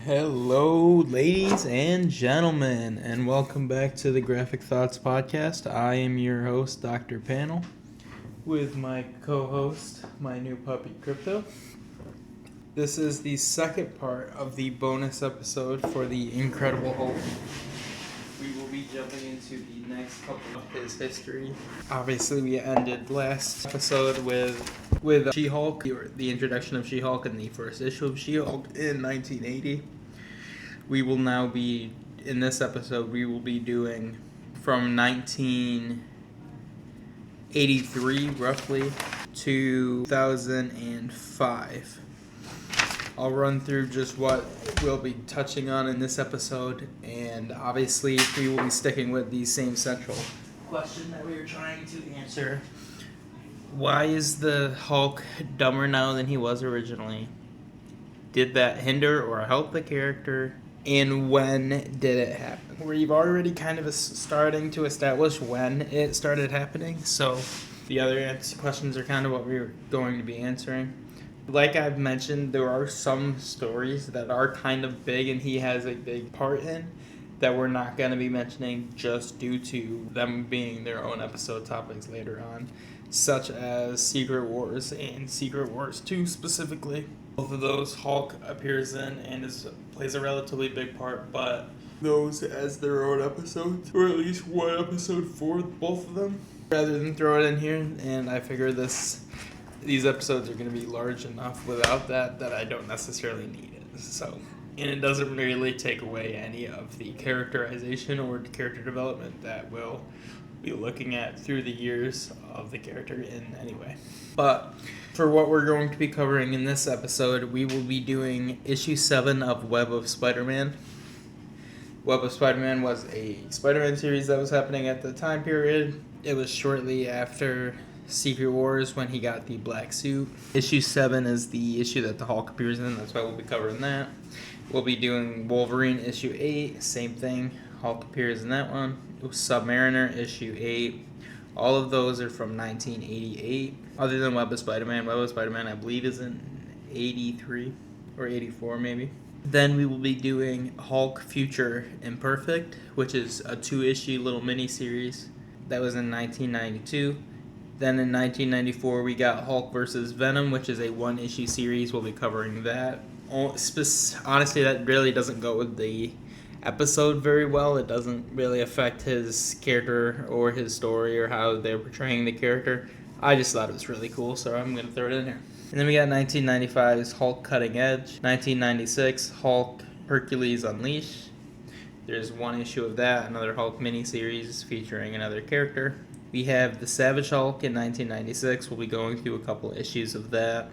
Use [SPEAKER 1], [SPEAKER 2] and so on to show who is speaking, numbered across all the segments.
[SPEAKER 1] Hello, ladies and gentlemen, and welcome back to the Graphic Thoughts Podcast. I am your host, Dr. Panel, with my co-host, my new puppy, Crypto. This is the second part of the bonus episode for the Incredible Hulk. We will be jumping into the next couple of his history. Obviously, we ended last episode with She-Hulk, the introduction of She-Hulk and the first issue of She-Hulk in 1980. We will now be, in this episode, we will be doing from 1983, roughly, to 2005. I'll run through just what we'll be touching on in this episode, and obviously we will be sticking with the same central question that we were trying to answer. Why is the Hulk dumber now than he was originally? Did that hinder or help the character? And when did it happen? We've already kind of starting to establish when it started happening, so the other questions are kind of what we're going to be answering. Like I've mentioned, there are some stories that are kind of big and he has a big part in that we're not going to be mentioning just due to them being their own episode topics later on, such as Secret Wars and Secret Wars 2 specifically. Both of those Hulk appears in and plays a relatively big part, but those as their own episodes, or at least one episode for both of them, rather than throw it in here. And I figure these episodes are going to be large enough without that I don't necessarily need it. So, and it doesn't really take away any of the characterization or character development that we'll be looking at through the years of the character in any way. But for what we're going to be covering in this episode, we will be doing issue 7 of Web of Spider-Man. Web of Spider-Man was a Spider-Man series that was happening at the time period. It was shortly after Secret Wars when he got the black suit. Issue 7 is the issue that the Hulk appears in. That's why we'll be covering that. We'll be doing Wolverine issue 8. Same thing. Hulk appears in that one. Submariner issue 8. All of those are from 1988. Other than Web of Spider-Man. Web of Spider-Man I believe is in 83 or 84 maybe. Then we will be doing Hulk Future Imperfect, which is a 2-issue little mini-series that was in 1992. Then in 1994, we got Hulk vs. Venom, which is a 1-issue series. We'll be covering that. Honestly, that really doesn't go with the episode very well. It doesn't really affect his character or his story or how they're portraying the character. I just thought it was really cool, so I'm going to throw it in here. And then we got 1995's Hulk Cutting Edge. 1996, Hulk Hercules Unleashed. There's 1 issue of that, another Hulk miniseries featuring another character. We have the Savage Hulk in 1996. We'll be going through a couple issues of that.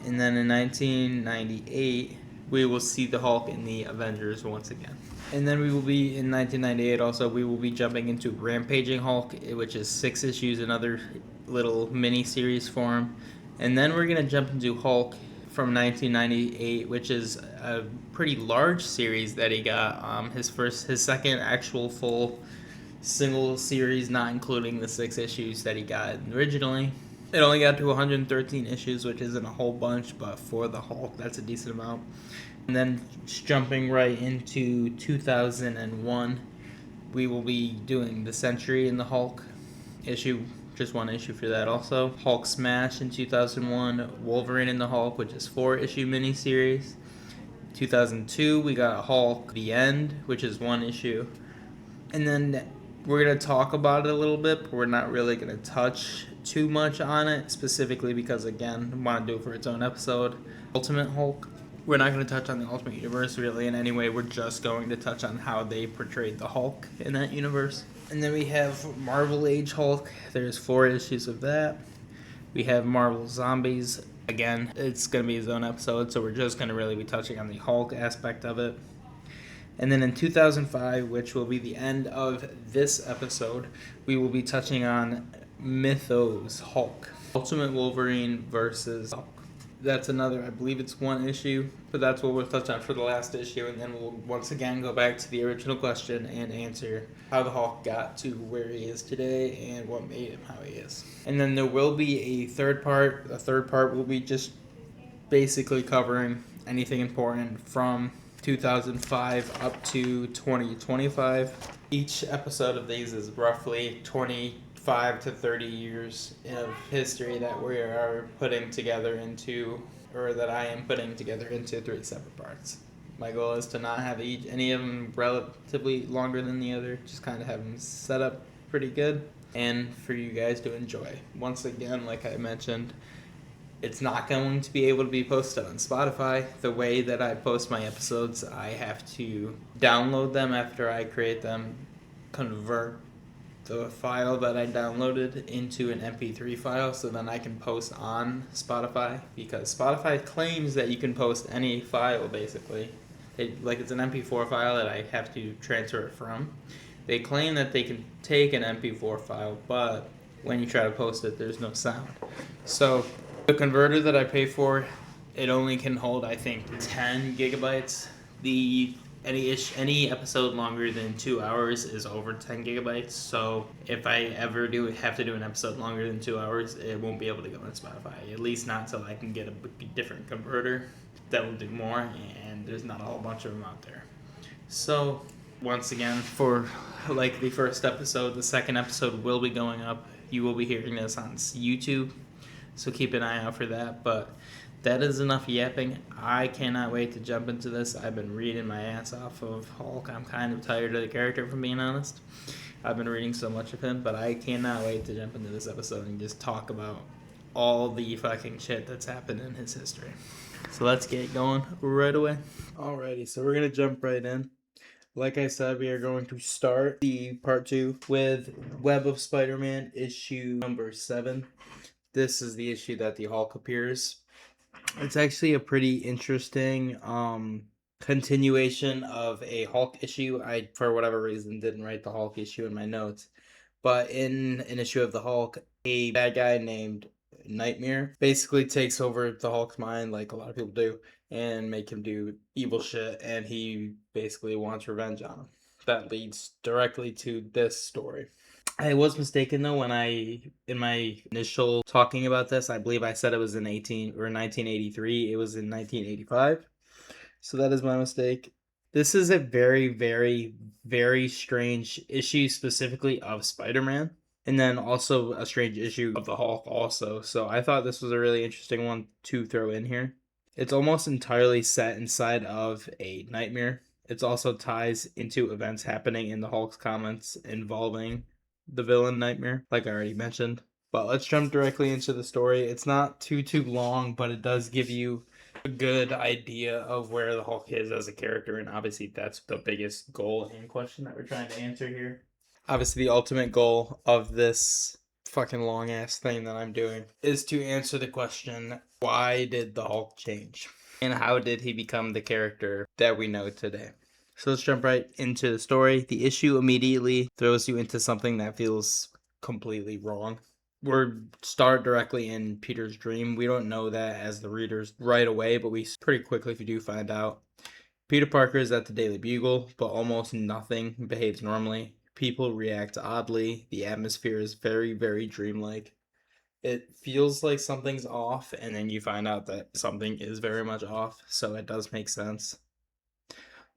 [SPEAKER 1] And then in 1998, we will see the Hulk in the Avengers once again. And then we will be, in 1998 also, we will be jumping into Rampaging Hulk, which is 6 issues, another little mini-series form. And then we're going to jump into Hulk from 1998, which is a pretty large series that he got. His second actual full single series, not including the 6 issues that he got originally. It only got to 113 issues, which isn't a whole bunch, but for the Hulk, that's a decent amount. And then jumping right into 2001, we will be doing the Century in the Hulk issue, just 1 issue for that also. Hulk Smash in 2001, Wolverine in the Hulk, which is 4-issue miniseries. 2002, we got Hulk The End, which is 1 issue. And then we're going to talk about it a little bit, but we're not really going to touch too much on it, specifically because, again, I want to do it for its own episode. Ultimate Hulk. We're not going to touch on the Ultimate Universe, really, in any way. We're just going to touch on how they portrayed the Hulk in that universe. And then we have Marvel Age Hulk. There's 4 issues of that. We have Marvel Zombies. Again, it's going to be his own episode, so we're just going to really be touching on the Hulk aspect of it. And then in 2005, which will be the end of this episode, we will be touching on Mythos Hulk. Ultimate Wolverine versus Hulk. That's another, I believe it's 1 issue, but that's what we'll touch on for the last issue, and then we'll once again go back to the original question and answer how the Hulk got to where he is today and what made him how he is. And then there will be a third part. The third part will be just basically covering anything important from 2005 up to 2025. Each episode of these is roughly 25 to 30 years of history that we are putting together into, or that I am putting together into 3 separate parts. My goal is to not have any of them relatively longer than the other, just kind of have them set up pretty good, and for you guys to enjoy. Once again, like I mentioned, it's not going to be able to be posted on Spotify. The way that I post my episodes, I have to download them after I create them, convert the file that I downloaded into an MP3 file so then I can post on Spotify, because Spotify claims that you can post any file basically. It's an MP4 file that I have to transfer it from. They claim that they can take an MP4 file, but when you try to post it, there's no sound. So the converter that I pay for, it only can hold, I think, 10 gigabytes. Any episode longer than 2 hours is over 10 gigabytes. So if I ever have to do an episode longer than 2 hours, it won't be able to go on Spotify. At least not until I can get a different converter that will do more, and there's not a whole bunch of them out there. So once again, for like the first episode, the second episode will be going up. You will be hearing this on YouTube, so keep an eye out for that. But that is enough yapping. I cannot wait to jump into this. I've been reading my ass off of Hulk. I'm kind of tired of the character, if I'm being honest. I've been reading so much of him, but I cannot wait to jump into this episode and just talk about all the fucking shit that's happened in his history. So let's get going right away. Alrighty, so we're going to jump right in. Like I said, we are going to start the part 2 with Web of Spider-Man issue number 7. This is the issue that the Hulk appears. It's actually a pretty interesting continuation of a Hulk issue. I, for whatever reason, didn't write the Hulk issue in my notes. But in an issue of the Hulk, a bad guy named Nightmare basically takes over the Hulk's mind, like a lot of people do, and make him do evil shit, and he basically wants revenge on him. That leads directly to this story. I was mistaken though when in my initial talking about this, I believe I said it was in 1983. It was in 1985. So that is my mistake. This is a very, very, very strange issue, specifically of Spider-Man, and then also a strange issue of the Hulk also. So I thought this was a really interesting one to throw in here. It's almost entirely set inside of a nightmare. It also ties into events happening in the Hulk's comics involving the villain Nightmare, like I already mentioned. But let's jump directly into the story. It's not too long, but it does give you a good idea of where the Hulk is as a character, and obviously that's the biggest goal and question that we're trying to answer here. Obviously the ultimate goal of this fucking long ass thing that I'm doing is to answer the question, why did the Hulk change? And how did he become the character that we know today? So let's jump right into the story. The issue immediately throws you into something that feels completely wrong. We're start directly in Peter's dream. We don't know that as the readers right away, but we pretty quickly do find out. Peter Parker is at the Daily Bugle, but almost nothing behaves normally. People react oddly. The atmosphere is very, very dreamlike. It feels like something's off, and then you find out that something is very much off, so it does make sense.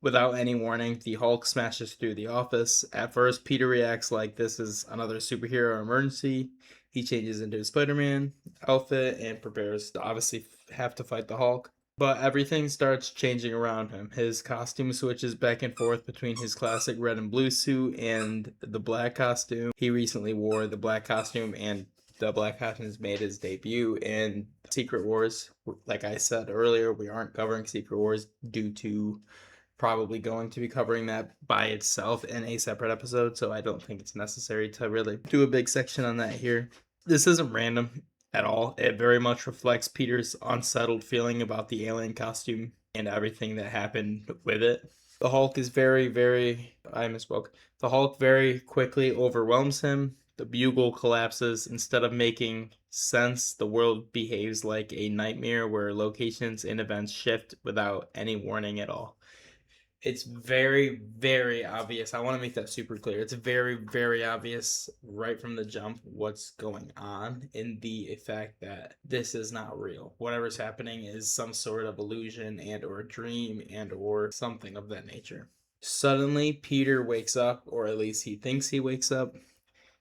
[SPEAKER 1] Without any warning, the Hulk smashes through the office. At first, Peter reacts like this is another superhero emergency. He changes into his Spider-Man outfit and prepares to obviously have to fight the Hulk. But everything starts changing around him. His costume switches back and forth between his classic red and blue suit and the black costume. He recently wore the black costume, and the black costume has made his debut in Secret Wars. Like I said earlier, we aren't covering Secret Wars due to probably going to be covering that by itself in a separate episode, so I don't think it's necessary to really do a big section on that here. This isn't random at all. It very much reflects Peter's unsettled feeling about the alien costume and everything that happened with it. The Hulk is the Hulk very quickly overwhelms him. The Bugle collapses. Instead of making sense, the world behaves like a nightmare where locations and events shift without any warning at all. It's very, very obvious. I want to make that super clear. It's very, very obvious right from the jump what's going on in the fact that this is not real. Whatever's happening is some sort of illusion and or dream and or something of that nature. Suddenly, Peter wakes up, or at least he thinks he wakes up.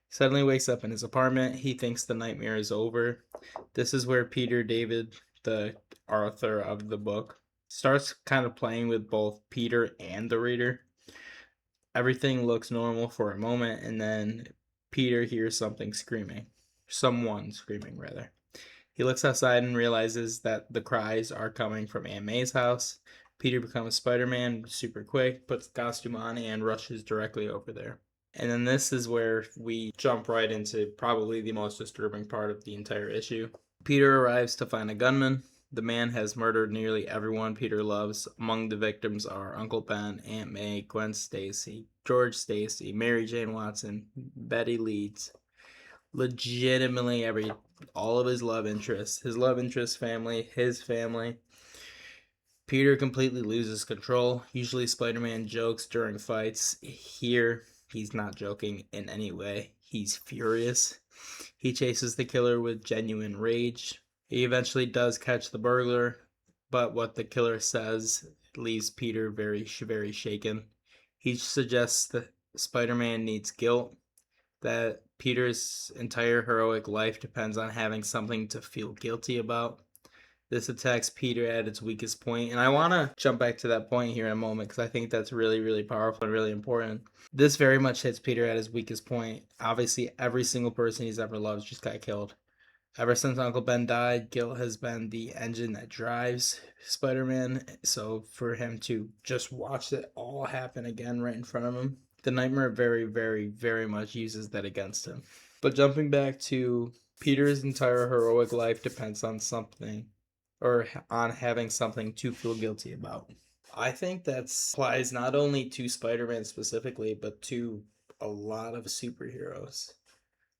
[SPEAKER 1] Suddenly wakes up in his apartment. He thinks the nightmare is over. This is where Peter David, the author of the book, starts kind of playing with both Peter and the reader. Everything looks normal for a moment, and then Peter hears something screaming. Someone screaming, rather. He looks outside and realizes that the cries are coming from Aunt May's house. Peter becomes Spider-Man super quick, puts the costume on, and rushes directly over there. And then this is where we jump right into probably the most disturbing part of the entire issue. Peter arrives to find a gunman. The man has murdered nearly everyone Peter loves. Among the victims are Uncle Ben, Aunt May, Gwen Stacy, George Stacy, Mary Jane Watson, Betty Leeds. Legitimately all of his love interests, family, his family. Peter completely loses control. Usually Spider-Man jokes during fights. Here, he's not joking in any way. He's furious. He chases the killer with genuine rage. He eventually does catch the burglar, but what the killer says leaves Peter very, very shaken. He suggests that Spider-Man needs guilt, that Peter's entire heroic life depends on having something to feel guilty about. This attacks Peter at its weakest point, and I want to jump back to that point here in a moment because I think that's really, really powerful and really important. This very much hits Peter at his weakest point. Obviously, every single person he's ever loved just got killed. Ever since Uncle Ben died, guilt has been the engine that drives Spider-Man. So for him to just watch it all happen again right in front of him, the nightmare very, very, very much uses that against him. But jumping back to Peter's entire heroic life depends on something, or on having something to feel guilty about. I think that applies not only to Spider-Man specifically, but to a lot of superheroes.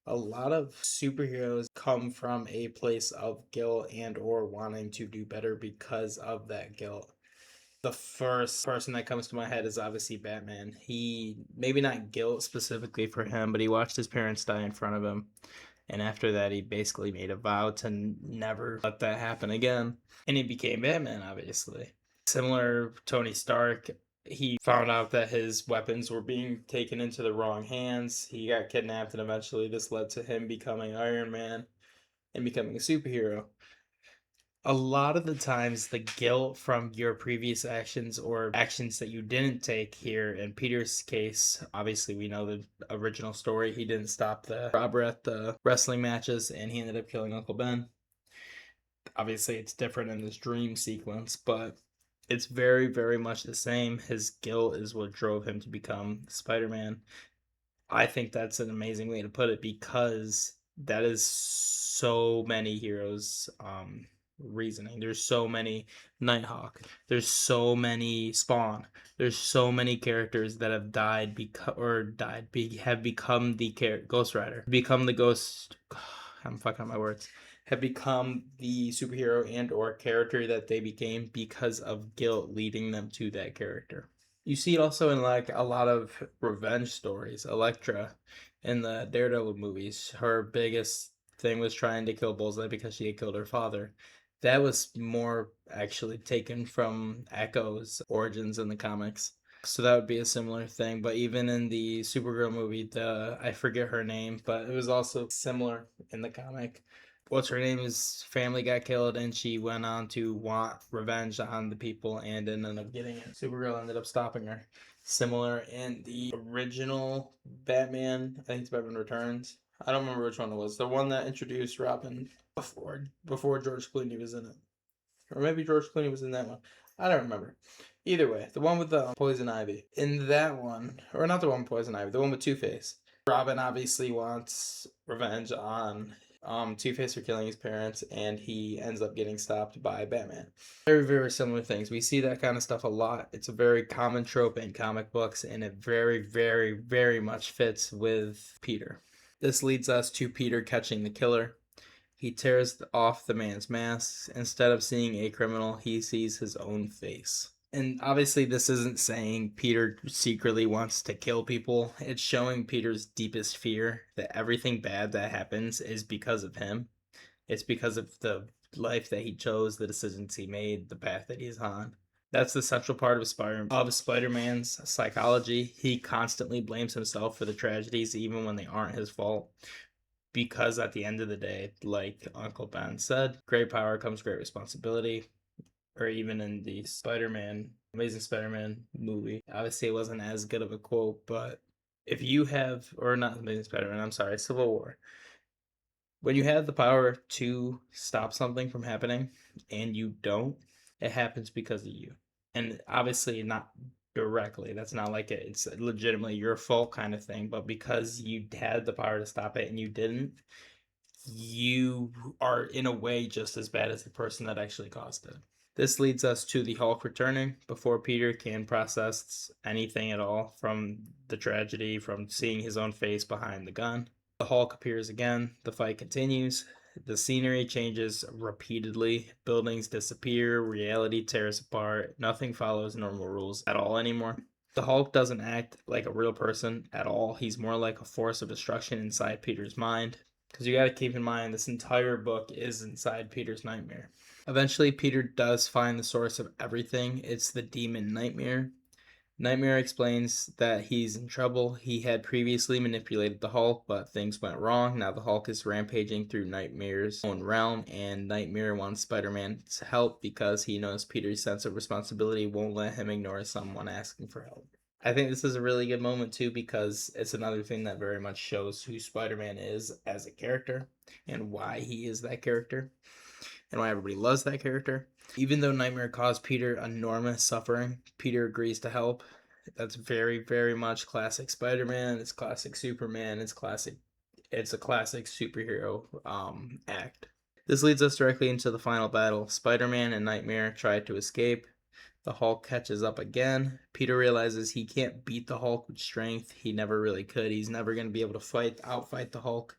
[SPEAKER 1] A lot of superheroes come from a place of guilt and or wanting to do better because of that guilt. The first person that comes to my head is obviously Batman. He, maybe not guilt specifically for him, but he watched his parents die in front of him. And after that, he basically made a vow to never let that happen again. And he became Batman, obviously. Similar, Tony Stark, he found out that his weapons were being taken into the wrong hands. He got kidnapped, and eventually this led to him becoming Iron Man and becoming a superhero. A lot of the times, the guilt from your previous actions or actions that you didn't take here, in Peter's case, obviously we know the original story. He didn't stop the robber at the wrestling matches and he ended up killing Uncle Ben. Obviously, it's different in this dream sequence, but it's very, very much the same. His guilt is what drove him to become Spider-Man. I think that's an amazing way to put it because that is so many heroes' reasoning. There's so many Nighthawk. There's so many Spawn. There's so many characters that have died have become the Ghost Rider, become the Ghost. I'm fucking up my words. Have become the superhero and or character that they became because of guilt leading them to that character. You see it also in like a lot of revenge stories. Elektra in the Daredevil movies, her biggest thing was trying to kill Bullseye because she had killed her father. That was more actually taken from Echo's origins in the comics. So that would be a similar thing. But even in the Supergirl movie, I forget her name, but it was also similar in the comic. What's her name? His family got killed, and she went on to want revenge on the people, and ended up getting it. Supergirl ended up stopping her. Similar in the original Batman, I think it's Batman Returns. I don't remember which one it was. The one that introduced Robin before George Clooney was in it, or maybe George Clooney was in that one. I don't remember. Either way, the one with the Poison Ivy. In that one, or not the one with Poison Ivy, the one with Two-Face. Robin obviously wants revenge on Two-Face for killing his parents, and he ends up getting stopped by Batman. Very, very similar things. We see that kind of stuff a lot. It's a very common trope in comic books, and it very, very, very much fits with Peter. This leads us to Peter catching the killer. He tears off the man's mask. Instead of seeing a criminal, he sees his own face. And obviously, this isn't saying Peter secretly wants to kill people. It's showing Peter's deepest fear that everything bad that happens is because of him. It's because of the life that he chose, the decisions he made, the path that he's on. That's the central part of Spider-Man's psychology. He constantly blames himself for the tragedies, even when they aren't his fault. Because at the end of the day, like Uncle Ben said, great power comes great responsibility. Or even in the Amazing Spider-Man movie. Obviously, it wasn't as good of a quote, but if you have, or not Amazing Spider-Man, I'm sorry, Civil War. When you have the power to stop something from happening and you don't, it happens because of you. And obviously, not directly. That's not like it's legitimately your fault kind of thing, but because you had the power to stop it and you didn't, you are in a way just as bad as the person that actually caused it. This leads us to the Hulk returning before Peter can process anything at all from the tragedy, from seeing his own face behind the gun. The Hulk appears again. The fight continues. The scenery changes repeatedly. Buildings disappear. Reality tears apart. Nothing follows normal rules at all anymore. The Hulk doesn't act like a real person at all. He's more like a force of destruction inside Peter's mind. Because you got to keep in mind, this entire book is inside Peter's nightmare. Eventually, Peter does find the source of everything. It's the demon Nightmare. Nightmare explains that he's in trouble. He had previously manipulated the Hulk, but things went wrong. Now the Hulk is rampaging through Nightmare's own realm, and Nightmare wants Spider-Man's help because he knows Peter's sense of responsibility won't let him ignore someone asking for help. I think this is a really good moment too because it's another thing that very much shows who Spider-Man is as a character and why he is that character and why everybody loves that character. Even though Nightmare caused Peter enormous suffering, Peter agrees to help. That's very, very much classic Spider-Man. It's classic Superman. It's a classic superhero act. This leads us directly into the final battle. Spider-Man and Nightmare try to escape. The Hulk catches up again. Peter realizes he can't beat the Hulk with strength. He never really could. He's never going to be able to outfight the Hulk.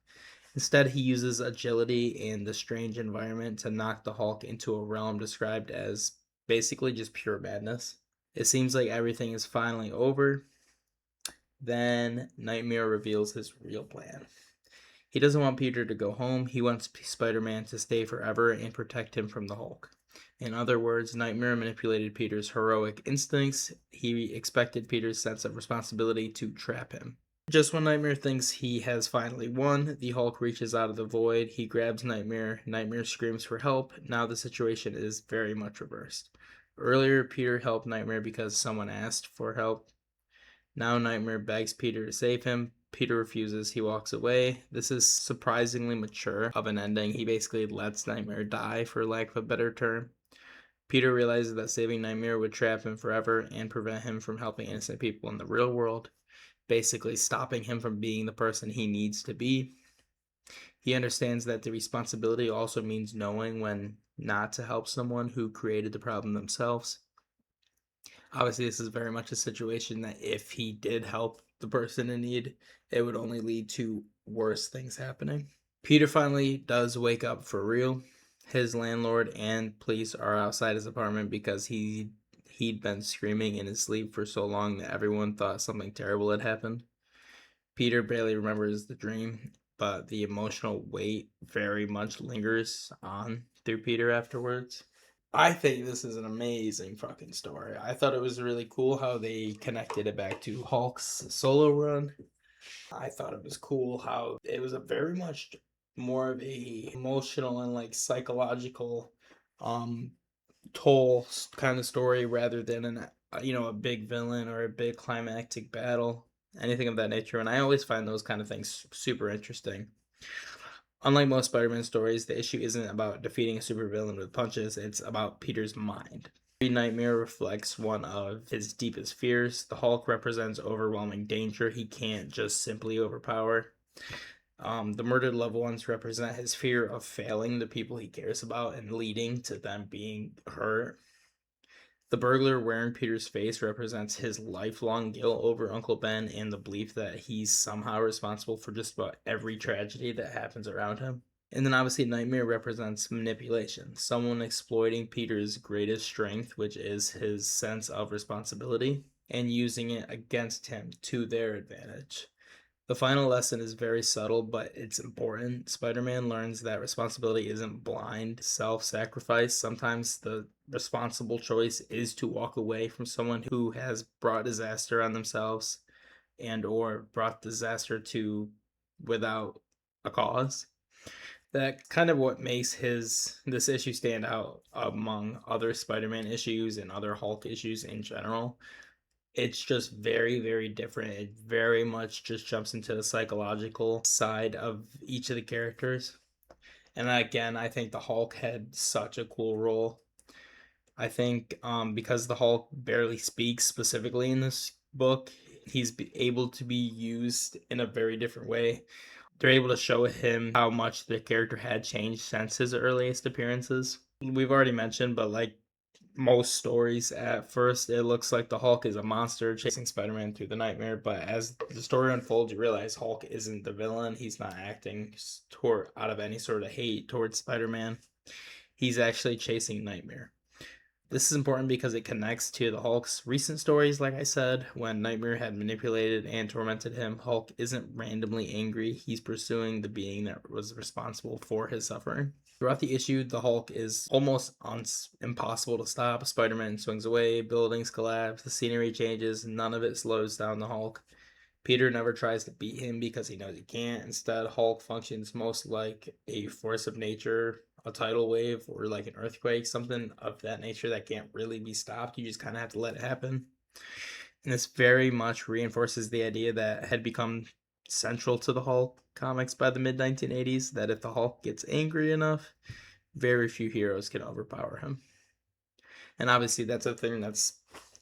[SPEAKER 1] Instead, he uses agility and the strange environment to knock the Hulk into a realm described as basically just pure madness. It seems like everything is finally over. Then Nightmare reveals his real plan. He doesn't want Peter to go home. He wants Spider-Man to stay forever and protect him from the Hulk. In other words, Nightmare manipulated Peter's heroic instincts. He expected Peter's sense of responsibility to trap him. Just when Nightmare thinks he has finally won, the Hulk reaches out of the void. He grabs Nightmare. Nightmare screams for help. Now the situation is very much reversed. Earlier, Peter helped Nightmare because someone asked for help. Now Nightmare begs Peter to save him. Peter refuses. He walks away. This is surprisingly mature of an ending. He basically lets Nightmare die, for lack of a better term. Peter realizes that saving Nightmare would trap him forever and prevent him from helping innocent people in the real world, basically stopping him from being the person he needs to be. He understands that the responsibility also means knowing when not to help someone who created the problem themselves. Obviously, this is very much a situation that if he did help the person in need, it would only lead to worse things happening. Peter finally does wake up for real. His landlord and police are outside his apartment because he'd been screaming in his sleep for so long that everyone thought something terrible had happened. Peter barely remembers the dream, but the emotional weight very much lingers on through Peter afterwards. I think this is an amazing fucking story. I thought it was really cool how they connected it back to Hulk's solo run. I thought it was cool how it was a very much more of a emotional and like psychological um toll kind of story rather than a big villain or a big climactic battle, anything of that nature. And I always find those kind of things super interesting. Unlike most Spider-Man stories, the issue isn't about defeating a supervillain with punches, it's about Peter's mind. Every nightmare reflects one of his deepest fears. The Hulk represents overwhelming danger he can't just simply overpower. The murdered loved ones represent his fear of failing the people he cares about and leading to them being hurt. The burglar wearing Peter's face represents his lifelong guilt over Uncle Ben and the belief that he's somehow responsible for just about every tragedy that happens around him. And then obviously Nightmare represents manipulation, someone exploiting Peter's greatest strength, which is his sense of responsibility, and using it against him to their advantage. The final lesson is very subtle, but it's important. Spider-Man learns that responsibility isn't blind self-sacrifice. Sometimes the responsible choice is to walk away from someone who has brought disaster on themselves and or brought disaster to without a cause. That kind of what makes this issue stand out among other Spider-Man issues and other Hulk issues in general. It's just very, very different. It very much just jumps into the psychological side of each of the characters. And again, I think the Hulk had such a cool role. I think because the Hulk barely speaks specifically in this book, he's able to be used in a very different way. They're able to show him how much the character had changed since his earliest appearances. We've already mentioned, but like most stories, at first it looks like the Hulk is a monster chasing Spider-Man through the nightmare, but as the story unfolds, you realize Hulk isn't the villain. He's not acting out of any sort of hate towards Spider-Man. He's actually chasing Nightmare. This is important because it connects to the Hulk's recent stories, like I said, when Nightmare had manipulated and tormented him. Hulk isn't randomly angry, he's pursuing the being that was responsible for his suffering. Throughout the issue, the Hulk is almost impossible to stop. Spider-Man swings away, buildings collapse, the scenery changes, none of it slows down the Hulk. Peter never tries to beat him because he knows he can't. Instead, Hulk functions most like a force of nature, a tidal wave, or like an earthquake, something of that nature that can't really be stopped. You just kind of have to let it happen. And this very much reinforces the idea that had become central to the Hulk comics by the mid 1980s, that if the Hulk gets angry enough, very few heroes can overpower him. And obviously, that's a thing that's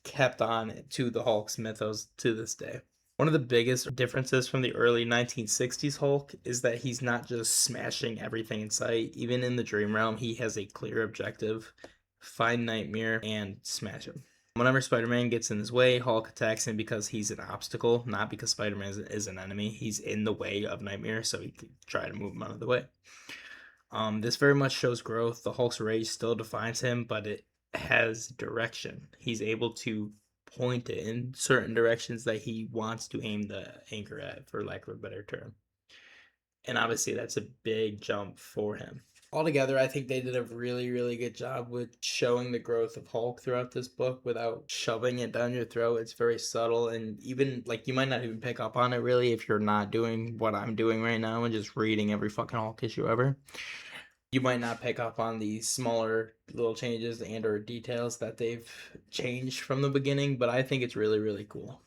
[SPEAKER 1] kept on to the Hulk's mythos to this day. One of the biggest differences from the early 1960s Hulk is that he's not just smashing everything in sight. Even in the dream realm, he has a clear objective: find Nightmare and smash him. Whenever Spider-Man gets in his way, Hulk attacks him because he's an obstacle, not because Spider-Man is an enemy. He's in the way of Nightmare, so he can try to move him out of the way. This very much shows growth. The Hulk's rage still defines him, but it has direction. He's able to point it in certain directions that he wants to aim the anger at, for lack of a better term. And obviously, that's a big jump for him. Altogether, I think they did a really, really good job with showing the growth of Hulk throughout this book without shoving it down your throat. It's very subtle, and even like you might not even pick up on it really if you're not doing what I'm doing right now and just reading every fucking Hulk issue ever. You might not pick up on these smaller little changes and or details that they've changed from the beginning, but I think it's really, really cool.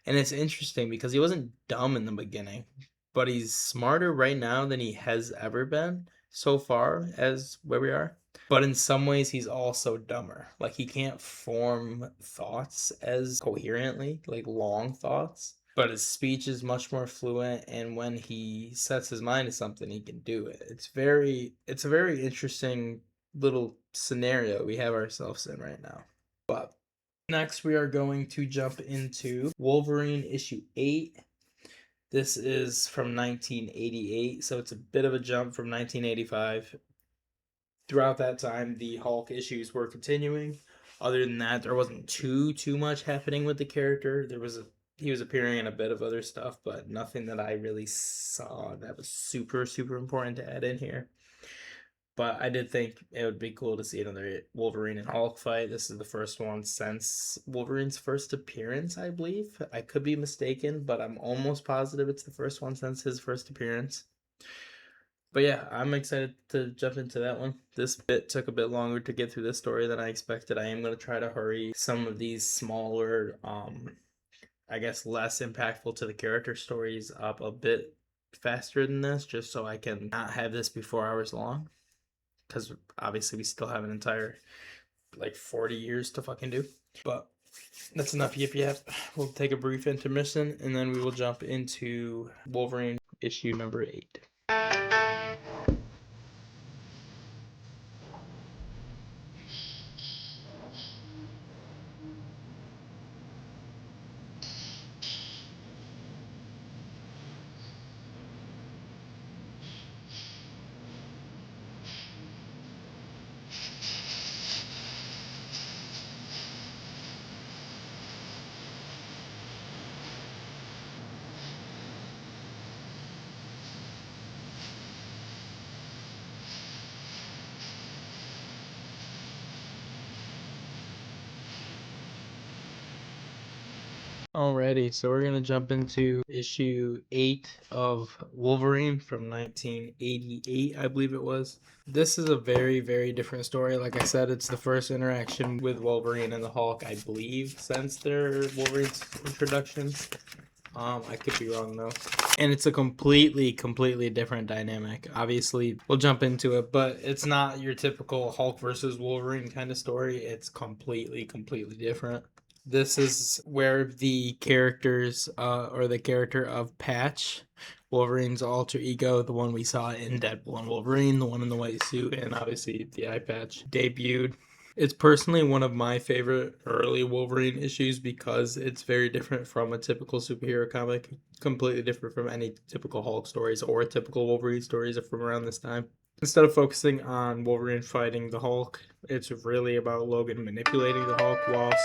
[SPEAKER 1] And it's interesting because he wasn't dumb in the beginning, but he's smarter right now than he has ever been so far as where we are. But in some ways, he's also dumber. Like, he can't form thoughts as coherently, like long thoughts. But his speech is much more fluent, and when he sets his mind to something, he can do it. It's a very interesting little scenario we have ourselves in right now. But next, we are going to jump into Wolverine issue 8. This is from 1988, so it's a bit of a jump from 1985. Throughout that time, the Hulk issues were continuing. Other than that, there wasn't too much happening with the character. He was appearing in a bit of other stuff, but nothing that I really saw that was super important to add in here. But I did think it would be cool to see another Wolverine and Hulk fight. This is the first one since Wolverine's first appearance, I believe. I could be mistaken, but I'm almost positive it's the first one since his first appearance. But yeah, I'm excited to jump into that one. This bit took a bit longer to get through this story than I expected. I am going to try to hurry some of these smaller, I guess less impactful to the character stories up a bit faster than this, just so I can not have this be 4 hours long. Because obviously we still have an entire, like, 40 years to fucking do. But that's enough yip yap. We'll take a brief intermission, and then we will jump into Wolverine issue number 8. Alrighty, so we're gonna jump into issue 8 of Wolverine from 1988, I believe it was. This is a very, very different story. Like I said, it's the first interaction with Wolverine and the Hulk, I believe, since their Wolverine's introduction. I could be wrong though. And it's a completely different dynamic. Obviously, we'll jump into it, but it's not your typical Hulk versus Wolverine kind of story. It's completely different. This is where the characters, or the character of Patch, Wolverine's alter ego, the one we saw in Deadpool and Wolverine, the one in the white suit, and obviously the eye patch, debuted. It's personally one of my favorite early Wolverine issues because it's very different from a typical superhero comic, completely different from any typical Hulk stories or typical Wolverine stories from around this time. Instead of focusing on Wolverine fighting the Hulk, it's really about Logan manipulating the Hulk whilst...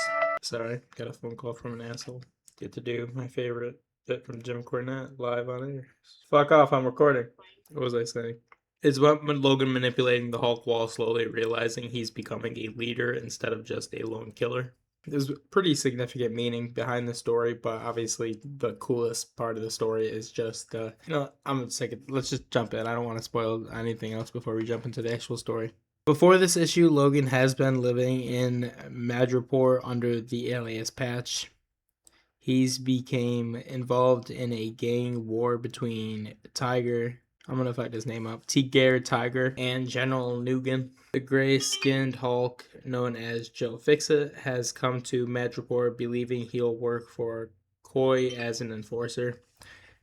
[SPEAKER 1] Sorry, got a phone call from an asshole. Get to do my favorite bit from Jim Cornette live on air. Fuck off, I'm recording. What was I saying? It's about Logan manipulating the Hulk while slowly realizing he's becoming a leader instead of just a lone killer. There's pretty significant meaning behind the story, but obviously the coolest part of the story is just, I'm sick of, let's just jump in. I don't want to spoil anything else before we jump into the actual story. Before this issue, Logan has been living in Madripoor under the alias Patch. He's became involved in a gang war between Tiger, I'm going to fuck his name up, Tiger Tiger, and General Nugan. The gray-skinned Hulk, known as Joe Fixit, has come to Madripoor believing he'll work for Koi as an enforcer.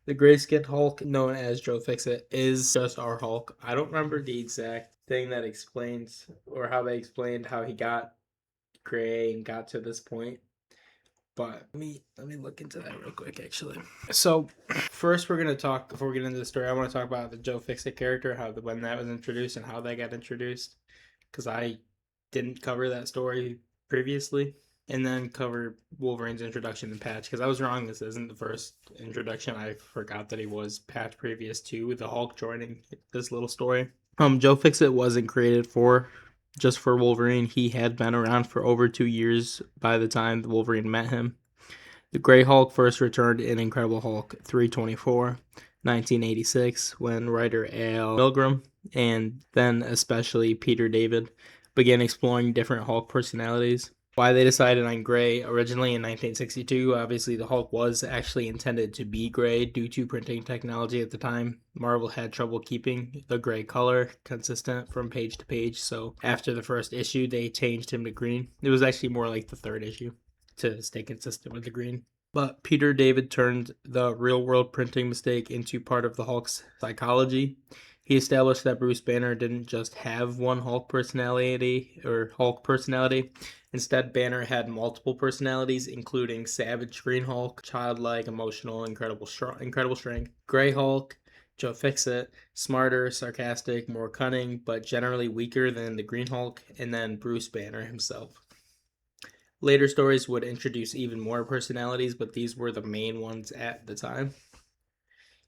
[SPEAKER 1] The gray-skinned Hulk, known as Joe Fixit, is just our Hulk. I don't remember the exact thing that explains, or how they explained how he got gray and got to this point. But let me look into that real quick, actually. So first, we're gonna talk, before we get into the story, I want to talk about the Joe Fixit character, when that was introduced and how they got introduced, because I didn't cover that story previously, and then cover Wolverine's introduction to Patch, because I was wrong. This isn't the first introduction. I forgot that he was Patch previous to the Hulk joining this little story. Joe Fixit wasn't created just for Wolverine. He had been around for over 2 years by the time Wolverine met him. The Grey Hulk first returned in Incredible Hulk 324, 1986, when writer Al Milgrom, and then especially Peter David, began exploring different Hulk personalities. Why they decided on gray originally in 1962, obviously the Hulk was actually intended to be gray due to printing technology at the time. Marvel had trouble keeping the gray color consistent from page to page, so after the first issue they changed him to green. It was actually more like the third issue to stay consistent with the green. But Peter David turned the real-world printing mistake into part of the Hulk's psychology. He established that Bruce Banner didn't just have one Hulk personality. Instead, Banner had multiple personalities, including Savage Green Hulk, childlike, emotional, incredible strength, Grey Hulk, Joe Fixit, smarter, sarcastic, more cunning, but generally weaker than the Green Hulk, and then Bruce Banner himself. Later stories would introduce even more personalities, but these were the main ones at the time.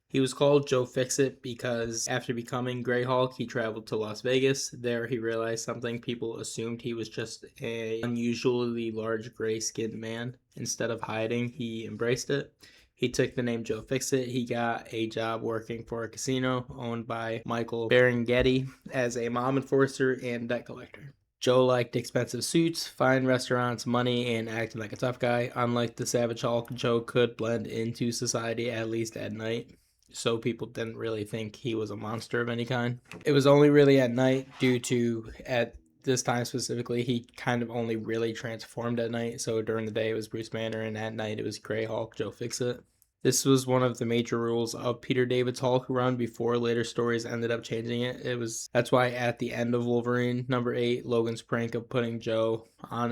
[SPEAKER 1] He was called Joe Fixit because after becoming Grey Hulk, he traveled to Las Vegas. There he realized something. People assumed he was just an unusually large gray-skinned man. Instead of hiding, he embraced it. He took the name Joe Fixit. He got a job working for a casino owned by Michael Berenghetti as a mob enforcer and debt collector. Joe liked expensive suits, fine restaurants, money, and acting like a tough guy. Unlike the Savage Hulk, Joe could blend into society, at least at night, so people didn't really think he was a monster of any kind. It was only really at night due to, at this time specifically, he kind of only really transformed at night. So during the day it was Bruce Banner, and at night it was Grey Hulk, Joe Fixit. This was one of the major rules of Peter David's Hulk run before later stories ended up changing it. That's why at the end of Wolverine number 8, Logan's prank of putting Joe on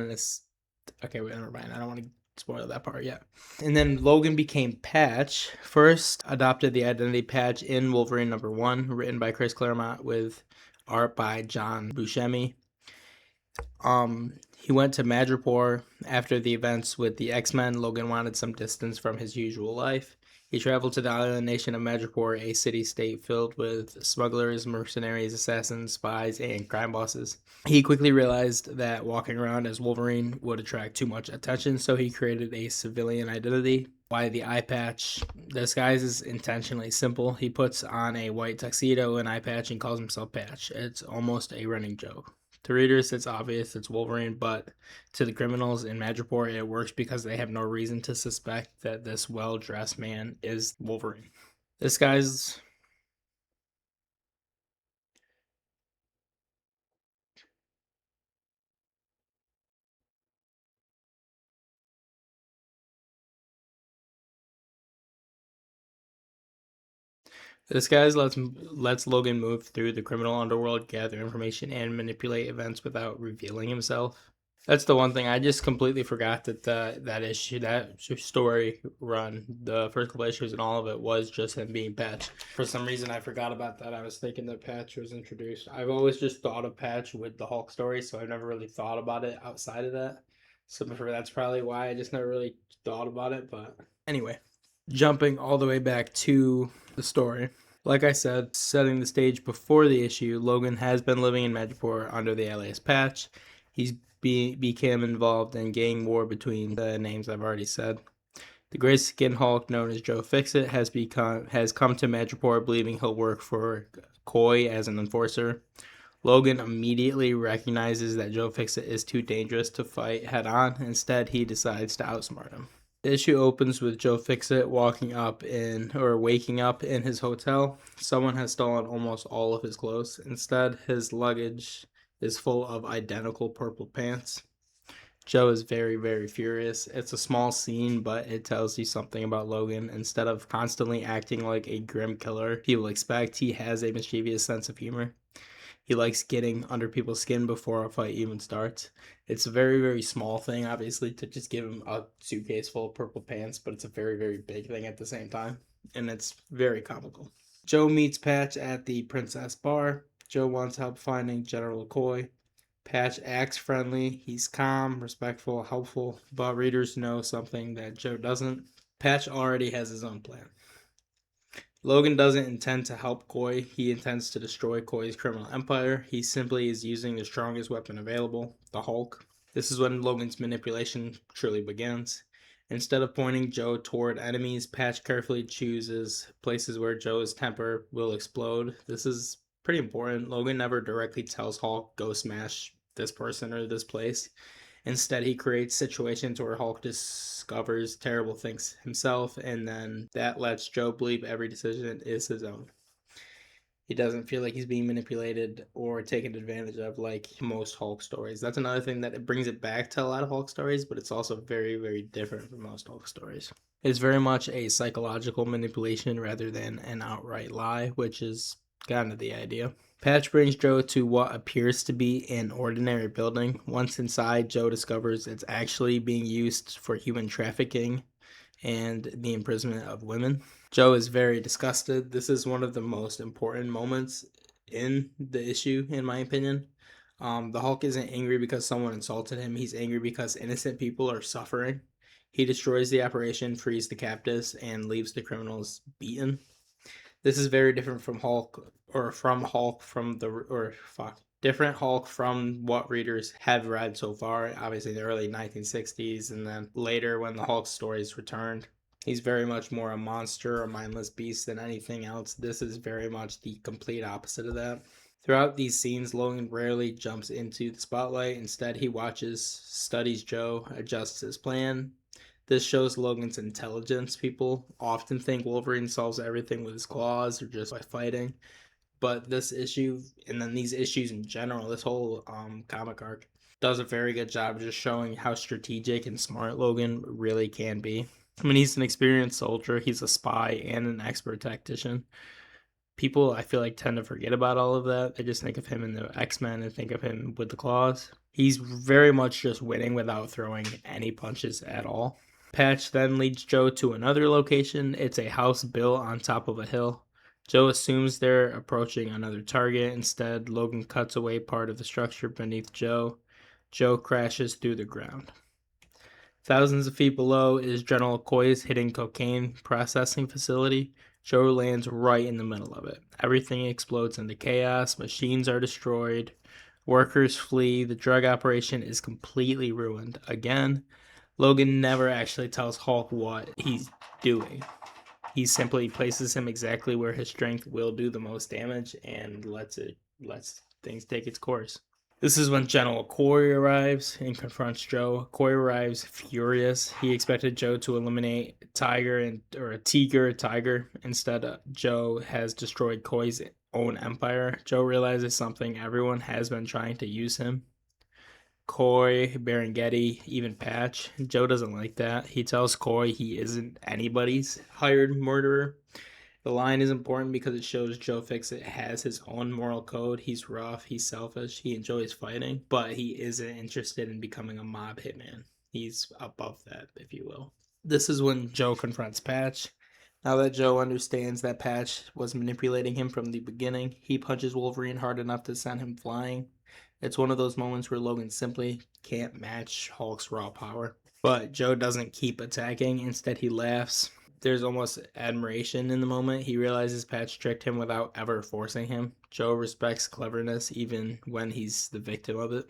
[SPEAKER 1] okay, wait, never mind. I don't want to spoil that part yet. And then Logan became Patch. First adopted the identity Patch in Wolverine number 1, written by Chris Claremont with art by John Buscemi. He went to Madripoor after the events with the X-Men. Logan wanted some distance from his usual life. He traveled to the island nation of Madripoor, a city-state filled with smugglers, mercenaries, assassins, spies, and crime bosses. He quickly realized that walking around as Wolverine would attract too much attention, so he created a civilian identity. Why the eye patch? The disguise is intentionally simple. He puts on a white tuxedo, an eye patch, and calls himself Patch. It's almost a running joke. To readers, it's obvious it's Wolverine, but to the criminals in Madripoor, it works because they have no reason to suspect that this well-dressed man is Wolverine. This guy's This guy lets Logan move through the criminal underworld, gather information, and manipulate events without revealing himself. That's the one thing I just completely forgot that that story run, the first couple issues and all of it was just him being Patch. For some reason, I forgot about that. I was thinking that Patch was introduced. I've always just thought of Patch with the Hulk story, so I've never really thought about it outside of that. So that's probably why I just never really thought about it. But anyway, jumping all the way back to the story. Like I said, setting the stage before the issue, Logan has been living in Madripoor under the alias Patch. He's became involved in gang war between the names I've already said. The gray skin Hulk, known as Joe Fixit, has come to Madripoor believing he'll work for Coy as an enforcer. Logan immediately recognizes that Joe Fixit is too dangerous to fight head on. Instead, he decides to outsmart him. The issue opens with Joe Fixit waking up in his hotel. Someone has stolen almost all of his clothes. Instead, his luggage is full of identical purple pants. Joe is very, very furious. It's a small scene, but it tells you something about Logan. Instead of constantly acting like a grim killer people expect, he has a mischievous sense of humor. He likes getting under people's skin before a fight even starts. It's a very, very small thing, obviously, to just give him a suitcase full of purple pants, but it's a very, very big thing at the same time, and it's very comical. Joe meets Patch at the Princess Bar. Joe wants help finding General Coy. Patch acts friendly. He's calm, respectful, helpful, but readers know something that Joe doesn't. Patch already has his own plan. Logan doesn't intend to help Coy. He intends to destroy Coy's criminal empire. He simply is using the strongest weapon available, the Hulk. This is when Logan's manipulation truly begins. Instead of pointing Joe toward enemies, Patch carefully chooses places where Joe's temper will explode. This is pretty important. Logan never directly tells Hulk, go smash this person or this place. Instead, he creates situations where Hulk discovers terrible things himself, and then that lets Joe believe every decision is his own. He doesn't feel like he's being manipulated or taken advantage of like most Hulk stories. That's another thing that it brings it back to a lot of Hulk stories, but it's also very, very different from most Hulk stories. It's very much a psychological manipulation rather than an outright lie, which is kind of the idea. Patch brings Joe to what appears to be an ordinary building. Once inside, Joe discovers it's actually being used for human trafficking and the imprisonment of women. Joe is very disgusted. This is one of the most important moments in the issue, in my opinion. The Hulk isn't angry because someone insulted him. He's angry because innocent people are suffering. He destroys the operation, frees the captives, and leaves the criminals beaten. This is very different from different Hulk from what readers have read so far. Obviously, the early 1960s, and then later when the Hulk stories returned. He's very much more a monster, a mindless beast than anything else. This is very much the complete opposite of that. Throughout these scenes, Logan rarely jumps into the spotlight. Instead, he watches, studies Joe, adjusts his plan. This shows Logan's intelligence. People often think Wolverine solves everything with his claws or just by fighting. But this issue, and then these issues in general, this whole comic arc, does a very good job of just showing how strategic and smart Logan really can be. I mean, he's an experienced soldier, he's a spy, and an expert tactician. People, I feel like, tend to forget about all of that. They just think of him in the X-Men and think of him with the claws. He's very much just winning without throwing any punches at all. Patch then leads Joe to another location. It's a house built on top of a hill. Joe assumes they're approaching another target. Instead, Logan cuts away part of the structure beneath Joe. Joe crashes through the ground. Thousands of feet below is General McCoy's hidden cocaine processing facility. Joe lands right in the middle of it. Everything explodes into chaos. Machines are destroyed. Workers flee. The drug operation is completely ruined. Again, Logan never actually tells Hulk what he's doing. He simply places him exactly where his strength will do the most damage and lets things take its course. This is when General McCoy arrives and confronts Joe. McCoy arrives furious. He expected Joe to eliminate Tiger. Instead, Joe has destroyed McCoy's own empire. Joe realizes something. Everyone has been trying to use him. Coy, Berengetti, even Patch. Joe doesn't like that. He tells Coy he isn't anybody's hired murderer. The line is important because it shows Joe Fixit has his own moral code. He's rough, he's selfish, he enjoys fighting, but he isn't interested in becoming a mob hitman. He's above that, if you will. This is when Joe confronts Patch. Now that Joe understands that Patch was manipulating him from the beginning, he punches Wolverine hard enough to send him flying. It's one of those moments where Logan simply can't match Hulk's raw power. But Joe doesn't keep attacking. Instead, he laughs. There's almost admiration in the moment. He realizes Patch tricked him without ever forcing him. Joe respects cleverness even when he's the victim of it.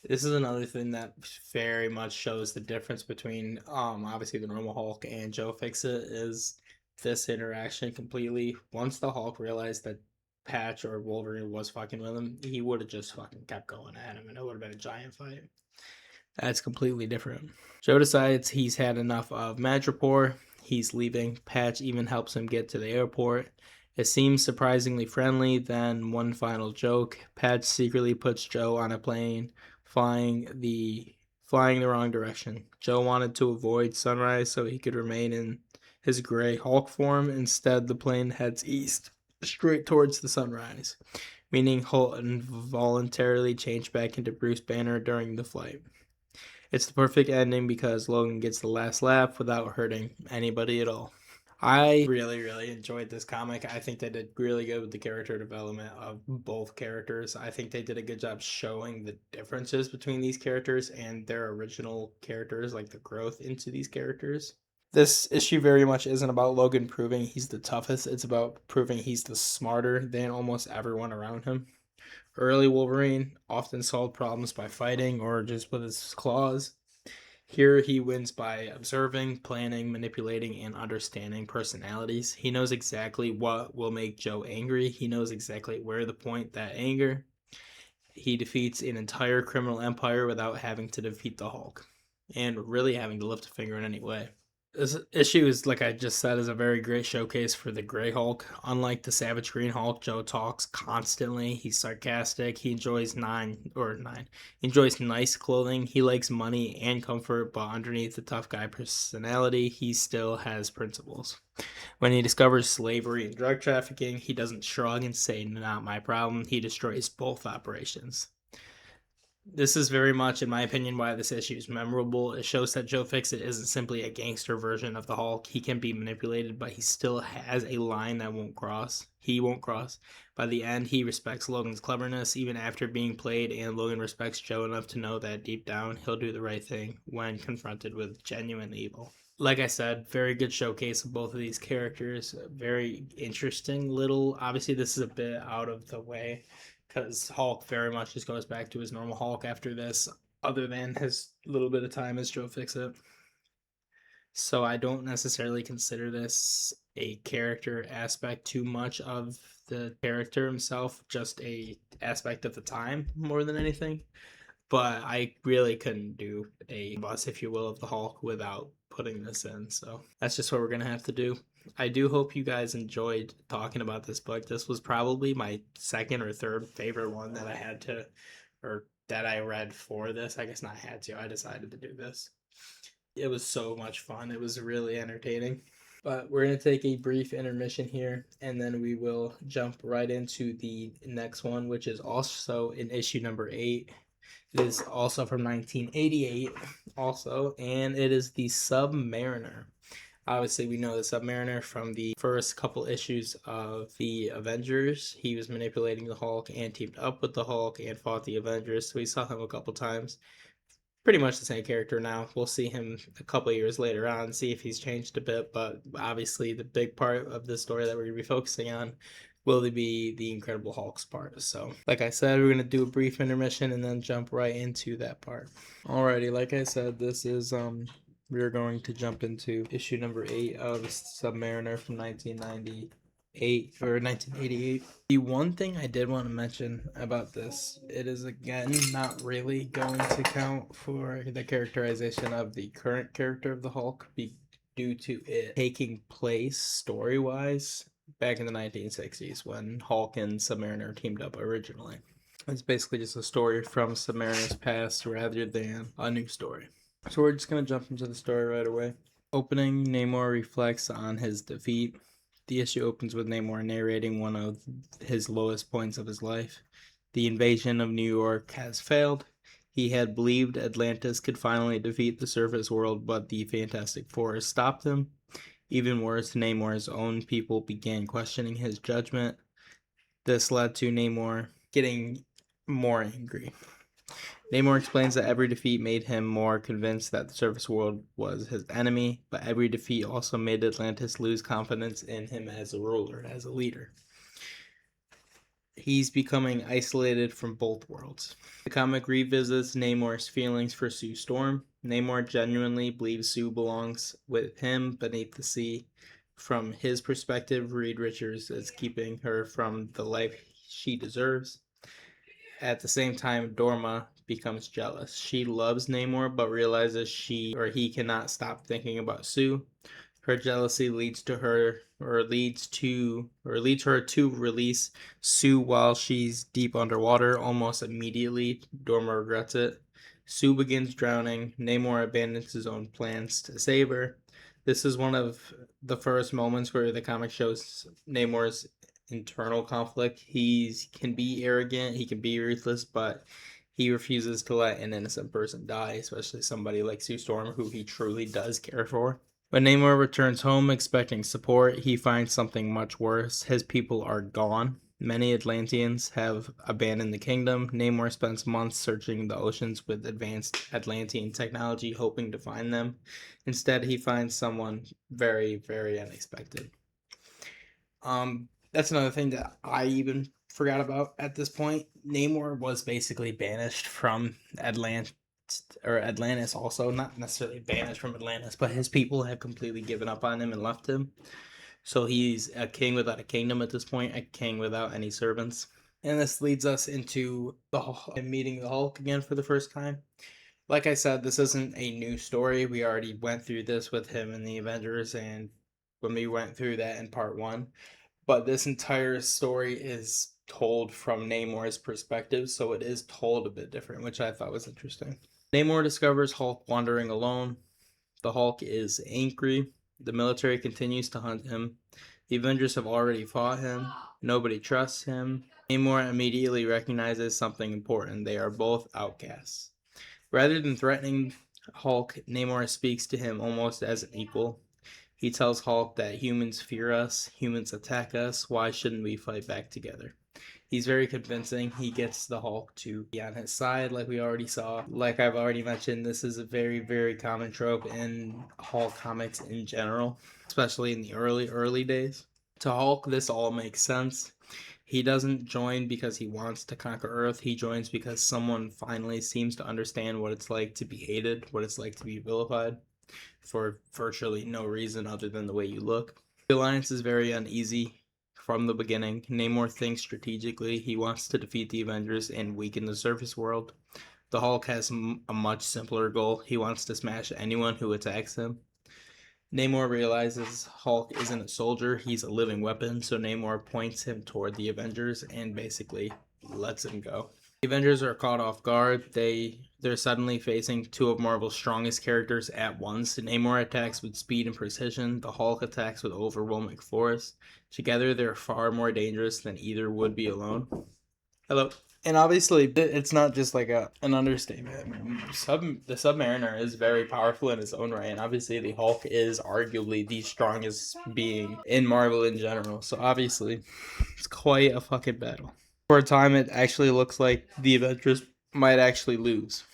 [SPEAKER 1] This is another thing that very much shows the difference between obviously the normal Hulk and Joe Fixit is this interaction completely. Once the Hulk realized that Patch or Wolverine was fucking with him, he would have just fucking kept going at him and it would have been a giant fight. That's completely different. Joe decides he's had enough of Madripoor. He's leaving. Patch even helps him get to the airport. It seems surprisingly friendly. Then one final joke. Patch secretly puts Joe on a plane, flying the wrong direction. Joe wanted to avoid sunrise so he could remain in his gray Hulk form. Instead, the plane heads east, straight towards the sunrise, meaning Hulk involuntarily changed back into Bruce Banner during the flight. It's the perfect ending because Logan gets the last laugh without hurting anybody at all. I really, really enjoyed this comic. I think they did really good with the character development of both characters. I think they did a good job showing the differences between these characters and their original characters, like the growth into these characters. This issue very much isn't about Logan proving he's the toughest. It's about proving he's the smarter than almost everyone around him. Early Wolverine often solved problems by fighting or just with his claws. Here he wins by observing, planning, manipulating, and understanding personalities. He knows exactly what will make Joe angry. He knows exactly where to point that anger. He defeats an entire criminal empire without having to defeat the Hulk and really having to lift a finger in any way. This issue is, like I just said, is a very great showcase for the Grey Hulk. Unlike the Savage Green Hulk, Joe talks constantly. He's sarcastic. He enjoys enjoys nice clothing. He likes money and comfort, but underneath the tough guy personality, he still has principles. When he discovers slavery and drug trafficking, he doesn't shrug and say, "Not my problem." He destroys both operations. This is very much, in my opinion, why this issue is memorable. It shows that Joe Fixit isn't simply a gangster version of the Hulk. He can be manipulated, but he still has a line that won't cross. He won't cross. By the end, he respects Logan's cleverness, even after being played, and Logan respects Joe enough to know that deep down, he'll do the right thing when confronted with genuine evil. Like I said, very good showcase of both of these characters. Very interesting little, obviously this is a bit out of the way, because Hulk very much just goes back to his normal Hulk after this, other than his little bit of time as Joe Fixit. So I don't necessarily consider this a character aspect too much of the character himself, just a aspect of the time more than anything. But I really couldn't do a bus, if you will, of the Hulk without putting this in. So that's just what we're going to have to do. I do hope you guys enjoyed talking about this book. This was probably my second or third favorite one that I had to, or that I read for this. I guess not had to. I decided to do this. It was so much fun. It was really entertaining. But we're going to take a brief intermission here, and then we will jump right into the next one, which is also in issue number 8. It is also from 1988, also, and it is the Submariner. Obviously, we know the Submariner from the first couple issues of the Avengers. He was manipulating the Hulk and teamed up with the Hulk and fought the Avengers, so we saw him a couple times. Pretty much the same character now. We'll see him a couple years later on, see if he's changed a bit, but obviously the big part of the story that we're going to be focusing on will be the Incredible Hulk's part. So, like I said, we're going to do a brief intermission and then jump right into that part. Alrighty, like I said, this is we're going to jump into issue number 8 of Submariner from 1998 or 1988. The one thing I did want to mention about this, it is again not really going to count for the characterization of the current character of the Hulk due to it taking place story-wise back in the 1960s when Hulk and Submariner teamed up originally. It's basically just a story from Submariner's past rather than a new story. So we're just going to jump into the story right away. Opening, Namor reflects on his defeat. The issue opens with Namor narrating one of his lowest points of his life. The invasion of New York has failed. He had believed Atlantis could finally defeat the surface world, but the Fantastic Four stopped them. Even worse, Namor's own people began questioning his judgment. This led to Namor getting more angry. Namor explains that every defeat made him more convinced that the surface world was his enemy, but every defeat also made Atlantis lose confidence in him as a ruler, as a leader. He's becoming isolated from both worlds. The comic revisits Namor's feelings for Sue Storm. Namor genuinely believes Sue belongs with him beneath the sea. From his perspective, Reed Richards is keeping her from the life she deserves. At the same time, Dorma becomes jealous. She loves Namor, but realizes he cannot stop thinking about Sue. Her jealousy leads her to release Sue while she's deep underwater. Almost immediately, Dorma regrets it. Sue begins drowning. Namor abandons his own plans to save her. This is one of the first moments where the comic shows Namor's internal conflict. He can be arrogant, he can be ruthless, but he refuses to let an innocent person die, especially somebody like Sue Storm, who he truly does care for. When Namor returns home expecting support, he finds something much worse. His people are gone. Many Atlanteans have abandoned the kingdom. Namor spends months searching the oceans with advanced Atlantean technology, hoping to find them. Instead, he finds someone very, very unexpected. That's another thing that I even forgot about at this point. Namor was basically banished from Atlantis also. Not necessarily banished from Atlantis, but his people have completely given up on him and left him. So he's a king without a kingdom at this point, a king without any servants. And this leads us into meeting the Hulk again for the first time. Like I said, this isn't a new story. We already went through this with him in the Avengers and when we went through that in part 1. But this entire story is told from Namor's perspective, so it is told a bit different, which I thought was interesting. Namor discovers Hulk wandering alone. The Hulk is angry. The military continues to hunt him. The Avengers have already fought him. Nobody trusts him. Namor immediately recognizes something important. They are both outcasts. Rather than threatening Hulk, Namor speaks to him almost as an equal. He tells Hulk that humans fear us, humans attack us, why shouldn't we fight back together? He's very convincing. He gets the Hulk to be on his side like we already saw. Like I've already mentioned, this is a very, very common trope in Hulk comics in general, especially in the early days. To Hulk, this all makes sense. He doesn't join because he wants to conquer Earth. He joins because someone finally seems to understand what it's like to be hated, what it's like to be vilified for virtually no reason other than the way you look. The alliance is very uneasy from the beginning. Namor thinks strategically. He wants to defeat the Avengers and weaken the surface world. The Hulk has a much simpler goal. He wants to smash anyone who attacks him. Namor realizes Hulk isn't a soldier, he's a living weapon, so Namor points him toward the Avengers and basically lets him go. The Avengers are caught off guard. They're suddenly facing two of Marvel's strongest characters at once. Namor attacks with speed and precision. The Hulk attacks with overwhelming force. Together, they're far more dangerous than either would be alone. Hello. And obviously, it's not just like an understatement. I mean, the Submariner is very powerful in its own right, and obviously the Hulk is arguably the strongest being in Marvel in general. So obviously, it's quite a fucking battle. For a time, it actually looks like the Avengers might actually lose.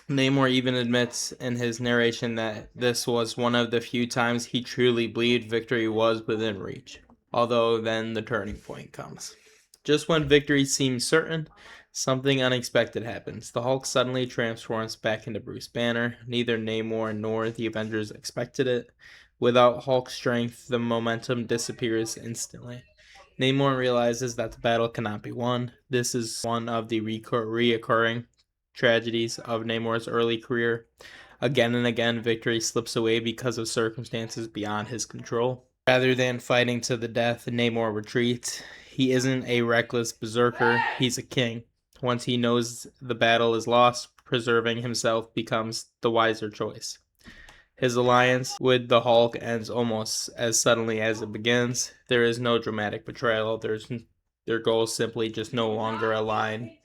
[SPEAKER 1] Namor even admits in his narration that this was one of the few times he truly believed victory was within reach. Although then the turning point comes. Just when victory seems certain, something unexpected happens. The Hulk suddenly transforms back into Bruce Banner. Neither Namor nor the Avengers expected it. Without Hulk's strength, the momentum disappears instantly. Namor realizes that the battle cannot be won. This is one of the reoccurring tragedies of Namor's early career. Again and again, victory slips away because of circumstances beyond his control. Rather than fighting to the death, Namor retreats. He isn't a reckless berserker, he's a king. Once he knows the battle is lost, preserving himself becomes the wiser choice. His alliance with the Hulk ends almost as suddenly as it begins. There is no dramatic betrayal. Their goals simply just no longer align.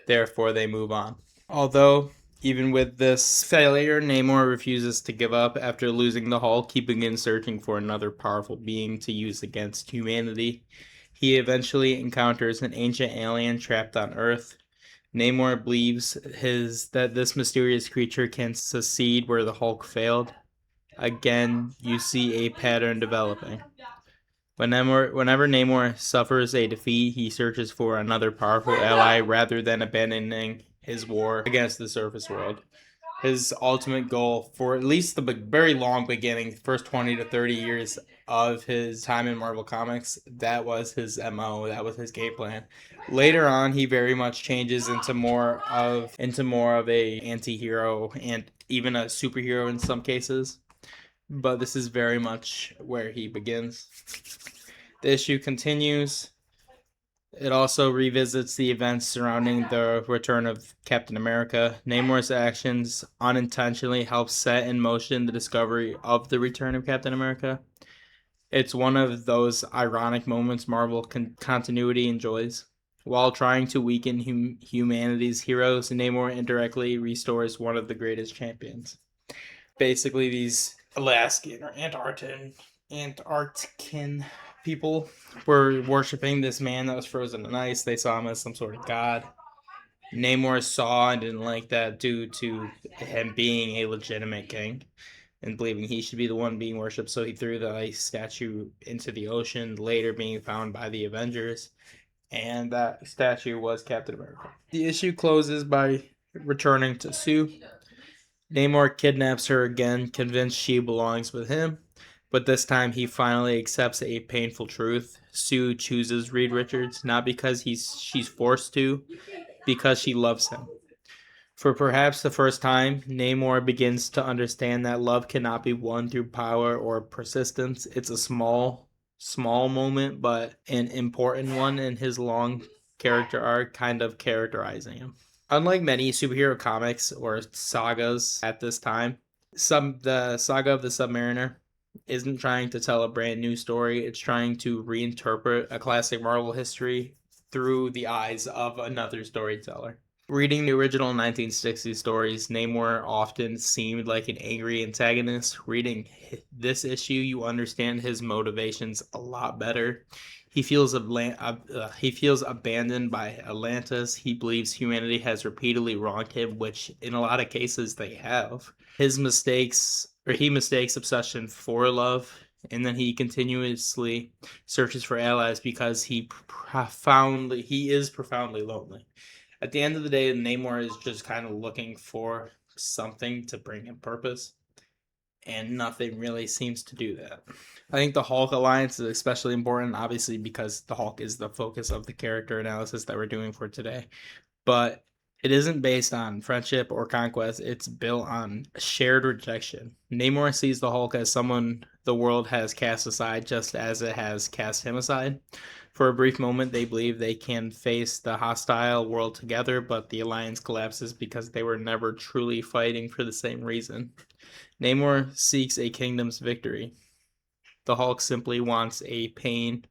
[SPEAKER 1] Therefore, they move on. Although, even with this failure, Namor refuses to give up. After losing the Hulk, he begins searching for another powerful being to use against humanity. He eventually encounters an ancient alien trapped on Earth. Namor believes that this mysterious creature can succeed where the Hulk failed. Again, you see a pattern developing. Whenever Namor suffers a defeat, he searches for another powerful ally rather than abandoning his war against the surface world. His ultimate goal for at least the very long beginning, first 20 to 30 years of his time in Marvel Comics, that was his MO, that was his game plan. Later on, he very much changes into more of a anti-hero and even a superhero in some cases. But this is very much where he begins. The issue continues. It also revisits the events surrounding the return of Captain America. Namor's actions unintentionally help set in motion the discovery of the return of Captain America. It's one of those ironic moments Marvel continuity enjoys. While trying to weaken humanity's heroes, Namor indirectly restores one of the greatest champions. Basically, these Alaskan or Antarctican people were worshiping this man that was frozen in ice. They saw him as some sort of god. Namor saw and didn't like that due to him being a legitimate king and believing he should be the one being worshipped. So he threw the ice statue into the ocean, later being found by the Avengers. And that statue was Captain America. The issue closes by returning to Sue. Namor kidnaps her again, convinced she belongs with him, but this time he finally accepts a painful truth. Sue chooses Reed Richards, not because she's forced to, because she loves him. For perhaps the first time, Namor begins to understand that love cannot be won through power or persistence. It's a small moment, but an important one in his long character arc, kind of characterizing him. Unlike many superhero comics or sagas at this time, the saga of the Submariner isn't trying to tell a brand new story. It's trying to reinterpret a classic Marvel history through the eyes of another storyteller. Reading the original 1960s stories, Namor often seemed like an angry antagonist. Reading this issue, you understand his motivations a lot better. He feels abandoned by Atlantis. He believes humanity has repeatedly wronged him, which in a lot of cases they have. He mistakes obsession for love, and then he continuously searches for allies because he is profoundly lonely. At the end of the day, Namor is just kind of looking for something to bring him purpose, and nothing really seems to do that. I think the Hulk alliance is especially important, obviously, because the Hulk is the focus of the character analysis that we're doing for today. But it isn't based on friendship or conquest. It's built on shared rejection. Namor sees the Hulk as someone the world has cast aside just as it has cast him aside. For a brief moment, they believe they can face the hostile world together, but the alliance collapses because they were never truly fighting for the same reason. Namor seeks a kingdom's victory. The Hulk simply wants the pain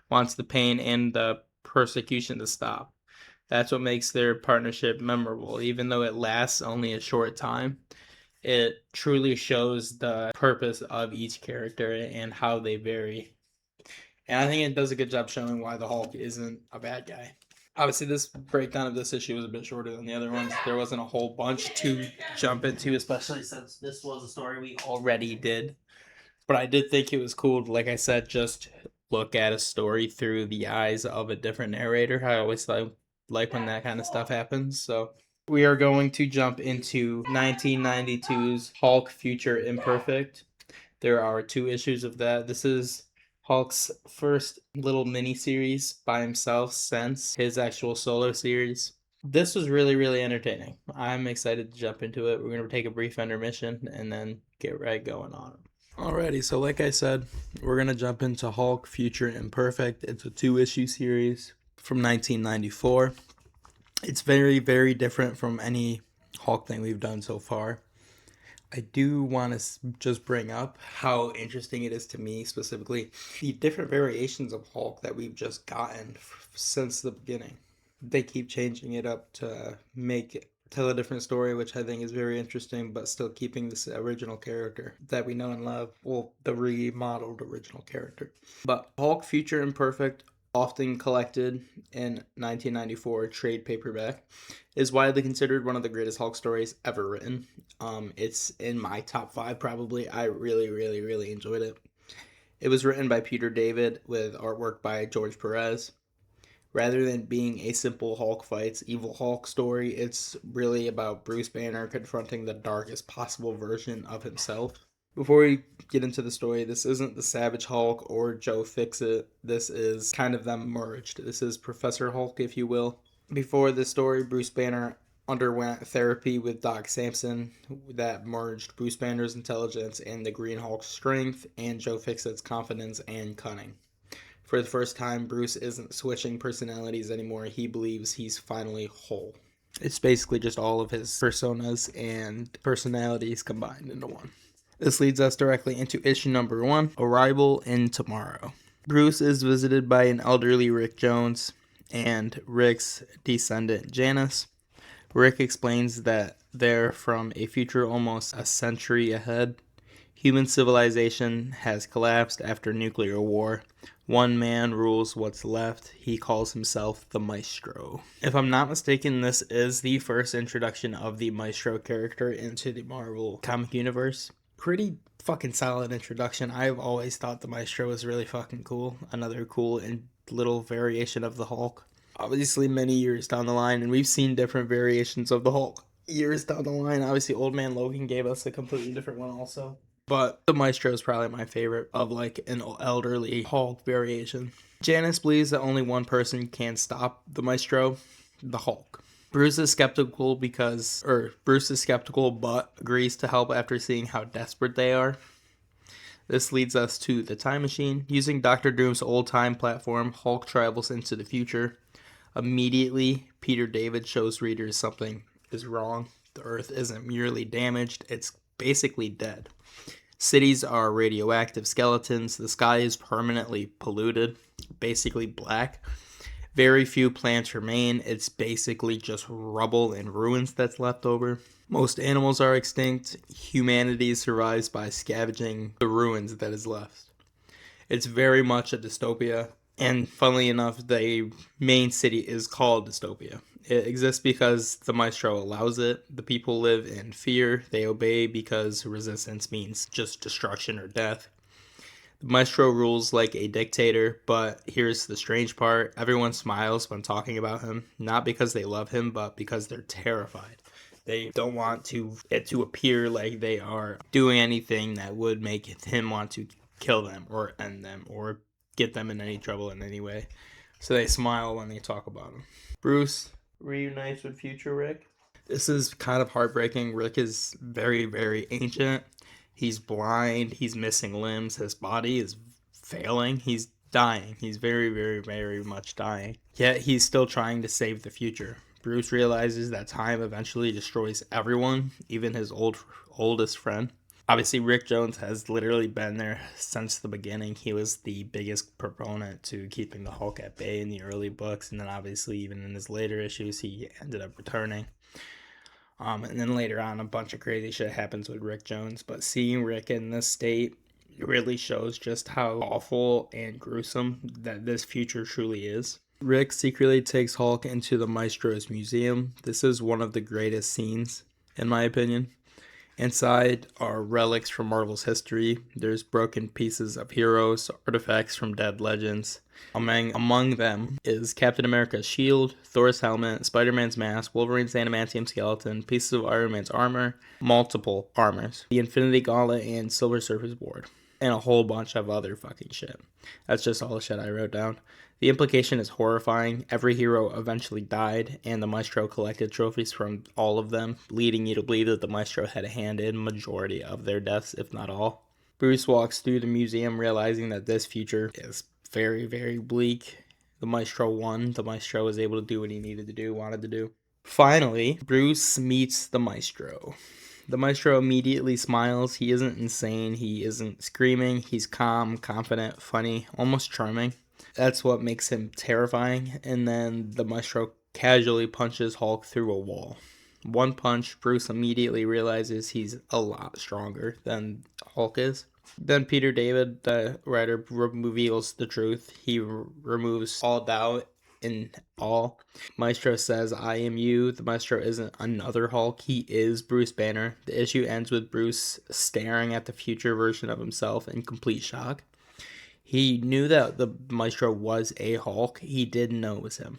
[SPEAKER 1] and the persecution to stop. That's what makes their partnership memorable. Even though it lasts only a short time, it truly shows the purpose of each character and how they vary. And I think it does a good job showing why the Hulk isn't a bad guy. Obviously, this breakdown of this issue was a bit shorter than the other ones. There wasn't a whole bunch to jump into, especially since this was a story we already did. But I did think it was cool, like I said, just look at a story through the eyes of a different narrator. I always like when that kind of stuff happens. So we are going to jump into 1992's Hulk Future Imperfect. There are 2 issues of that. This is Hulk's first little mini series by himself since his actual solo series. This was really, really entertaining. I'm excited to jump into it. We're going to take a brief intermission and then get right going on it. Alrighty, so like I said, we're going to jump into Hulk Future Imperfect. It's a 2-issue series from 1994. It's very, very different from any Hulk thing we've done so far. I do want to just bring up how interesting it is to me, specifically, the different variations of Hulk that we've just gotten since the beginning. They keep changing it up to tell a different story, which I think is very interesting, but still keeping this original character that we know and love. Well, the remodeled original character. But Hulk Future Imperfect, often collected in 1994 trade paperback, is widely considered one of the greatest Hulk stories ever written. It's in my top 5 probably. I really, really, really enjoyed it. It was written by Peter David with artwork by George Perez. Rather than being a simple Hulk fights evil Hulk story, it's really about Bruce Banner confronting the darkest possible version of himself. Before we get into the story, this isn't the Savage Hulk or Joe Fixit. This is kind of them merged. This is Professor Hulk, if you will. Before this story, Bruce Banner underwent therapy with Doc Samson that merged Bruce Banner's intelligence and the Green Hulk's strength and Joe Fixit's confidence and cunning. For the first time, Bruce isn't switching personalities anymore. He believes he's finally whole. It's basically just all of his personas and personalities combined into one. This leads us directly into issue number 1, Arrival in Tomorrow. Bruce is visited by an elderly Rick Jones and Rick's descendant Janice. Rick explains that they're from a future almost a century ahead. Human civilization has collapsed after nuclear war. One man rules what's left. He calls himself the Maestro. If I'm not mistaken, this is the first introduction of the Maestro character into the Marvel comic universe. Pretty fucking solid introduction. I've always thought the Maestro was really fucking cool. Another cool and little variation of the Hulk. Obviously, many years down the line, and we've seen different variations of the Hulk years down the line. Obviously, Old Man Logan gave us a completely different one also. But the Maestro is probably my favorite of like an elderly Hulk variation. Janice believes that only one person can stop the Maestro, the Hulk. Bruce is skeptical but agrees to help after seeing how desperate they are. This leads us to the time machine. Using Dr. Doom's old time platform, Hulk travels into the future. Immediately, Peter David shows readers something is wrong. The Earth isn't merely damaged, it's basically dead. Cities are radioactive skeletons. The sky is permanently polluted, basically black. Very few plants remain. It's basically just rubble and ruins that's left over. Most animals are extinct. Humanity survives by scavenging the ruins that is left. It's very much a dystopia. And funnily enough, the main city is called Dystopia. It exists because the Maestro allows it. The people live in fear. They obey because resistance means just destruction or death. The Maestro rules like a dictator, but here's the strange part. Everyone smiles when talking about him, not because they love him, but because they're terrified. They don't want it to appear like they are doing anything that would make him want to kill them or end them or get them in any trouble in any way. So they smile when they talk about him. Bruce reunites with future Rick. This is kind of heartbreaking. Rick is very, very ancient. He's blind. He's missing limbs. His body is failing. He's dying. He's very, very, very much dying. Yet he's still trying to save the future. Bruce realizes that time eventually destroys everyone, even his oldest friend. Obviously, Rick Jones has literally been there since the beginning. He was the biggest proponent to keeping the Hulk at bay in the early books, and then obviously even in his later issues, he ended up returning. And then later on, a bunch of crazy shit happens with Rick Jones. But seeing Rick in this state really shows just how awful and gruesome that this future truly is. Rick secretly takes Hulk into the Maestro's museum. This is one of the greatest scenes, in my opinion. Inside are relics from Marvel's history. There's broken pieces of heroes, artifacts from dead legends. Among them is Captain America's shield, Thor's helmet, Spider-Man's mask, Wolverine's adamantium skeleton, pieces of Iron Man's armor, multiple armors, the Infinity Gauntlet, and Silver Surfer's board, and a whole bunch of other fucking shit. That's just all the shit I wrote down. The implication is horrifying. Every hero eventually died, and the Maestro collected trophies from all of them, leading you to believe that the Maestro had a hand in majority of their deaths, if not all. Bruce walks through the museum, realizing that this future is very, very bleak. The Maestro won. The Maestro was able to do what he needed to do, wanted to do. Finally, Bruce meets the Maestro. The Maestro immediately smiles. He isn't insane. He isn't screaming. He's calm, confident, funny, almost charming. That's what makes him terrifying. And then the Maestro casually punches Hulk through a wall. One punch, Bruce immediately realizes he's a lot stronger than Hulk is. Then Peter David, the writer, reveals the truth. He removes all doubt in all. Maestro says, "I am you." The Maestro isn't another Hulk. He is Bruce Banner. The issue ends with Bruce staring at the future version of himself in complete shock. He knew that the Maestro was a Hulk. He didn't know it was him.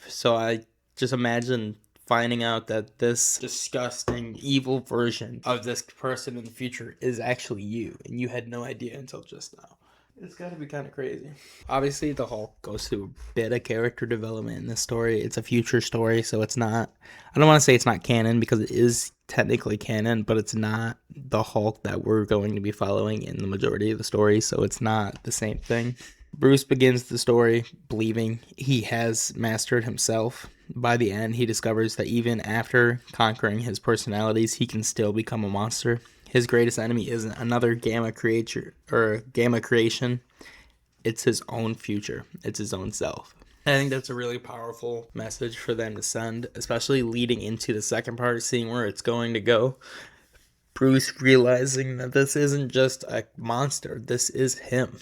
[SPEAKER 1] So I just imagine finding out that this disgusting, evil version of this person in the future is actually you, and you had no idea until just now. It's got to be kind of crazy. Obviously, the Hulk goes through a bit of character development in this story. It's a future story, so it's not... I don't want to say it's not canon, because it is technically canon, but it's not the Hulk that we're going to be following in the majority of the story, so it's not the same thing. Bruce begins the story believing he has mastered himself. By the end, he discovers that even after conquering his personalities, he can still become a monster. His greatest enemy isn't another gamma creature or gamma creation. It's his own future. It's his own self. I think that's a really powerful message for them to send, especially leading into the second part, seeing where it's going to go. Bruce realizing that this isn't just a monster. This is him.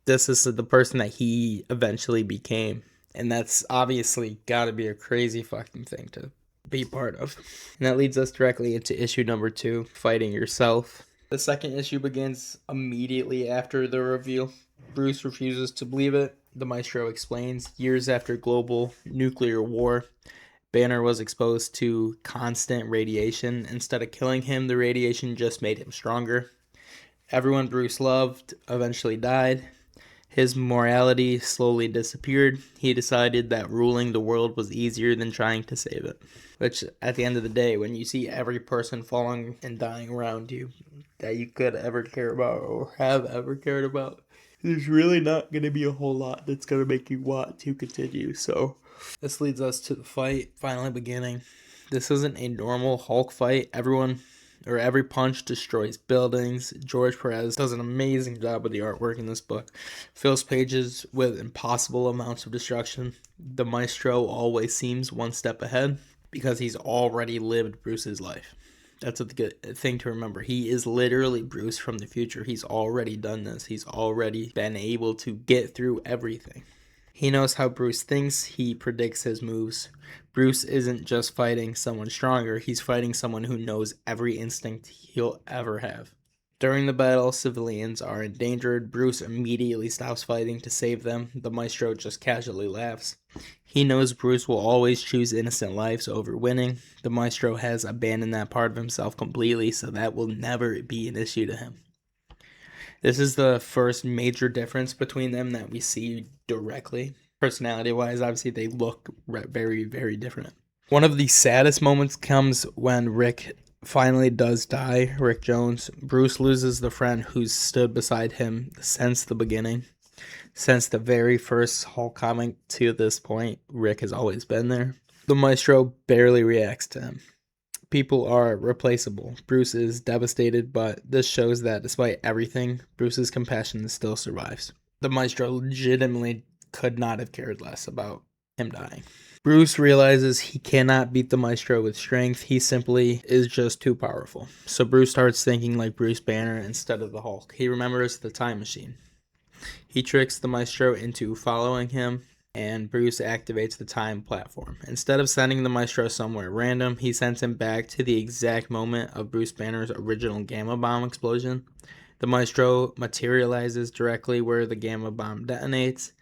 [SPEAKER 1] This is the person that he eventually became. And that's obviously got to be a crazy fucking thing to be part of. And that leads us directly into issue number 2, Fighting Yourself. The second issue begins immediately after the reveal. Bruce refuses to believe it. The Maestro explains, years after global nuclear war, Banner was exposed to constant radiation. Instead of killing him, the radiation just made him stronger. Everyone Bruce loved eventually died. His morality slowly disappeared. He decided that ruling the world was easier than trying to save it. Which, at the end of the day, when you see every person falling and dying around you that you could ever care about or have ever cared about, there's really not going to be a whole lot that's going to make you want to continue. So, this leads us to the fight finally beginning. This isn't a normal Hulk fight. Every punch destroys buildings. George Perez does an amazing job with the artwork in this book. Fills pages with impossible amounts of destruction. The Maestro always seems one step ahead because he's already lived Bruce's life. That's a good thing to remember. He is literally Bruce from the future. He's already done this. He's already been able to get through everything. He knows how Bruce thinks. He predicts his moves. Bruce isn't just fighting someone stronger. He's fighting someone who knows every instinct he'll ever have. During the battle, civilians are endangered. Bruce immediately stops fighting to save them. The Maestro just casually laughs. He knows Bruce will always choose innocent lives over winning. The Maestro has abandoned that part of himself completely, so that will never be an issue to him. This is the first major difference between them that we see directly. Personality-wise, obviously, they look very, very different. One of the saddest moments comes when Rick finally does die, Rick Jones. Bruce loses the friend who's stood beside him since the beginning. Since the very first Hulk comic to this point, Rick has always been there. The Maestro barely reacts to him. people are replaceable. Bruce is devastated, but this shows that despite everything, Bruce's compassion still survives. The Maestro legitimately could not have cared less about him dying. Bruce realizes he cannot beat the Maestro with strength. He simply is just too powerful. So Bruce starts thinking like Bruce Banner instead of the Hulk. He remembers the time machine. He tricks the Maestro into following him, and Bruce activates the time platform. Instead of sending the Maestro somewhere random, he sends him back to the exact moment of Bruce Banner's original Gamma Bomb explosion. The Maestro materializes directly where the Gamma Bomb detonates.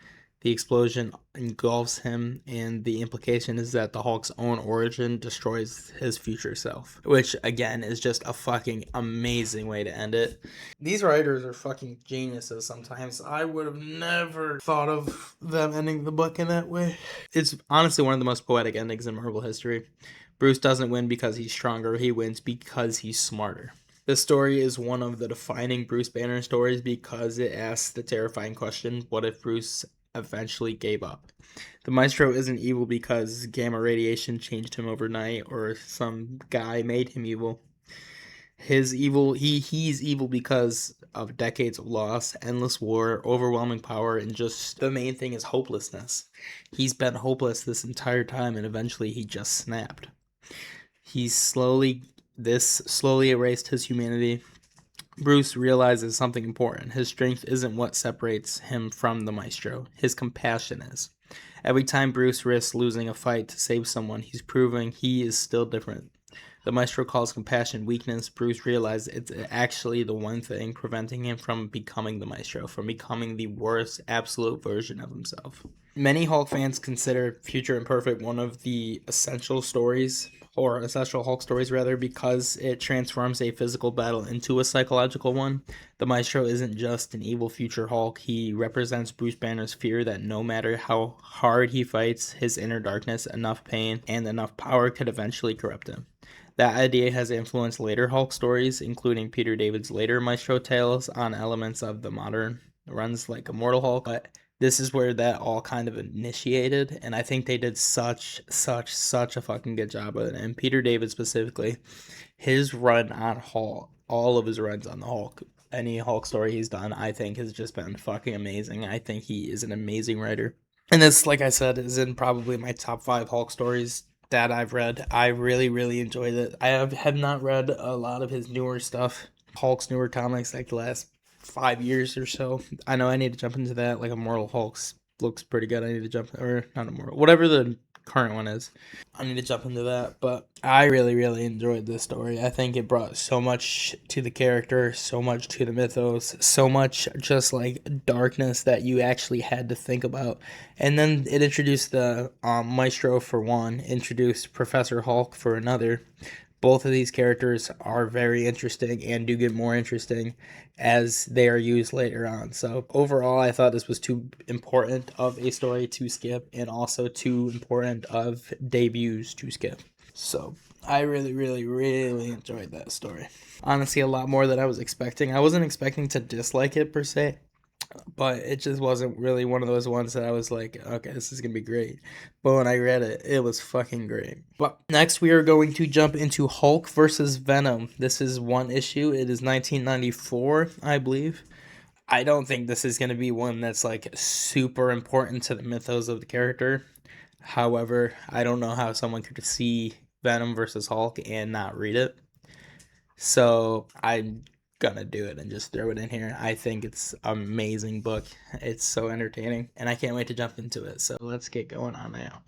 [SPEAKER 1] The explosion engulfs him, and the implication is that the Hulk's own origin destroys his future self, which again is just a fucking amazing way to end it. These writers are fucking geniuses sometimes. I would have never thought of them ending the book in that way. It's honestly one of the most poetic endings in Marvel history. Bruce doesn't win because he's stronger, he wins because he's smarter. This story is one of the defining Bruce Banner stories because it asks the terrifying question, what if Bruce eventually gave up? The Maestro isn't evil because gamma radiation changed him overnight or some guy made him evil. He's evil because of decades of loss, endless war, overwhelming power, and just the main thing is hopelessness. He's been hopeless this entire time, and eventually he just snapped. This slowly erased his humanity. Bruce realizes something important. His strength isn't what separates him from the Maestro. His compassion is. Every time Bruce risks losing a fight to save someone, he's proving he is still different. The Maestro calls compassion weakness. Bruce realizes it's actually the one thing preventing him from becoming the Maestro, from becoming the worst absolute version of himself. Many Hulk fans consider Future Imperfect one of the essential stories, or essential Hulk stories rather, because it transforms a physical battle into a psychological one. The Maestro isn't just an evil future Hulk, he represents Bruce Banner's fear that no matter how hard he fights, his inner darkness, enough pain, and enough power could eventually corrupt him. That idea has influenced later Hulk stories, including Peter David's later Maestro tales on elements of the modern runs like Immortal Hulk, but this is where that all kind of initiated, and I think they did such a fucking good job of it. And Peter David specifically, his run on Hulk, all of his runs on the Hulk, any Hulk story he's done, I think has just been fucking amazing. I think he is an amazing writer. And this, like I said, is in probably my top 5 Hulk stories that I've read. I really enjoyed it. I have not read a lot of his newer stuff, Hulk's newer comics, like the last 5 years or so. I know I need to jump into that. Like Immortal Hulks looks pretty good. I need to jump, or not Immortal, whatever the current one is. I need to jump into that. But I really enjoyed this story. I think it brought so much to the character, so much to the mythos, so much just like darkness that you actually had to think about. And then it introduced the Maestro for one, introduced Professor Hulk for another. Both of these characters are very interesting and do get more interesting as they are used later on. So overall, I thought this was too important of a story to skip, and also too important of debuts to skip. So I really enjoyed that story. Honestly, a lot more than I was expecting. I wasn't expecting to dislike it per se, but it just wasn't really one of those ones that I was like, okay, this is gonna be great. But when I read it, it was fucking great. But next, we are going to jump into Hulk versus Venom. This is one issue. It is 1994, I believe. I don't think this is gonna be one that's like super important to the mythos of the character. However, I don't know how someone could see Venom versus Hulk and not read it. So I'm gonna do it and just throw it in here. I think it's an amazing book. It's so entertaining, and I can't wait to jump into it. So let's get going on now.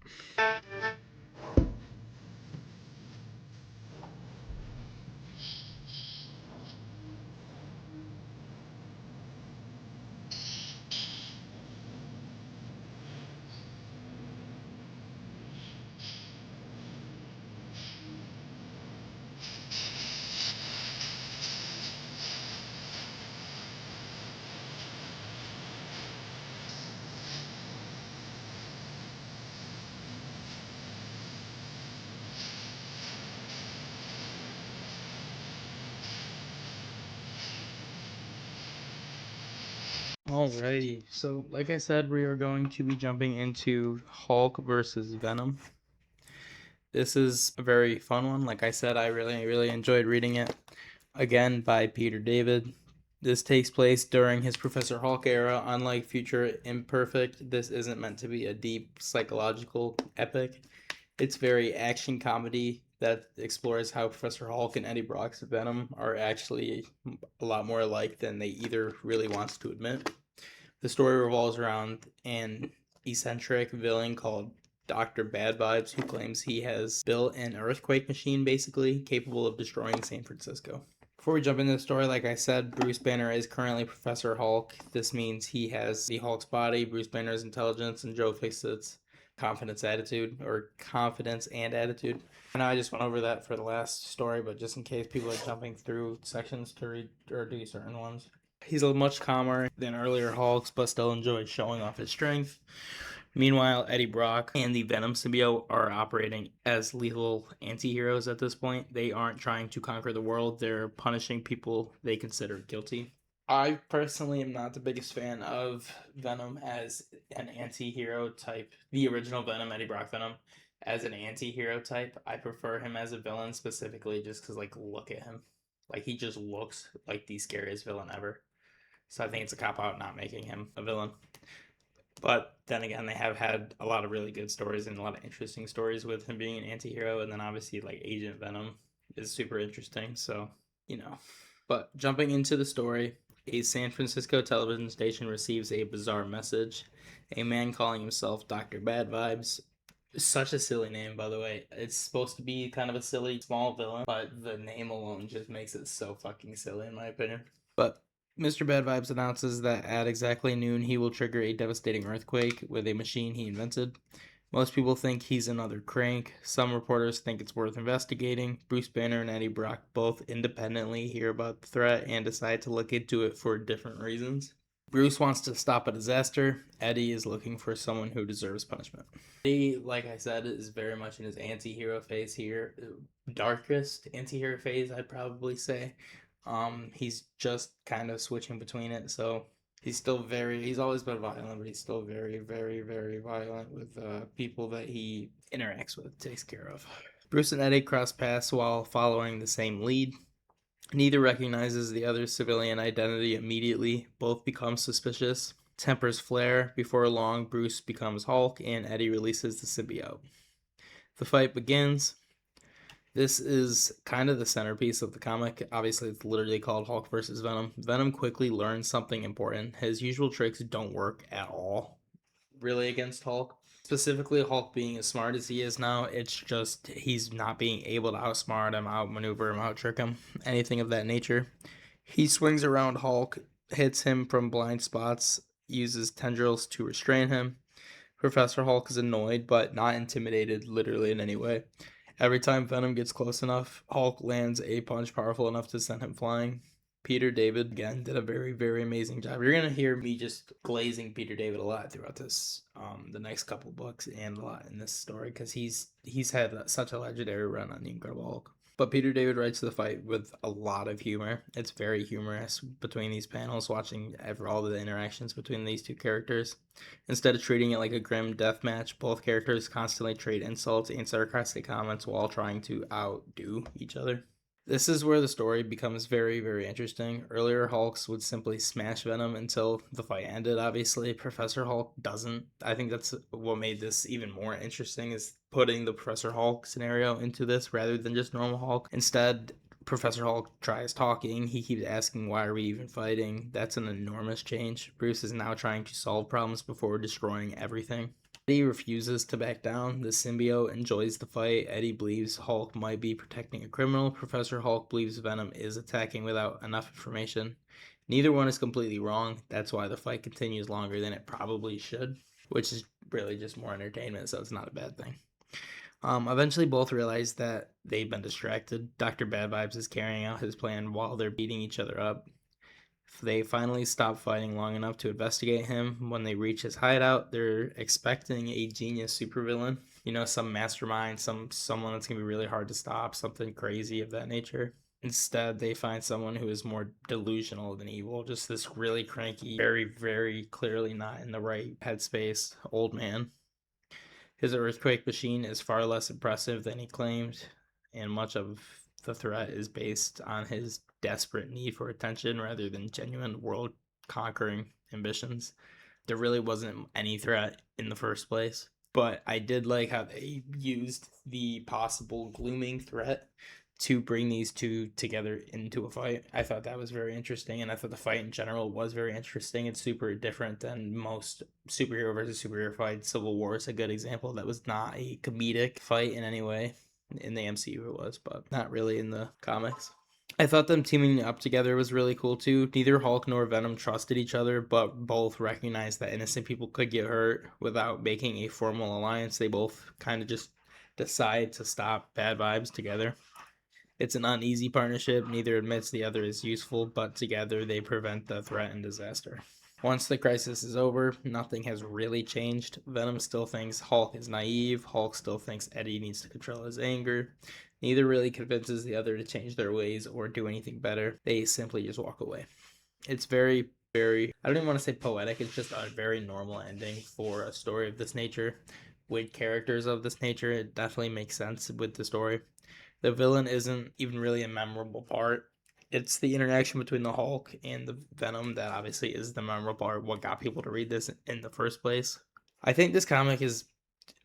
[SPEAKER 1] Alrighty, so like I said, we are going to be jumping into Hulk versus Venom. This is a very fun one. Like I said, I really enjoyed reading it. Again, by Peter David. This takes place during his Professor Hulk era. Unlike Future Imperfect, this isn't meant to be a deep psychological epic. It's very action comedy that explores how Professor Hulk and Eddie Brock's Venom are actually a lot more alike than they either really wants to admit. The story revolves around an eccentric villain called Dr. Bad Vibes, who claims he has built an earthquake machine basically capable of destroying San Francisco. Before we jump into the story, like I said, Bruce Banner is currently Professor Hulk. This means he has the Hulk's body, Bruce Banner's intelligence, and Joe Fixit's confidence and attitude. I know I just went over that for the last story, but just in case people are jumping through sections to read or do certain ones. He's a much calmer than earlier Hulks, but still enjoys showing off his strength. Meanwhile, Eddie Brock and the Venom symbiote are operating as lethal anti-heroes at this point. They aren't trying to conquer the world, they're punishing people they consider guilty. I personally am not the biggest fan of Venom as an anti-hero type. The original Venom, Eddie Brock Venom, as an anti-hero type. I prefer him as a villain specifically just because, like, look at him. Like, he just looks like the scariest villain ever. So I think it's a cop-out not making him a villain. But then again, they have had a lot of really good stories and a lot of interesting stories with him being an anti-hero. And then obviously, like, Agent Venom is super interesting. So, you know. But jumping into the story, a San Francisco television station receives a bizarre message. A man calling himself Dr. Bad Vibes. Such a silly name, by the way. It's supposed to be kind of a silly small villain, but the name alone just makes it so fucking silly, in my opinion. But Mr. Bad Vibes announces that at exactly noon he will trigger a devastating earthquake with a machine he invented. Most people think he's another crank. Some reporters think it's worth investigating. Bruce Banner and Eddie Brock both independently hear about the threat and decide to look into it for different reasons. Bruce wants to stop a disaster. Eddie is looking for someone who deserves punishment. Eddie, like I said, is very much in his anti-hero phase here. Darkest anti-hero phase, I'd probably say. He's just kind of switching between it, so he's always been violent, but he's still very violent with people that he interacts with, takes care of. Bruce and Eddie cross paths while following the same lead. Neither recognizes the other's civilian identity immediately. Both become suspicious. Tempers flare. Before long, Bruce becomes Hulk and Eddie releases the symbiote. The fight begins. This is kind of the centerpiece of the comic. Obviously, it's literally called Hulk versus Venom. Venom quickly learns something important. His usual tricks don't work at all, really, against Hulk. Specifically, Hulk being as smart as he is now, it's just he's not being able to outsmart him, outmaneuver him, outtrick him, anything of that nature. He swings around Hulk, hits him from blind spots, uses tendrils to restrain him. Professor Hulk is annoyed, but not intimidated, literally in any way. Every time Venom gets close enough, Hulk lands a punch powerful enough to send him flying. Peter David, again, did a very amazing job. You're going to hear me just glazing Peter David a lot throughout this, the next couple books and a lot in this story, because he's had such a legendary run on The Incredible Hulk. But Peter David writes the fight with a lot of humor. It's very humorous between these panels, watching all the interactions between these two characters. Instead of treating it like a grim death match, both characters constantly trade insults and sarcastic comments while trying to outdo each other. This is where the story becomes very interesting. Earlier Hulks would simply smash Venom until the fight ended, obviously. Professor Hulk doesn't. I think that's what made this even more interesting, is putting the Professor Hulk scenario into this rather than just normal Hulk. Instead, Professor Hulk tries talking. He keeps asking, why are we even fighting? That's an enormous change. Bruce is now trying to solve problems before destroying everything. Eddie refuses to back down. The symbiote enjoys the fight. Eddie believes Hulk might be protecting a criminal. Professor Hulk believes Venom is attacking without enough information. Neither one is completely wrong. That's why the fight continues longer than it probably should, which is really just more entertainment, so it's not a bad thing. Eventually, both realize that they've been distracted. Dr. Bad Vibes is carrying out his plan while they're beating each other up. They finally stop fighting long enough to investigate him. When they reach his hideout, they're expecting a genius supervillain. You know, some mastermind, someone that's gonna be really hard to stop, something crazy of that nature. Instead, they find someone who is more delusional than evil. Just this really cranky, very clearly not in the right headspace old man. His earthquake machine is far less impressive than he claimed, and much of the threat is based on his desperate need for attention rather than genuine world conquering ambitions. There really wasn't any threat in the first place. But I did like how they used the possible glooming threat to bring these two together into a fight. I thought that was very interesting, and I thought the fight in general was very interesting. It's super different than most superhero versus superhero fights. Civil War is a good example. That was not a comedic fight in any way. In the MCU it was, but not really in the comics. I thought them teaming up together was really cool too. Neither Hulk nor Venom trusted each other, but both recognized that innocent people could get hurt without making a formal alliance. They both kind of just decide to stop bad vibes together. It's an uneasy partnership. Neither admits the other is useful, but together they prevent the threat and disaster. Once the crisis is over, nothing has really changed. Venom still thinks Hulk is naive. Hulk still thinks Eddie needs to control his anger. Neither really convinces the other to change their ways or do anything better. They simply just walk away. It's very, very, I don't even want to say poetic. It's just a very normal ending for a story of this nature. With characters of this nature, it definitely makes sense with the story. The villain isn't even really a memorable part. It's the interaction between the Hulk and the Venom that obviously is the memorable part, what got people to read this in the first place. I think this comic is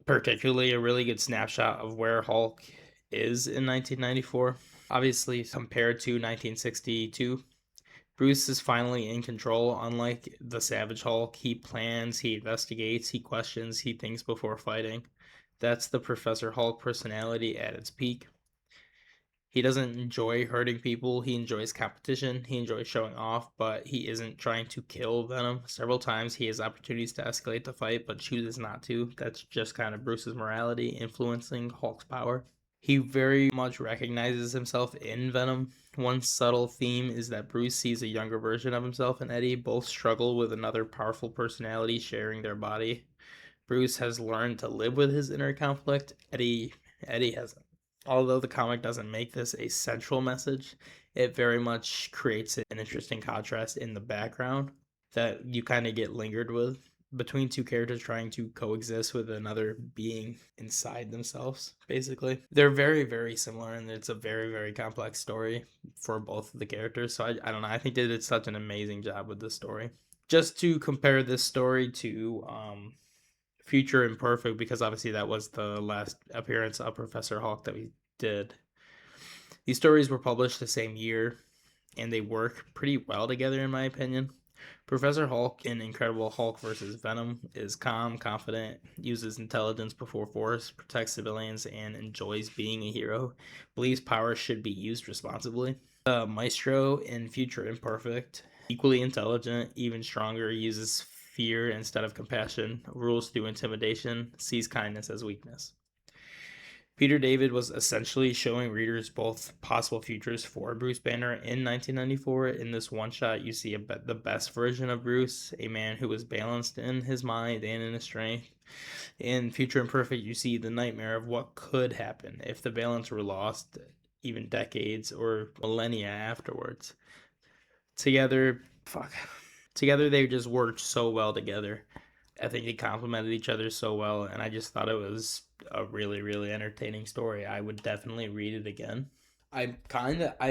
[SPEAKER 1] particularly a really good snapshot of where Hulk is in 1994. Obviously, compared to 1962, Bruce is finally in control. Unlike the Savage Hulk, he plans, he investigates, he questions, he thinks before fighting. That's the Professor Hulk personality at its peak. He doesn't enjoy hurting people. He enjoys competition. He enjoys showing off, but he isn't trying to kill Venom. Several times he has opportunities to escalate the fight, but chooses not to. That's just kind of Bruce's morality influencing Hulk's power. He very much recognizes himself in Venom. One subtle theme is that Bruce sees a younger version of himself and Eddie. Both struggle with another powerful personality sharing their body. Bruce has learned to live with his inner conflict. Eddie hasn't. Although the comic doesn't make this a central message, it very much creates an interesting contrast in the background that you kind of get lingered with between two characters trying to coexist with another being inside themselves, basically. They're very, very similar, and it's a very, very complex story for both of the characters. So I don't know. I think they did such an amazing job with this story. Just to compare this story to Future Imperfect, because obviously that was the last appearance of Professor Hulk that we did. These stories were published the same year, and they work pretty well together, in my opinion. Professor Hulk in Incredible Hulk vs. Venom is calm, confident, uses intelligence before force, protects civilians, and enjoys being a hero. Believes power should be used responsibly. Maestro in Future Imperfect, equally intelligent, even stronger, uses fear instead of compassion, rules through intimidation, sees kindness as weakness. Peter David was essentially showing readers both possible futures for Bruce Banner in 1994. In this one shot, you see the best version of Bruce, a man who was balanced in his mind and in his strength. In Future Imperfect, you see the nightmare of what could happen if the balance were lost, even decades or millennia afterwards. Together, they just worked so well together. I think they complemented each other so well, and I just thought it was a really, really entertaining story. I would definitely read it again. I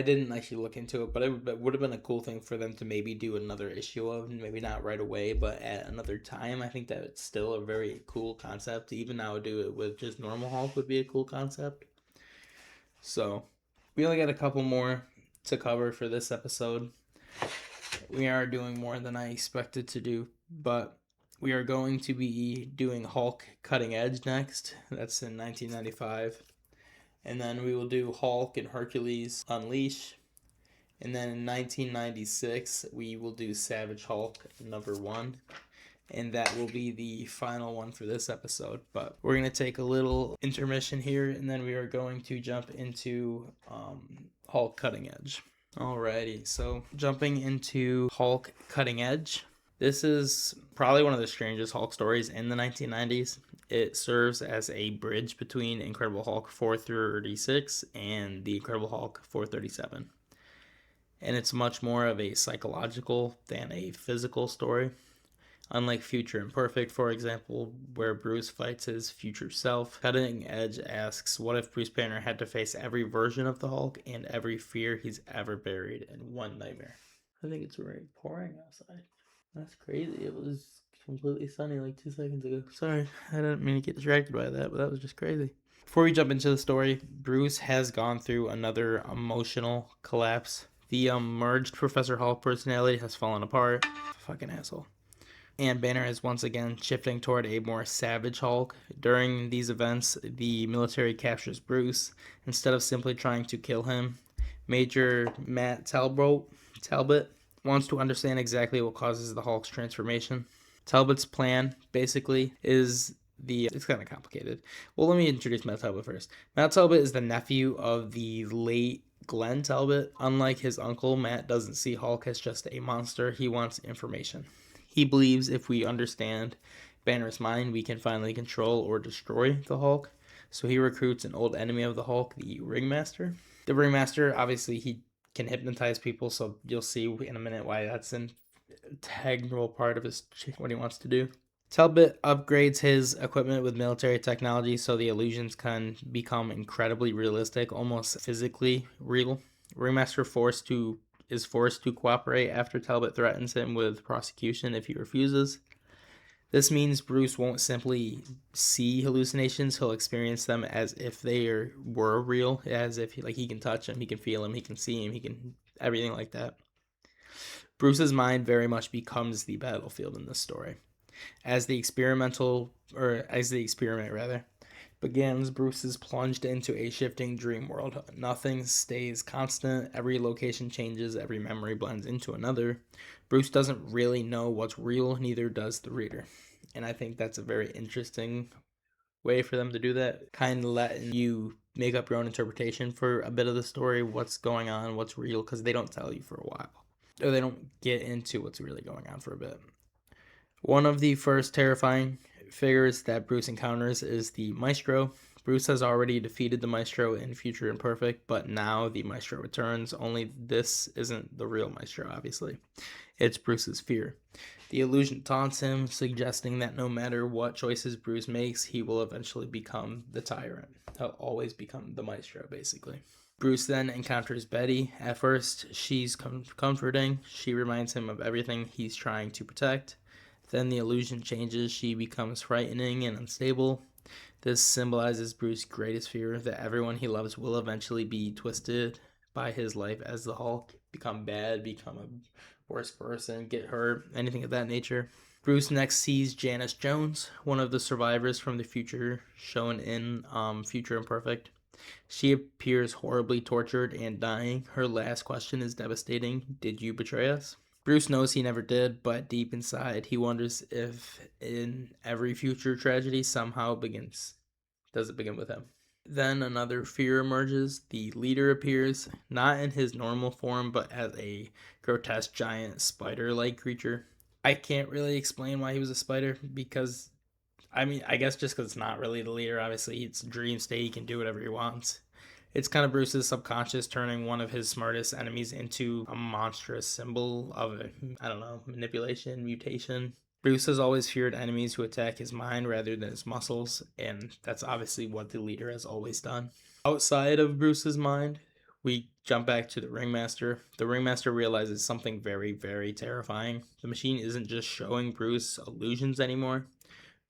[SPEAKER 1] didn't actually look into it, but it would have been a cool thing for them to maybe do another issue of, maybe not right away, but at another time. I think that it's still a very cool concept. Even now, do it with just normal Hulk would be a cool concept. So, we only got a couple more to cover for this episode. We are doing more than I expected to do, but we are going to be doing Hulk Cutting Edge next. That's in 1995. And then we will do Hulk and Hercules Unleash. And then in 1996, we will do Savage Hulk #1. And that will be the final one for this episode. But we're going to take a little intermission here, and then we are going to jump into Hulk Cutting Edge. Alrighty, so jumping into Hulk Cutting Edge. This is probably one of the strangest Hulk stories in the 1990s. It serves as a bridge between Incredible Hulk 436 and the Incredible Hulk 437. And it's much more of a psychological than a physical story. Unlike Future Imperfect, for example, where Bruce fights his future self, Cutting Edge asks, what if Bruce Banner had to face every version of the Hulk and every fear he's ever buried in one nightmare? I think it's already pouring outside. That's crazy. It was completely sunny like 2 seconds ago. Sorry, I didn't mean to get distracted by that, but that was just crazy. Before we jump into the story, Bruce has gone through another emotional collapse. The merged Professor Hulk personality has fallen apart. Fucking asshole. And Banner is once again shifting toward a more savage Hulk. During these events, the military captures Bruce. Instead of simply trying to kill him, Major Matt Talbot wants to understand exactly what causes the Hulk's transformation. Talbot's plan, basically, is it's kind of complicated. Well, let me introduce Matt Talbot first. Matt Talbot is the nephew of the late Glenn Talbot. Unlike his uncle, Matt doesn't see Hulk as just a monster. He wants information. He believes if we understand Banner's mind, we can finally control or destroy the Hulk. So he recruits an old enemy of the Hulk, the Ringmaster. The Ringmaster, obviously, he can hypnotize people, so you'll see in a minute why that's an integral part of what he wants to do. Talbot upgrades his equipment with military technology so the illusions can become incredibly realistic, almost physically real. Ringmaster is forced to cooperate after Talbot threatens him with prosecution if he refuses. This means Bruce won't simply see hallucinations, he'll experience them as if they were real, as if he can touch them, he can feel them, he can see them, he can everything like that. Bruce's mind very much becomes the battlefield in this story. As the experiment begins, Bruce is plunged into a shifting dream world. Nothing stays constant, every location changes, every memory blends into another. Bruce doesn't really know what's real, neither does the reader. And I think that's a very interesting way for them to do that, kind of letting you make up your own interpretation for a bit of the story, what's going on, what's real, because they don't tell you for a while. Or they don't get into what's really going on for a bit. One of the first terrifying figures that Bruce encounters is the Maestro. Bruce has already defeated the Maestro in Future Imperfect, but now the Maestro returns, only this isn't the real Maestro, obviously. It's Bruce's fear. The illusion taunts him, suggesting that no matter what choices Bruce makes, he will eventually become the tyrant. He'll always become the Maestro, basically. Bruce then encounters Betty. At first, she's comforting. She reminds him of everything he's trying to protect. Then the illusion changes. She becomes frightening and unstable. This symbolizes Bruce's greatest fear, that everyone he loves will eventually be twisted by his life as the Hulk, become bad, become a worse person, get hurt, anything of that nature. Bruce next sees Janice Jones, one of the survivors from the future shown in Future Imperfect. She appears horribly tortured and dying. Her last question is devastating. Did you betray us? Bruce knows he never did, but deep inside, he wonders if in every future tragedy does it begin with him? Then another fear emerges. The leader appears, not in his normal form, but as a grotesque giant spider-like creature. I can't really explain why he was a spider, because, I guess just because it's not really the leader. Obviously, it's a dream state, he can do whatever he wants. It's kind of Bruce's subconscious turning one of his smartest enemies into a monstrous symbol of, manipulation, mutation. Bruce has always feared enemies who attack his mind rather than his muscles, and that's obviously what the leader has always done. Outside of Bruce's mind, we jump back to the Ringmaster. The Ringmaster realizes something very, very terrifying. The machine isn't just showing Bruce illusions anymore.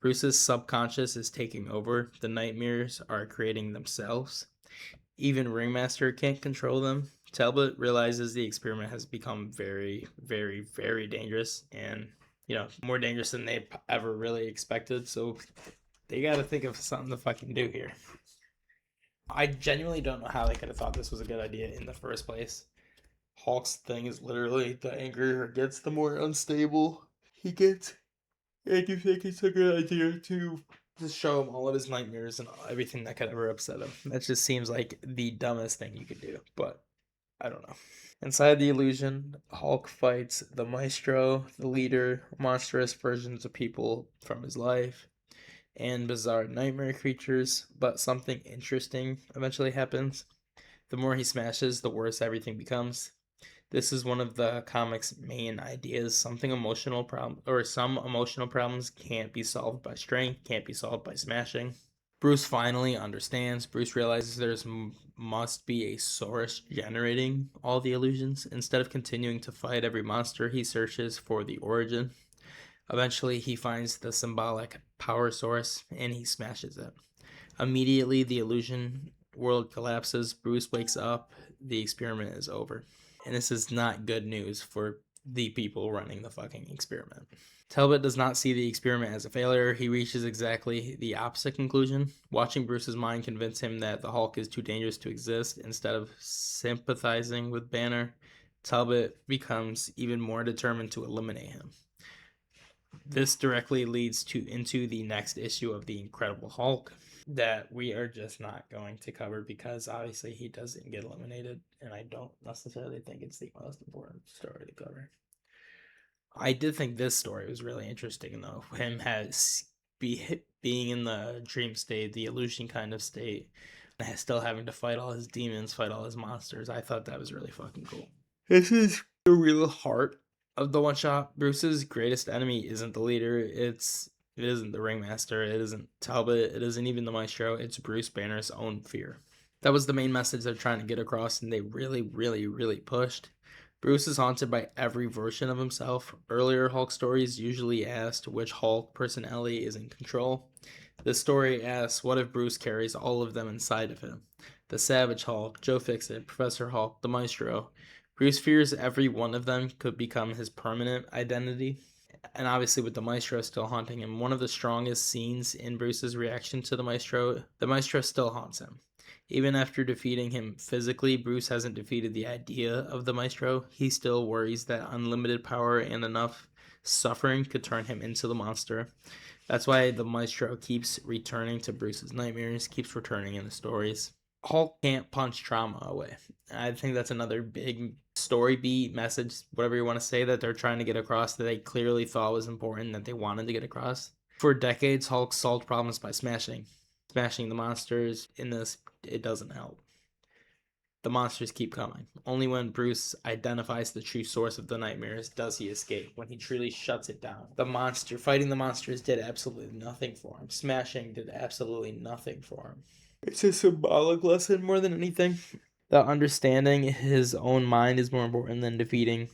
[SPEAKER 1] Bruce's subconscious is taking over. The nightmares are creating themselves. Even Ringmaster can't control them. Talbot realizes the experiment has become very, very, very dangerous, and more dangerous than they ever really expected. So they got to think of something to fucking do here. I genuinely don't know how they could have thought this was a good idea in the first place. Hulk's thing is literally the angrier it gets, the more unstable he gets. And you think it's a good idea to just show him all of his nightmares and everything that could ever upset him. That just seems like the dumbest thing you could do, but I don't know. Inside the illusion, Hulk fights the Maestro, the leader, monstrous versions of people from his life, and bizarre nightmare creatures, but something interesting eventually happens. The more he smashes, the worse everything becomes. This is one of the comic's main ideas. Some emotional problems can't be solved by strength, can't be solved by smashing. Bruce finally understands. Bruce realizes must be a source generating all the illusions. Instead of continuing to fight every monster, he searches for the origin. Eventually, he finds the symbolic power source and he smashes it. Immediately, the illusion world collapses. Bruce wakes up. The experiment is over. And this is not good news for the people running the fucking experiment. Talbot does not see the experiment as a failure. He reaches exactly the opposite conclusion. Watching Bruce's mind convince him that the Hulk is too dangerous to exist, instead of sympathizing with Banner, Talbot becomes even more determined to eliminate him. This directly leads into the next issue of The Incredible Hulk that we are just not going to cover because obviously he doesn't get eliminated, and I don't necessarily think it's the most important story to cover. I did think this story was really interesting, though. Him being in the dream state, the illusion kind of state, and still having to fight all his demons, fight all his monsters. I thought that was really fucking cool. This is the real heart of the one shot. Bruce's greatest enemy isn't the leader. It isn't the ringmaster. It isn't Talbot. It isn't even the Maestro. It's Bruce Banner's own fear. That was the main message they're trying to get across, and they really, really, really pushed. Bruce is haunted by every version of himself. Earlier Hulk stories usually asked which Hulk personality is in control. This story asks, what if Bruce carries all of them inside of him? The Savage Hulk, Joe Fixit, Professor Hulk, the Maestro. Bruce fears every one of them could become his permanent identity. And obviously with the Maestro still haunting him, one of the strongest scenes in Bruce's reaction to the Maestro still haunts him. Even after defeating him physically, Bruce hasn't defeated the idea of the Maestro. He still worries that unlimited power and enough suffering could turn him into the monster. That's why the Maestro keeps returning to Bruce's nightmares, keeps returning in the stories. Hulk can't punch trauma away. I think that's another big story beat, message, whatever you want to say, that they're trying to get across, that they clearly thought was important, that they wanted to get across. For decades, Hulk solved problems by smashing the monsters. In this, it doesn't help. The monsters keep coming. Only when Bruce identifies the true source of the nightmares does he escape, when he truly shuts it down. Fighting the monsters did absolutely nothing for him. Smashing did absolutely nothing for him. It's a symbolic lesson more than anything. That understanding his own mind is more important than defeating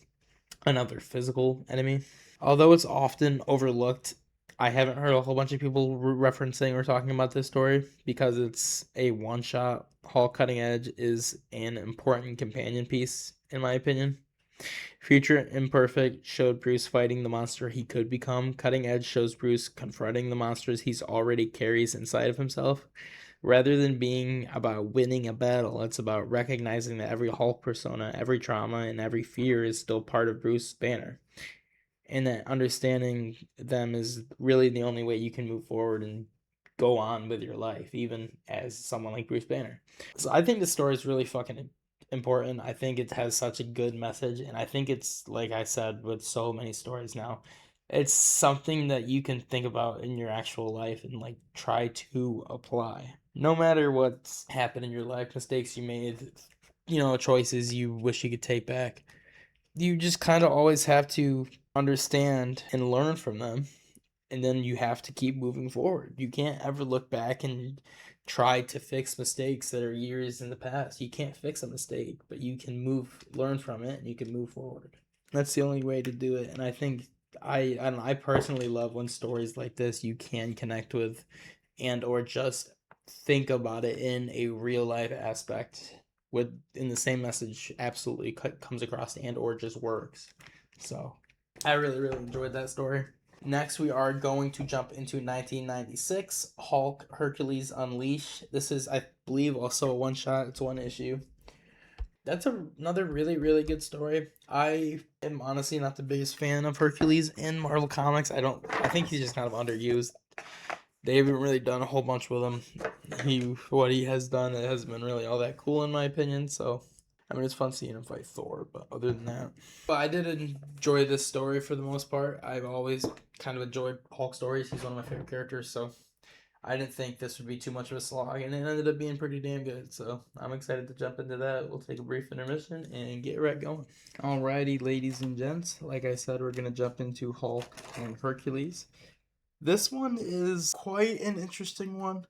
[SPEAKER 1] another physical enemy. Although it's often overlooked, I haven't heard a whole bunch of people referencing or talking about this story because it's a one-shot. Hulk Cutting Edge is an important companion piece, in my opinion. Future Imperfect showed Bruce fighting the monster he could become. Cutting Edge shows Bruce confronting the monsters he's already carries inside of himself. Rather than being about winning a battle, it's about recognizing that every Hulk persona, every trauma, and every fear is still part of Bruce Banner. And that understanding them is really the only way you can move forward and go on with your life, even as someone like Bruce Banner. So I think this story is really fucking important. I think it has such a good message, and I think it's, like I said, with so many stories now, it's something that you can think about in your actual life and like try to apply. No matter what's happened in your life, mistakes you made, choices you wish you could take back, you just kind of always have to understand and learn from them, and then you have to keep moving forward. You can't ever look back and try to fix mistakes that are years in the past. You can't fix a mistake, but you can learn from it, and you can move forward. That's the only way to do it. And I think I personally love when stories like this you can connect with, and or just think about it in a real life aspect, in the same message absolutely comes across and or just works. So I really, really enjoyed that story. Next, we are going to jump into 1996, Hulk Hercules Unleashed. This is, I believe, also a one-shot. It's one issue. That's another really, really good story. I am honestly not the biggest fan of Hercules in Marvel Comics. I think he's just kind of underused. They haven't really done a whole bunch with him. What he has done, it hasn't been really all that cool in my opinion, so I mean, it's fun seeing him fight Thor, but other than that. But I did enjoy this story for the most part. I've always kind of enjoyed Hulk stories. He's one of my favorite characters, so I didn't think this would be too much of a slog, and it ended up being pretty damn good. So I'm excited to jump into that. We'll take a brief intermission and get right going. Alrighty, ladies and gents. Like I said, we're gonna jump into Hulk and Hercules. This one is quite an interesting one.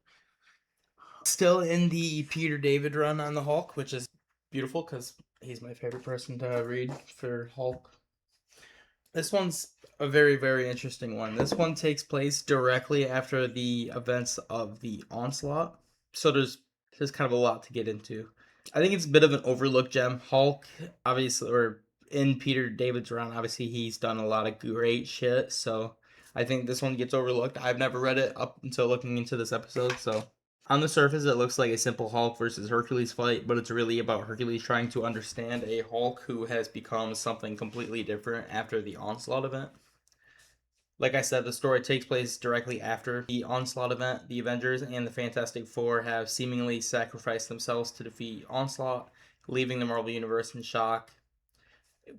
[SPEAKER 1] Still in the Peter David run on the Hulk, which is beautiful because he's my favorite person to read for Hulk. This one's a very, very interesting one. This one takes place directly after the events of the Onslaught. So there's kind of a lot to get into. I think it's a bit of an overlooked gem. Hulk, obviously, or in Peter David's run, obviously he's done a lot of great shit. So I think this one gets overlooked. I've never read it up until looking into this episode. So on the surface, it looks like a simple Hulk versus Hercules fight, but it's really about Hercules trying to understand a Hulk who has become something completely different after the Onslaught event. Like I said, the story takes place directly after the Onslaught event. The Avengers and the Fantastic Four have seemingly sacrificed themselves to defeat Onslaught, leaving the Marvel Universe in shock.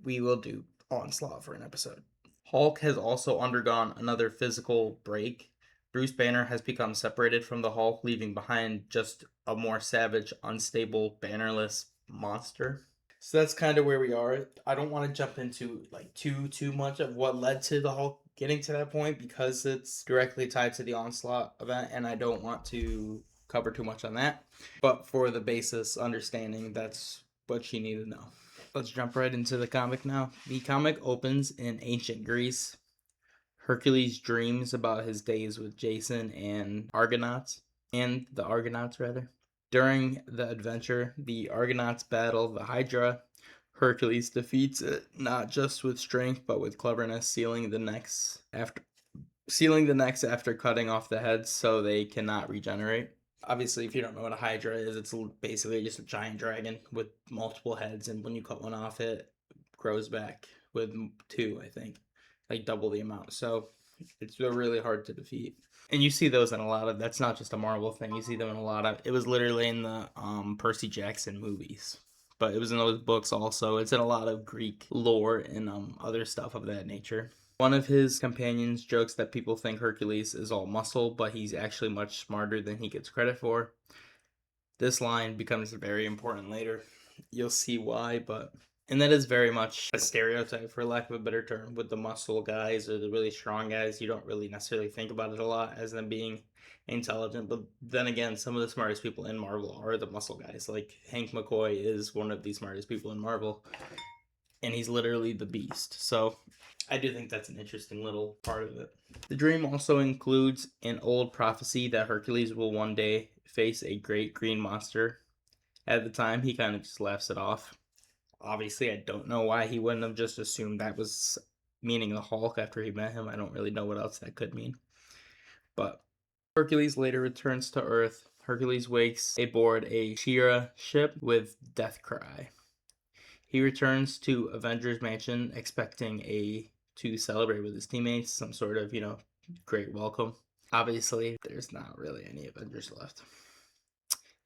[SPEAKER 1] We will do Onslaught for an episode. Hulk has also undergone another physical break. Bruce Banner has become separated from the Hulk, leaving behind just a more savage, unstable, bannerless monster. So that's kind of where we are. I don't want to jump into like too much of what led to the Hulk getting to that point because it's directly tied to the Onslaught event, and I don't want to cover too much on that. But for the basis understanding, that's what you need to know. Let's jump right into the comic now. The comic opens in ancient Greece. Hercules dreams about his days with Jason and the Argonauts rather. During the adventure, the Argonauts battle the Hydra. Hercules defeats it not just with strength but with cleverness, sealing the necks after cutting off the heads so they cannot regenerate. Obviously, if you don't know what a Hydra is, it's basically just a giant dragon with multiple heads, and when you cut one off, it grows back with two, I think, like double the amount. So it's really hard to defeat. And you see those in a lot of, that's not just a Marvel thing, you see them in a lot of, it was literally in the Percy Jackson movies. But it was in those books also. It's in a lot of Greek lore and other stuff of that nature. One of his companions jokes that people think Hercules is all muscle, but he's actually much smarter than he gets credit for. This line becomes very important later. You'll see why, but... And that is very much a stereotype, for lack of a better term, with the muscle guys or the really strong guys. You don't really necessarily think about it a lot as them being intelligent. But then again, some of the smartest people in Marvel are the muscle guys. Like Hank McCoy is one of the smartest people in Marvel, and he's literally the beast. So I do think that's an interesting little part of it. The dream also includes an old prophecy that Hercules will one day face a great green monster. At the time, he kind of just laughs it off. Obviously, I don't know why he wouldn't have just assumed that was meaning the Hulk after he met him. I don't really know what else that could mean. But Hercules later returns to Earth. Hercules wakes aboard a She-Ra ship with Deathcry. He returns to Avengers Mansion expecting to celebrate with his teammates, some sort of, great welcome. Obviously, there's not really any Avengers left.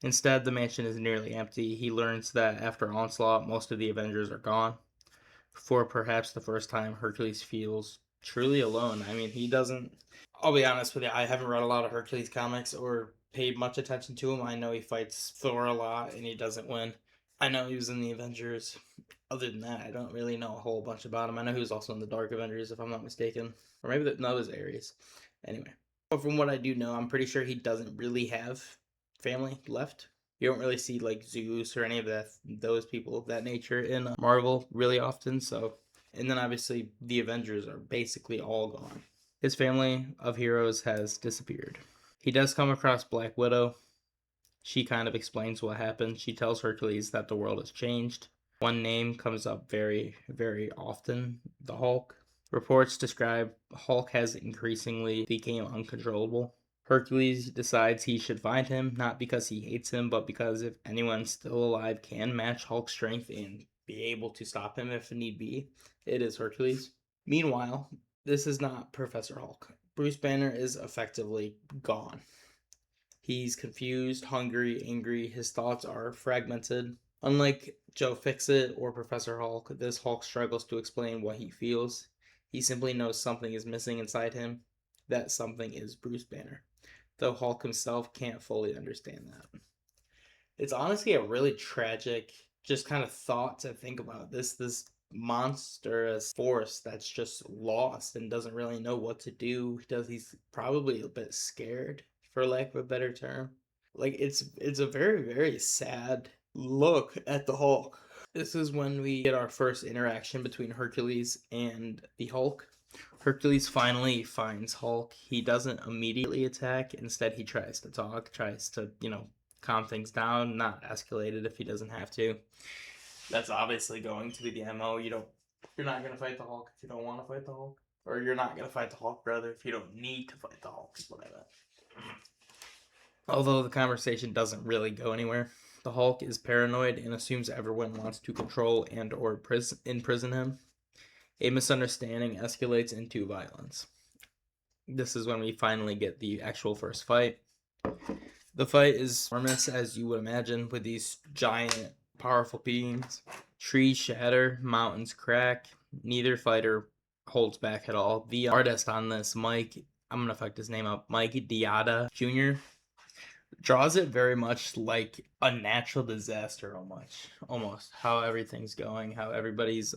[SPEAKER 1] Instead, the mansion is nearly empty. He learns that after Onslaught, most of the Avengers are gone. For perhaps the first time, Hercules feels truly alone. I mean, he doesn't... I'll be honest with you, I haven't read a lot of Hercules comics or paid much attention to him. I know he fights Thor a lot and he doesn't win. I know he was in the Avengers. Other than that, I don't really know a whole bunch about him. I know he was also in the Dark Avengers, if I'm not mistaken. Or maybe no, it was Ares. Anyway. But from what I do know, I'm pretty sure he doesn't really have family left. You don't really see like Zeus or any of those people of that nature in Marvel really often. So, and then obviously the Avengers are basically all gone. His family of heroes has disappeared. He does come across Black Widow. She kind of explains what happened. She tells Hercules that the world has changed. One name comes up very, very often, the Hulk. Reports describe Hulk has increasingly become uncontrollable. Hercules decides he should find him, not because he hates him, but because if anyone still alive can match Hulk's strength and be able to stop him if need be, it is Hercules. Meanwhile, this is not Professor Hulk. Bruce Banner is effectively gone. He's confused, hungry, angry. His thoughts are fragmented. Unlike Joe Fixit or Professor Hulk, this Hulk struggles to explain what he feels. He simply knows something is missing inside him. That something is Bruce Banner. though Hulk himself can't fully understand that. It's honestly a really tragic, just kind of thought to think about. This monstrous force that's just lost and doesn't really know what to do. He's probably a bit scared, for lack of a better term. Like it's a very, very sad look at the Hulk. This is when we get our first interaction between Hercules and the Hulk. Hercules finally finds Hulk. He doesn't immediately attack. Instead, he tries to talk, tries to, calm things down, not escalate it if he doesn't have to. That's obviously going to be the MO. You're not going to fight the Hulk if you don't want to fight the Hulk. Or you're not going to fight the Hulk, rather, if you don't need to fight the Hulk, is what I meant. Although the conversation doesn't really go anywhere. The Hulk is paranoid and assumes everyone wants to control and or imprison him. A misunderstanding escalates into violence. This is when we finally get the actual first fight. The fight is enormous, as you would imagine, with these giant, powerful beings. Trees shatter, mountains crack. Neither fighter holds back at all. The artist on this, Mike, I'm going to fuck his name up, Mike Deotta Jr., draws it very much like a natural disaster, almost how everything's going, how everything's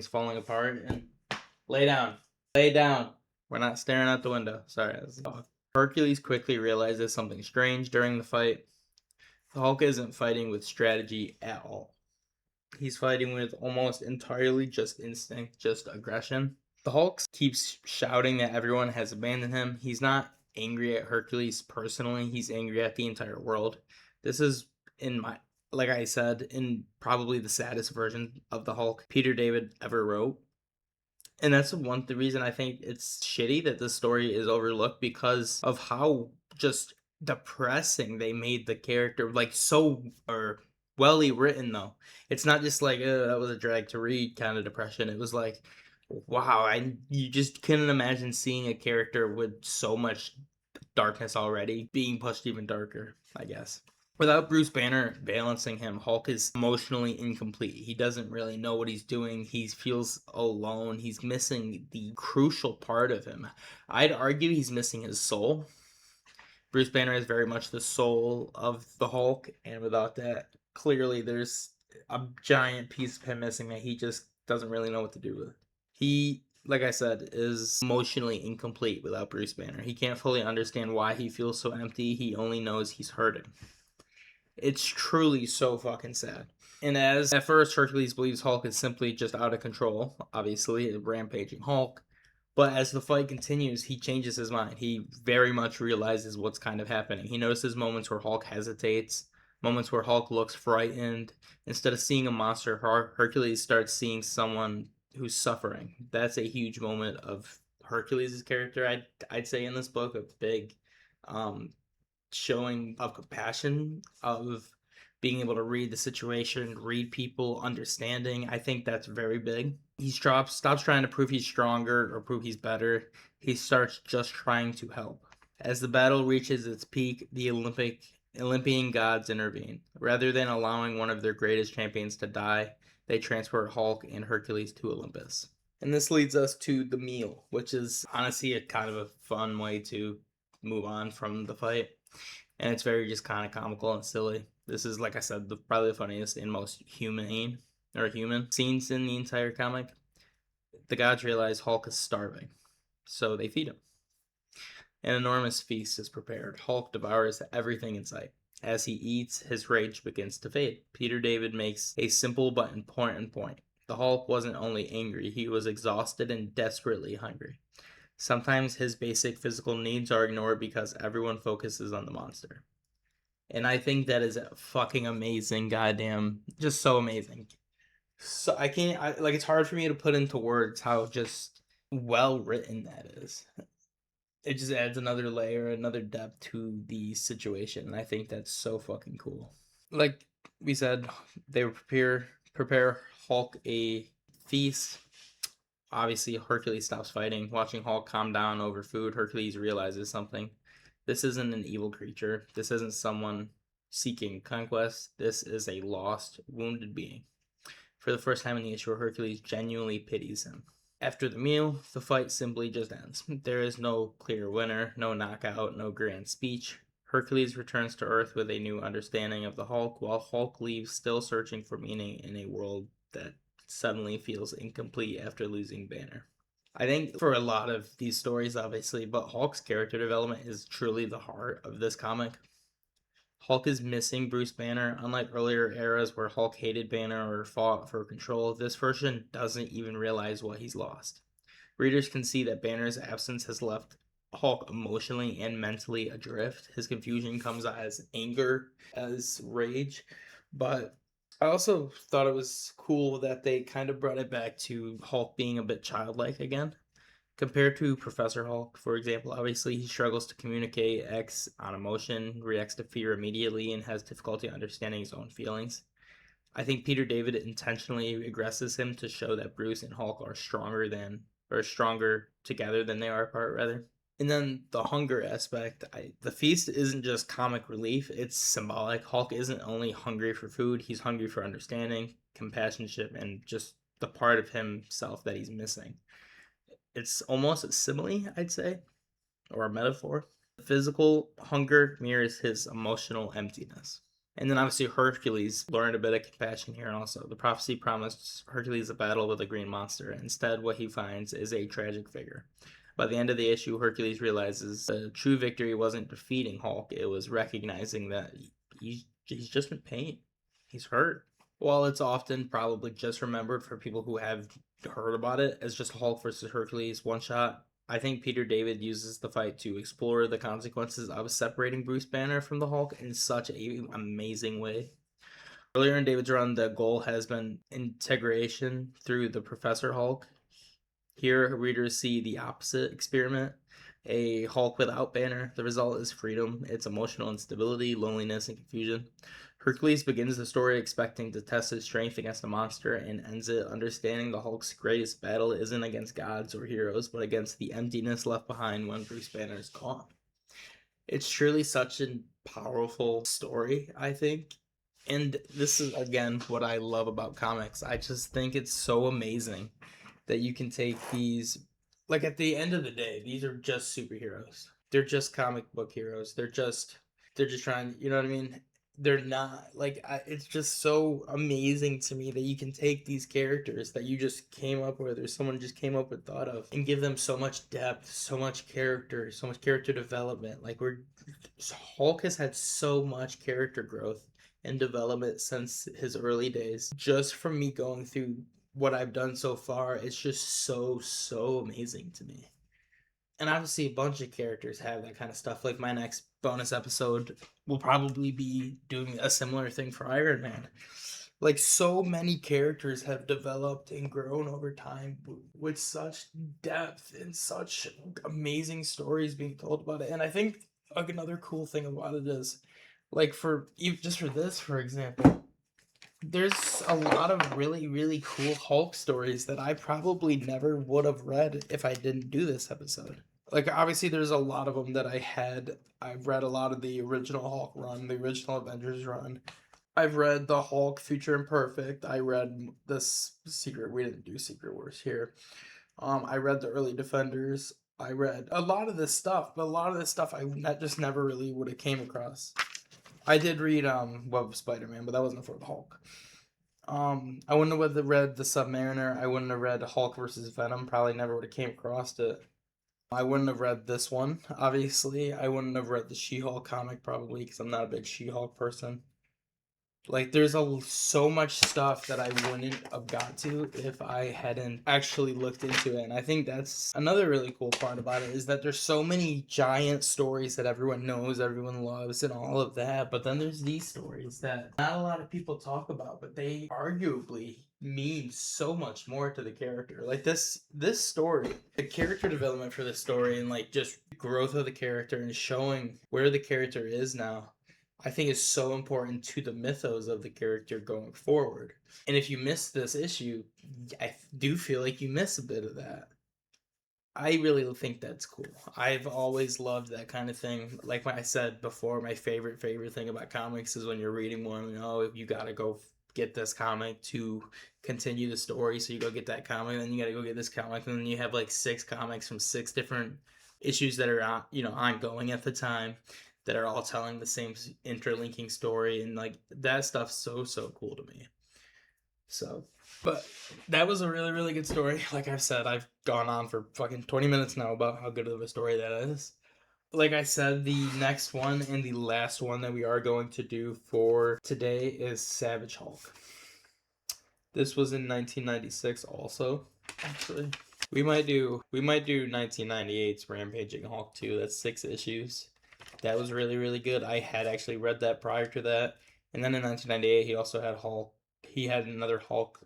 [SPEAKER 1] falling apart. And lay down, we're not staring out the window. Sorry, that's a dog. Hercules quickly realizes something strange during the fight. The Hulk isn't fighting with strategy at all. He's fighting with almost entirely just instinct, just aggression. The Hulk keeps shouting that everyone has abandoned him. He's not angry at Hercules personally. He's angry at the entire world. This is, like I said, in probably the saddest version of the Hulk Peter David ever wrote. And that's the reason I think it's shitty that this story is overlooked, because of how just depressing they made the character, like so welly written though. It's not just like that was a drag to read kind of depression. It was like, wow, you just couldn't imagine seeing a character with so much darkness already being pushed even darker, I guess. Without Bruce Banner balancing him, Hulk is emotionally incomplete. He doesn't really know what he's doing. He feels alone. He's missing the crucial part of him. I'd argue he's missing his soul. Bruce Banner is very much the soul of the Hulk, and without that, clearly there's a giant piece of him missing that he just doesn't really know what to do with. He, like I said, is emotionally incomplete without Bruce Banner. He can't fully understand why he feels so empty. He only knows he's hurting. It's truly so fucking sad. And as at first Hercules believes Hulk is simply just out of control, obviously, a rampaging Hulk, but as the fight continues, he changes his mind. He very much realizes what's kind of happening. He notices moments where Hulk hesitates, moments where Hulk looks frightened. Instead of seeing a monster, Hercules starts seeing someone who's suffering. That's a huge moment of Hercules' character, I'd say, in this book, a big showing of compassion, of being able to read the situation, read people, understanding. I think that's very big. He stops trying to prove he's stronger or prove he's better. He starts just trying to help. As the battle reaches its peak, the Olympian gods intervene. Rather than allowing one of their greatest champions to die, they transport Hulk and Hercules to Olympus. And this leads us to the meal, which is honestly a kind of a fun way to move on from the fight. And it's very just kind of comical and silly. This is, like I said, probably the funniest and most human scenes in the entire comic. The gods realize Hulk is starving, so they feed him. An enormous feast is prepared. Hulk devours everything in sight. As he eats, his rage begins to fade. Peter David makes a simple but important point. The Hulk wasn't only angry, he was exhausted and desperately hungry. Sometimes his basic physical needs are ignored because everyone focuses on the monster. And I think that is a fucking amazing, goddamn, just so amazing. So it's hard for me to put into words how just well written that is. It just adds another layer, another depth to the situation, and I think that's so fucking cool. Like we said, they prepare Hulk a feast. Obviously, Hercules stops fighting. Watching Hulk calm down over food, Hercules realizes something. This isn't an evil creature. This isn't someone seeking conquest. This is a lost, wounded being. For the first time in the issue, Hercules genuinely pities him. After the meal, the fight simply just ends. There is no clear winner, no knockout, no grand speech. Hercules returns to Earth with a new understanding of the Hulk, while Hulk leaves still searching for meaning in a world that suddenly feels incomplete after losing Banner. I think for a lot of these stories, obviously, but Hulk's character development is truly the heart of this comic. Hulk is missing Bruce Banner. Unlike earlier eras where Hulk hated Banner or fought for control, this version doesn't even realize what he's lost. Readers can see that Banner's absence has left Hulk emotionally and mentally adrift. His confusion comes as anger, as rage, but I also thought it was cool that they kind of brought it back to Hulk being a bit childlike again. Compared to Professor Hulk, for example, obviously he struggles to communicate, acts on emotion, reacts to fear immediately, and has difficulty understanding his own feelings. I think Peter David intentionally agresses him to show that Bruce and Hulk are stronger together than they are apart, rather. And then the hunger aspect, the feast isn't just comic relief, it's symbolic. Hulk isn't only hungry for food, he's hungry for understanding, companionship, and just the part of himself that he's missing. It's almost a simile, I'd say, or a metaphor. Physical hunger mirrors his emotional emptiness. And then obviously Hercules learned a bit of compassion here also. The prophecy promised Hercules a battle with a green monster. Instead, what he finds is a tragic figure. By the end of the issue, Hercules realizes the true victory wasn't defeating Hulk, it was recognizing that he's just in pain. He's hurt. While it's often probably just remembered for people who have heard about it as just Hulk versus Hercules one shot, I think Peter David uses the fight to explore the consequences of separating Bruce Banner from the Hulk in such an amazing way. Earlier in David's run, the goal has been integration through the Professor Hulk. Here, readers see the opposite experiment, a Hulk without Banner. The result is freedom, it's emotional instability, loneliness, and confusion. Hercules begins the story expecting to test his strength against a monster and ends it understanding the Hulk's greatest battle isn't against gods or heroes, but against the emptiness left behind when Bruce Banner is gone. It's truly such a powerful story, I think. And this is, again, what I love about comics. I just think it's so amazing that you can take these, like at the end of the day, these are just superheroes. They're just comic book heroes. They're just trying, you know what I mean? They're not like it's just so amazing to me that you can take these characters that you just came up with or someone just came up with thought of and give them so much depth, so much character development. Like Hulk has had so much character growth and development since his early days. Just from me going through what I've done so far, it's just so amazing to me. And obviously, a bunch of characters have that kind of stuff. Like my next bonus episode will probably be doing a similar thing for Iron Man. Like so many characters have developed and grown over time with such depth and such amazing stories being told about it. And I think like another cool thing about it is, like for just for this, for example, there's a lot of really cool Hulk stories that I probably never would have read if I didn't do this episode. Like obviously there's a lot of them that I've read a lot of the original Hulk run, the original Avengers run. I've read the Hulk Future Imperfect. I read this Secret, we didn't do Secret Wars here. I read the early Defenders. I read a lot of this stuff, but a lot of this stuff I just never really would have came across. I did read Web of Spider-Man, but that wasn't for the Hulk. I wouldn't have read the Submariner. I wouldn't have read Hulk versus Venom. Probably never would have came across it. I wouldn't have read this one, obviously. I wouldn't have read the She-Hulk comic probably because I'm not a big She-Hulk person. Like there's so much stuff that I wouldn't have got to if I hadn't actually looked into it. And I think that's another really cool part about it is that there's so many giant stories that everyone knows, everyone loves, and all of that. But then there's these stories that not a lot of people talk about, but they arguably mean so much more to the character. Like this story, the character development for this story and like just growth of the character and showing where the character is now, I think is so important to the mythos of the character going forward. And if you miss this issue, I do feel like you miss a bit of that. I really think that's cool. I've always loved that kind of thing. Like I said before, my favorite thing about comics is when you're reading one, you gotta go get this comic to continue the story. So you go get that comic, and then you got to go get this comic, and then you have like 6 comics from 6 different issues that are ongoing at the time, that are all telling the same interlinking story, and like that stuff's so cool to me. So, but that was a really, really good story. Like I've said, I've gone on for fucking 20 minutes now about how good of a story that is. Like I said, the next one and the last one that we are going to do for today is Savage Hulk. This was in 1996 also, actually. We might do 1998's Rampaging Hulk 2. That's 6 issues. That was really, really good. I had actually read that prior to that. And then in 1998, he also had Hulk. He had another Hulk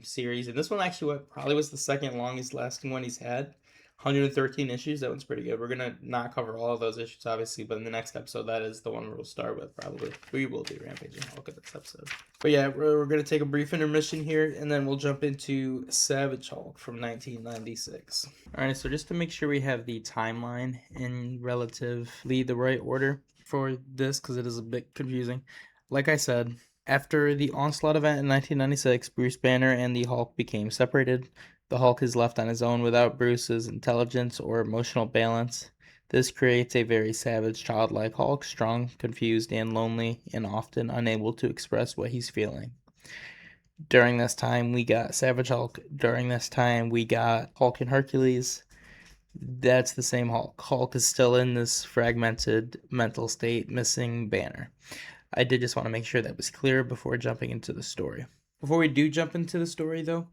[SPEAKER 1] series. And this one actually probably was the second longest lasting one he's had. 113 issues. That one's pretty good. We're going to not cover all of those issues, obviously, but in the next episode, that is the one we'll start with, probably. We will do Rampaging Hulk in this episode. But yeah, we're going to take a brief intermission here, and then we'll jump into Savage Hulk from 1996. All right, so just to make sure we have the timeline in relatively the right order for this, because it is a bit confusing. Like I said, after the Onslaught event in 1996, Bruce Banner and the Hulk became separated. The Hulk is left on his own without Bruce's intelligence or emotional balance. This creates a very savage, childlike Hulk, strong, confused, and lonely, and often unable to express what he's feeling. During this time, we got Savage Hulk. During this time, we got Hulk and Hercules. That's the same Hulk. Hulk is still in this fragmented mental state, missing Banner. I did just want to make sure that was clear before jumping into the story. Before we do jump into the story, though,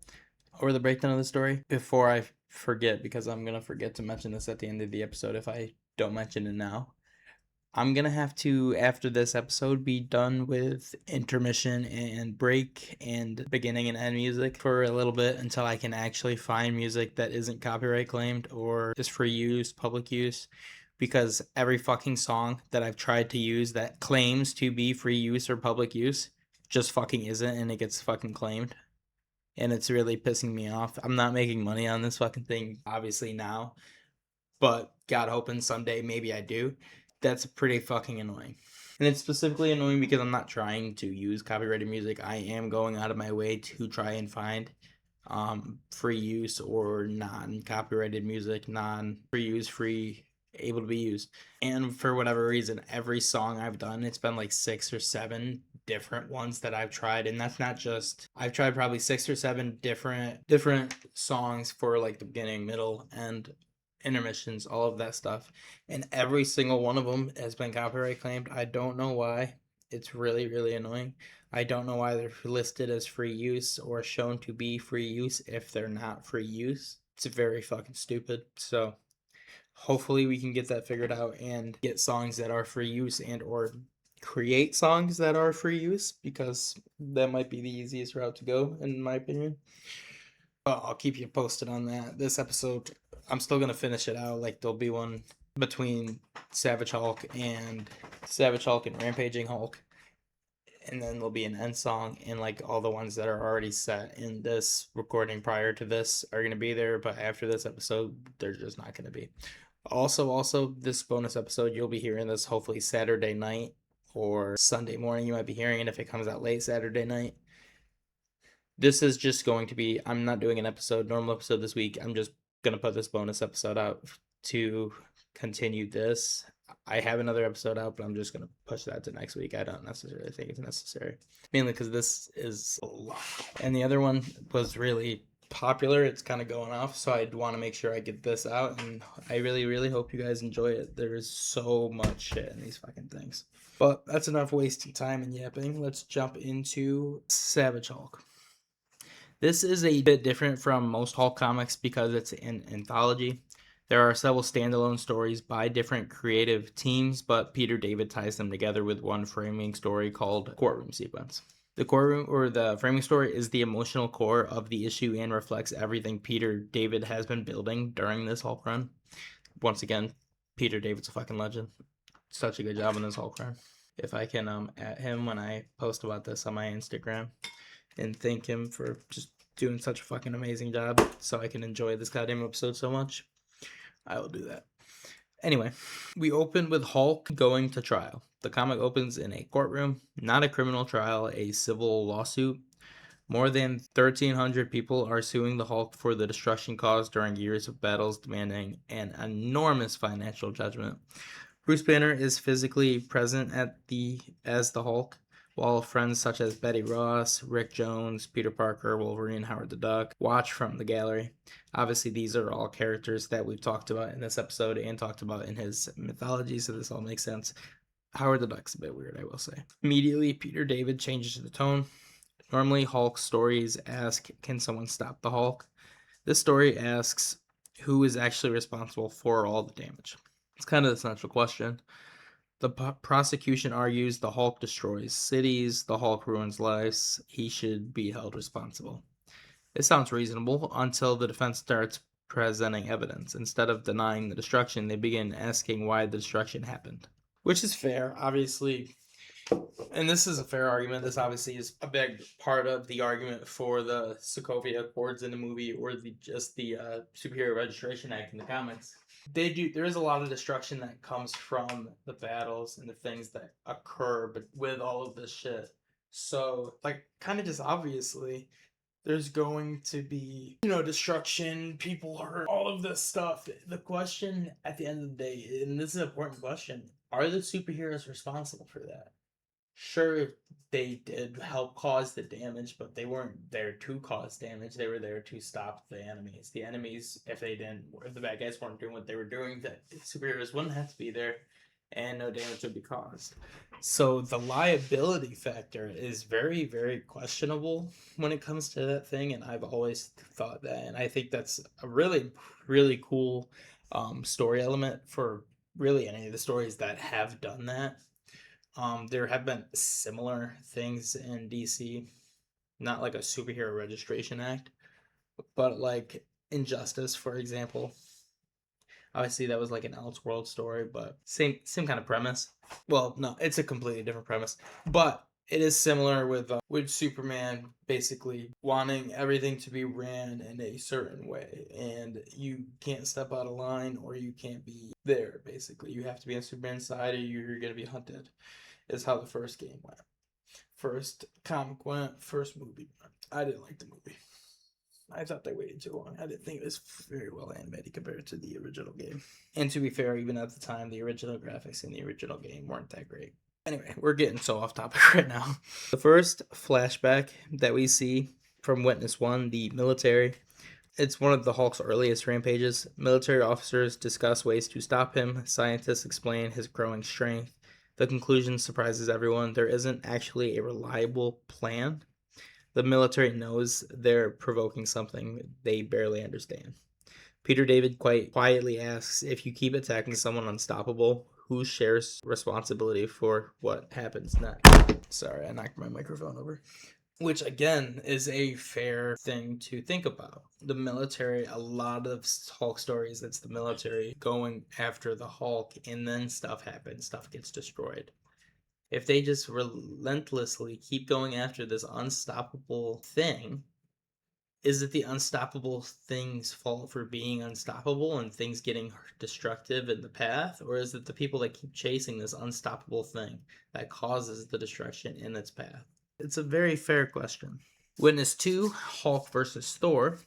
[SPEAKER 1] or the breakdown of the story, before I forget, because I'm going to forget to mention this at the end of the episode if I don't mention it now, I'm going to have to, after this episode, be done with intermission and break and beginning and end music for a little bit until I can actually find music that isn't copyright claimed or is free use, public use. Because every fucking song that I've tried to use that claims to be free use or public use just fucking isn't, and it gets fucking claimed. And it's really pissing me off. I'm not making money on this fucking thing, obviously, now. But God hoping someday maybe I do. That's pretty fucking annoying. And it's specifically annoying because I'm not trying to use copyrighted music. I am going out of my way to try and find free use or non-copyrighted music, non-free use, free able to be used. And for whatever reason, every song I've done, it's been like 6 or 7 different ones that I've tried, and that's not just, I've tried probably 6 or 7 different songs for like the beginning, middle, and intermissions, all of that stuff, and every single one of them has been copyright claimed. I don't know why. It's really, really annoying. I don't know why they're listed as free use or shown to be free use if they're not free use. It's very fucking stupid. So hopefully we can get that figured out and get songs that are free use and or create songs that are free use, because that might be the easiest route to go in my opinion. But I'll keep you posted on that. This episode, I'm still going to finish it out. Like there'll be one between Savage Hulk and Rampaging Hulk. And then there'll be an end song, and like all the ones that are already set in this recording prior to this are going to be there, but after this episode, they're just not going to be. Also, this bonus episode, you'll be hearing this hopefully Saturday night or Sunday morning. You might be hearing it if it comes out late Saturday night. This is just going to be, I'm not doing an normal episode this week. I'm just going to put this bonus episode out to continue this. I have another episode out, but I'm just going to push that to next week. I don't necessarily think it's necessary. Mainly because this is a lot. And the other one was really popular. It's kind of going off, so I'd want to make sure I get this out. And I really, really hope you guys enjoy it. There is so much shit in these fucking things. But that's enough wasting time and yapping. Let's jump into Savage Hulk. This is a bit different from most Hulk comics because it's an anthology. There are several standalone stories by different creative teams, but Peter David ties them together with one framing story called Courtroom Sequence. The courtroom or the framing story is the emotional core of the issue and reflects everything Peter David has been building during this Hulk run. Once again, Peter David's a fucking legend. Such a good job on this Hulk run. If I can at him when I post about this on my Instagram and thank him for just doing such a fucking amazing job so I can enjoy this goddamn episode so much, I will do that. Anyway, we open with Hulk going to trial. The comic opens in a courtroom, not a criminal trial, a civil lawsuit. More than 1,300 people are suing the Hulk for the destruction caused during years of battles, demanding an enormous financial judgment. Bruce Banner is physically present as the Hulk, while friends such as Betty Ross, Rick Jones, Peter Parker, Wolverine, Howard the Duck watch from the gallery. Obviously, these are all characters that we've talked about in this episode and talked about in his mythology, so this all makes sense. Howard the Duck's a bit weird, I will say. Immediately, Peter David changes the tone. Normally, Hulk stories ask, can someone stop the Hulk? This story asks, who is actually responsible for all the damage? It's kind of the central question. The prosecution argues the Hulk destroys cities, the Hulk ruins lives, he should be held responsible. It sounds reasonable until the defense starts presenting evidence. Instead of denying the destruction, they begin asking why the destruction happened. Which is fair, obviously. And this is a fair argument. This obviously is a big part of the argument for the Sokovia Accords in the movie, or the Superior Registration Act in the comics. There is a lot of destruction that comes from the battles and the things that occur with all of this shit. So, like, kind of just obviously, there's going to be, destruction, people hurt, all of this stuff. The question at the end of the day, and this is an important question, are the superheroes responsible for that? Sure, they did help cause the damage, but they weren't there to cause damage. They were there to stop the enemies. The enemies, if the bad guys weren't doing what they were doing, the superheroes wouldn't have to be there, and no damage would be caused. So the liability factor is very, very questionable when it comes to that thing, and I've always thought that, and I think that's a really, really cool story element for really any of the stories that have done that. There have been similar things in DC, not like a superhero registration act, but like Injustice, for example. Obviously, that was like an Elseworld story, but same kind of premise. Well, no, it's a completely different premise, but it is similar with Superman basically wanting everything to be ran in a certain way, and you can't step out of line or you can't be there. Basically, you have to be on Superman's side, or you're gonna be hunted. Is how the first game went. First comic went, first movie went. I didn't like the movie. I thought they waited too long. I didn't think it was very well animated compared to the original game. And to be fair, even at the time, the original graphics in the original game weren't that great. Anyway, we're getting so off topic right now. The first flashback that we see from Witness 1, the military, it's one of the Hulk's earliest rampages. Military officers discuss ways to stop him. Scientists explain his growing strength. The conclusion surprises everyone. There isn't actually a reliable plan. The military knows they're provoking something they barely understand. Peter David quite quietly asks, if you keep attacking someone unstoppable, who shares responsibility for what happens next? Sorry, I knocked my microphone over. Which, again, is a fair thing to think about. The military, a lot of Hulk stories, it's the military going after the Hulk, and then stuff happens, stuff gets destroyed. If they just relentlessly keep going after this unstoppable thing, is it the unstoppable thing's fault for being unstoppable and things getting destructive in the path? Or is it the people that keep chasing this unstoppable thing that causes the destruction in its path? It's a very fair question. Witness 2, Hulk versus Thor.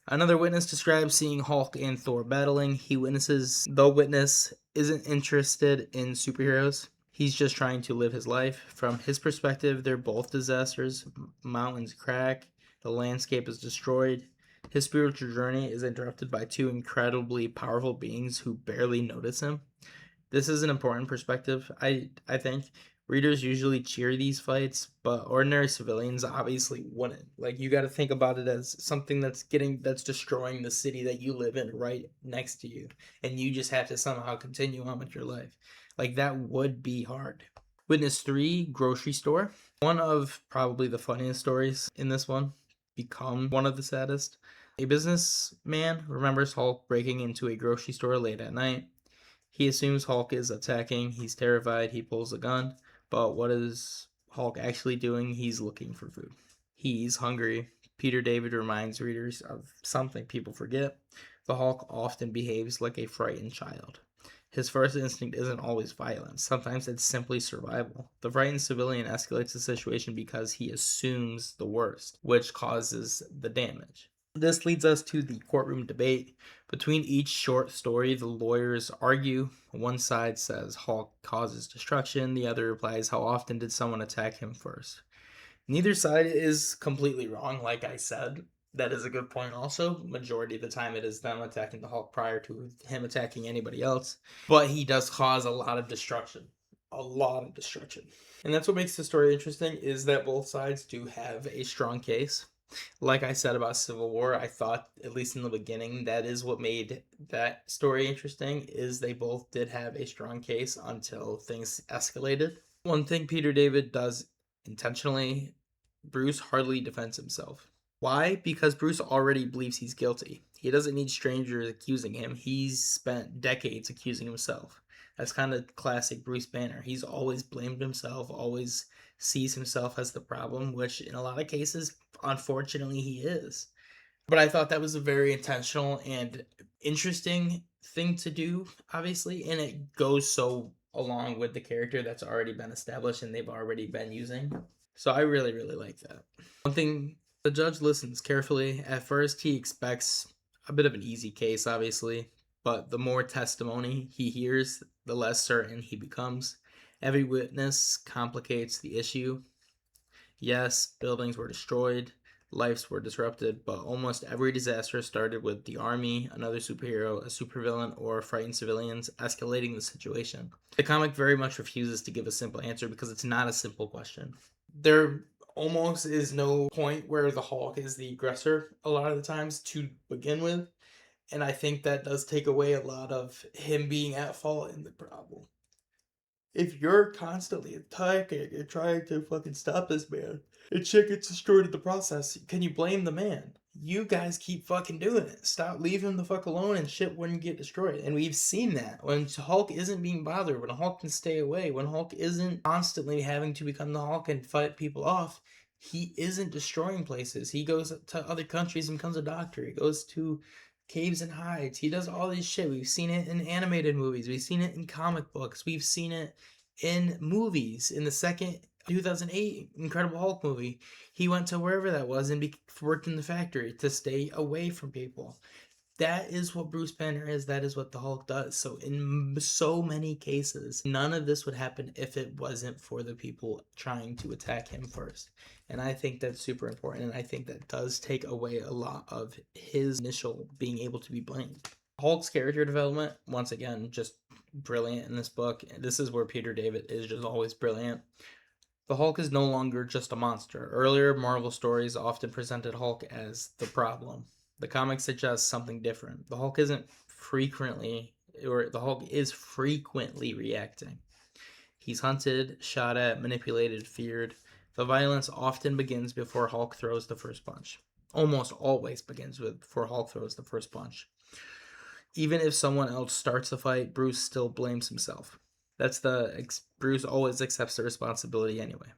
[SPEAKER 1] Another witness describes seeing Hulk and Thor battling. The witness isn't interested in superheroes. He's just trying to live his life. From his perspective, they're both disasters. Mountains crack. The landscape is destroyed. His spiritual journey is interrupted by two incredibly powerful beings who barely notice him. This is an important perspective, I think. Readers usually cheer these fights, but ordinary civilians obviously wouldn't. Like, you got to think about it as something that's destroying the city that you live in right next to you, and you just have to somehow continue on with your life. Like, that would be hard. Witness 3, grocery store. One of probably the funniest stories in this one, become one of the saddest. A businessman remembers Hulk breaking into a grocery store late at night. He assumes Hulk is attacking. He's terrified. He pulls a gun. But what is Hulk actually doing? He's looking for food. He's hungry. Peter David reminds readers of something people forget. The Hulk often behaves like a frightened child. His first instinct isn't always violence. Sometimes it's simply survival. The frightened civilian escalates the situation because he assumes the worst, which causes the damage. This leads us to the courtroom debate. Between each short story, the lawyers argue. One side says Hulk causes destruction, the other replies, how often did someone attack him first? Neither side is completely wrong, like I said. That is a good point also. Majority of the time it is them attacking the Hulk prior to him attacking anybody else. But he does cause a lot of destruction. A lot of destruction. And that's what makes the story interesting, is that both sides do have a strong case. Like I said about Civil War, I thought, at least in the beginning, that is what made that story interesting, is they both did have a strong case until things escalated. One thing Peter David does intentionally, Bruce hardly defends himself. Why? Because Bruce already believes he's guilty. He doesn't need strangers accusing him. He's spent decades accusing himself. That's kind of classic Bruce Banner. He's always blamed himself, always sees himself as the problem, which in a lot of cases, unfortunately, he is. But I thought that was a very intentional and interesting thing to do, obviously, and it goes so along with the character that's already been established and they've already been using. So I really, really like that. One thing, the judge listens carefully. At first, he expects a bit of an easy case, obviously, but the more testimony he hears, the less certain he becomes. Every witness complicates the issue. Yes, buildings were destroyed, lives were disrupted, but almost every disaster started with the army, another superhero, a supervillain, or frightened civilians escalating the situation. The comic very much refuses to give a simple answer because it's not a simple question. There almost is no point where the Hulk is the aggressor a lot of the times to begin with, and I think that does take away a lot of him being at fault in the problem. If you're constantly attacking and trying to fucking stop this man, and shit gets destroyed in the process, can you blame the man? You guys keep fucking doing it. Stop, leave him the fuck alone, and shit wouldn't get destroyed. And we've seen that. When Hulk isn't being bothered, when Hulk can stay away, when Hulk isn't constantly having to become the Hulk and fight people off, he isn't destroying places. He goes to other countries and becomes a doctor. He goes to caves and hides. He does all this shit. We've seen it in animated movies. We've seen it in comic books. We've seen it in movies. In the second 2008 Incredible Hulk movie, he went to wherever that was and worked in the factory to stay away from people. That is what Bruce Banner is. That is what the Hulk does. So in so many cases, none of this would happen if it wasn't for the people trying to attack him first. And I think that's super important. And I think that does take away a lot of his initial being able to be blamed. Hulk's character development, once again, just brilliant in this book. This is where Peter David is just always brilliant. The Hulk is no longer just a monster. Earlier Marvel stories often presented Hulk as the problem. The comic suggests something different. The Hulk is frequently reacting. He's hunted, shot at, manipulated, feared. The violence often begins before Hulk throws the first punch. Almost always begins before Hulk throws the first punch. Even if someone else starts the fight, Bruce still blames himself. Bruce always accepts the responsibility anyway.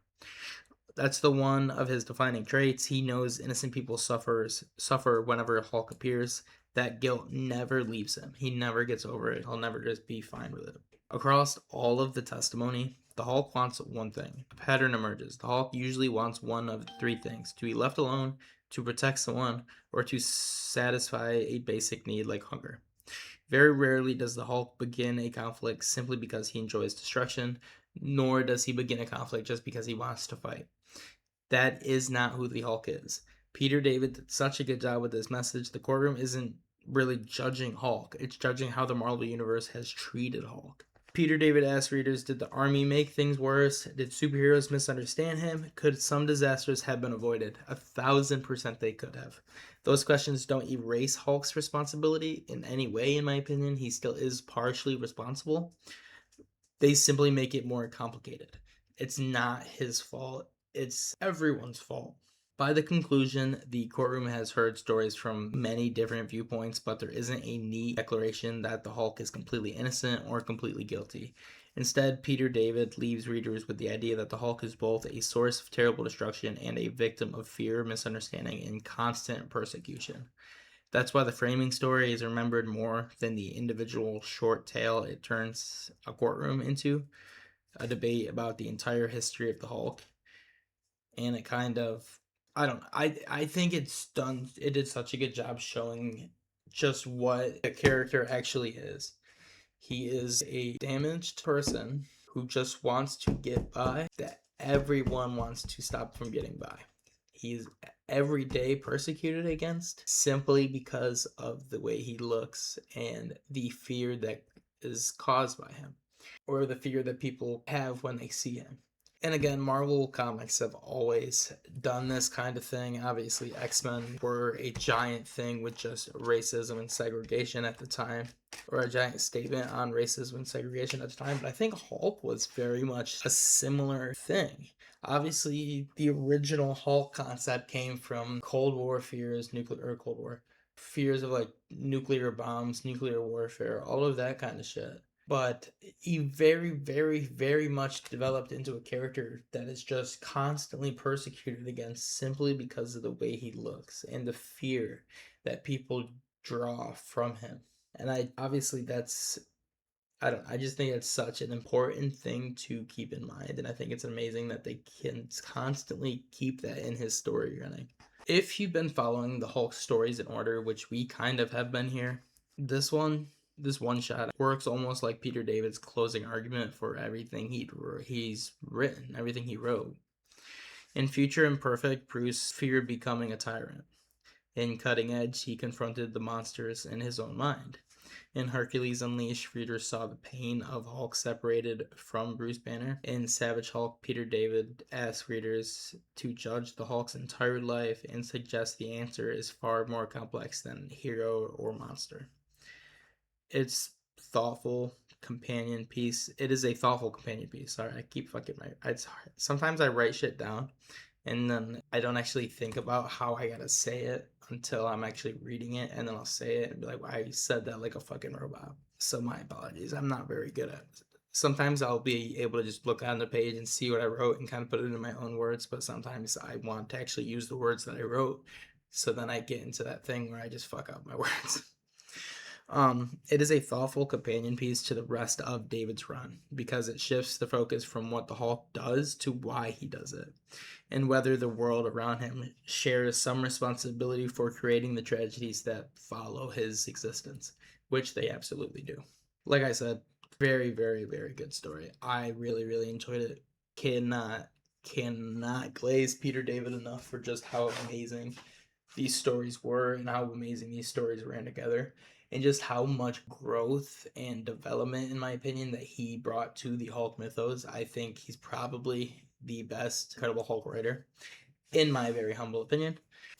[SPEAKER 1] That's the one of his defining traits. He knows innocent people suffer whenever Hulk appears. That guilt never leaves him. He never gets over it. He'll never just be fine with it. Across all of the testimony, the Hulk wants one thing. A pattern emerges. The Hulk usually wants one of three things: to be left alone, to protect someone, or to satisfy a basic need like hunger. Very rarely does the Hulk begin a conflict simply because he enjoys destruction, nor does he begin a conflict just because he wants to fight. That is not who the Hulk is. Peter David did such a good job with this message. The courtroom isn't really judging Hulk. It's judging how the Marvel Universe has treated Hulk. Peter David asked readers, did the army make things worse? Did superheroes misunderstand him? Could some disasters have been avoided? 1,000% they could have. Those questions don't erase Hulk's responsibility in any way, in my opinion. He still is partially responsible. They simply make it more complicated. It's not his fault. It's everyone's fault. By the conclusion, the courtroom has heard stories from many different viewpoints, but there isn't a neat declaration that the Hulk is completely innocent or completely guilty. Instead, Peter David leaves readers with the idea that the Hulk is both a source of terrible destruction and a victim of fear, misunderstanding, and constant persecution. That's why the framing story is remembered more than the individual short tale it turns a courtroom into, a debate about the entire history of the Hulk. And it kind of, I don't know, I think it did such a good job showing just what the character actually is. He is a damaged person who just wants to get by, that everyone wants to stop from getting by. He's every day persecuted against simply because of the way he looks and the fear that is caused by him, or the fear that people have when they see him. And again, Marvel Comics have always done this kind of thing. Obviously, X-Men were a giant thing with just racism and segregation at the time, or a giant statement on racism and segregation at the time. But I think Hulk was very much a similar thing. Obviously, the original Hulk concept came from Cold War fears, Cold War fears of like nuclear bombs, nuclear warfare, all of that kind of shit. But he very, very, very much developed into a character that is just constantly persecuted against simply because of the way he looks and the fear that people draw from him. And I just think it's such an important thing to keep in mind. And I think it's amazing that they can constantly keep that in his story running. If you've been following the Hulk stories in order, which we kind of have been here, this one shot works almost like Peter David's closing argument for everything he's written, everything he wrote. In Future Imperfect, Bruce feared becoming a tyrant. In Cutting Edge, he confronted the monsters in his own mind. In Hercules Unleashed, readers saw the pain of Hulk separated from Bruce Banner. In Savage Hulk, Peter David asked readers to judge the Hulk's entire life and suggest the answer is far more complex than hero or monster. It's thoughtful companion piece. It is a thoughtful companion piece. Sorry, I keep fucking sometimes I write shit down and then I don't actually think about how I gotta say it until I'm actually reading it, and then I'll say it and be like, well, I said that like a fucking robot. So my apologies. I'm not very good at it. Sometimes I'll be able to just look on the page and see what I wrote and kind of put it in my own words, but sometimes I want to actually use the words that I wrote. So then I get into that thing where I just fuck up my words. It is a thoughtful companion piece to the rest of David's run because it shifts the focus from what the Hulk does to why he does it, and whether the world around him shares some responsibility for creating the tragedies that follow his existence, which they absolutely do. Like I said, very, very, very good story. I really, really enjoyed it. Cannot glaze Peter David enough for just how amazing these stories were and how amazing these stories ran together, and just how much growth and development, in my opinion, that he brought to the Hulk mythos. I think he's probably the best Incredible Hulk writer, in my very humble opinion.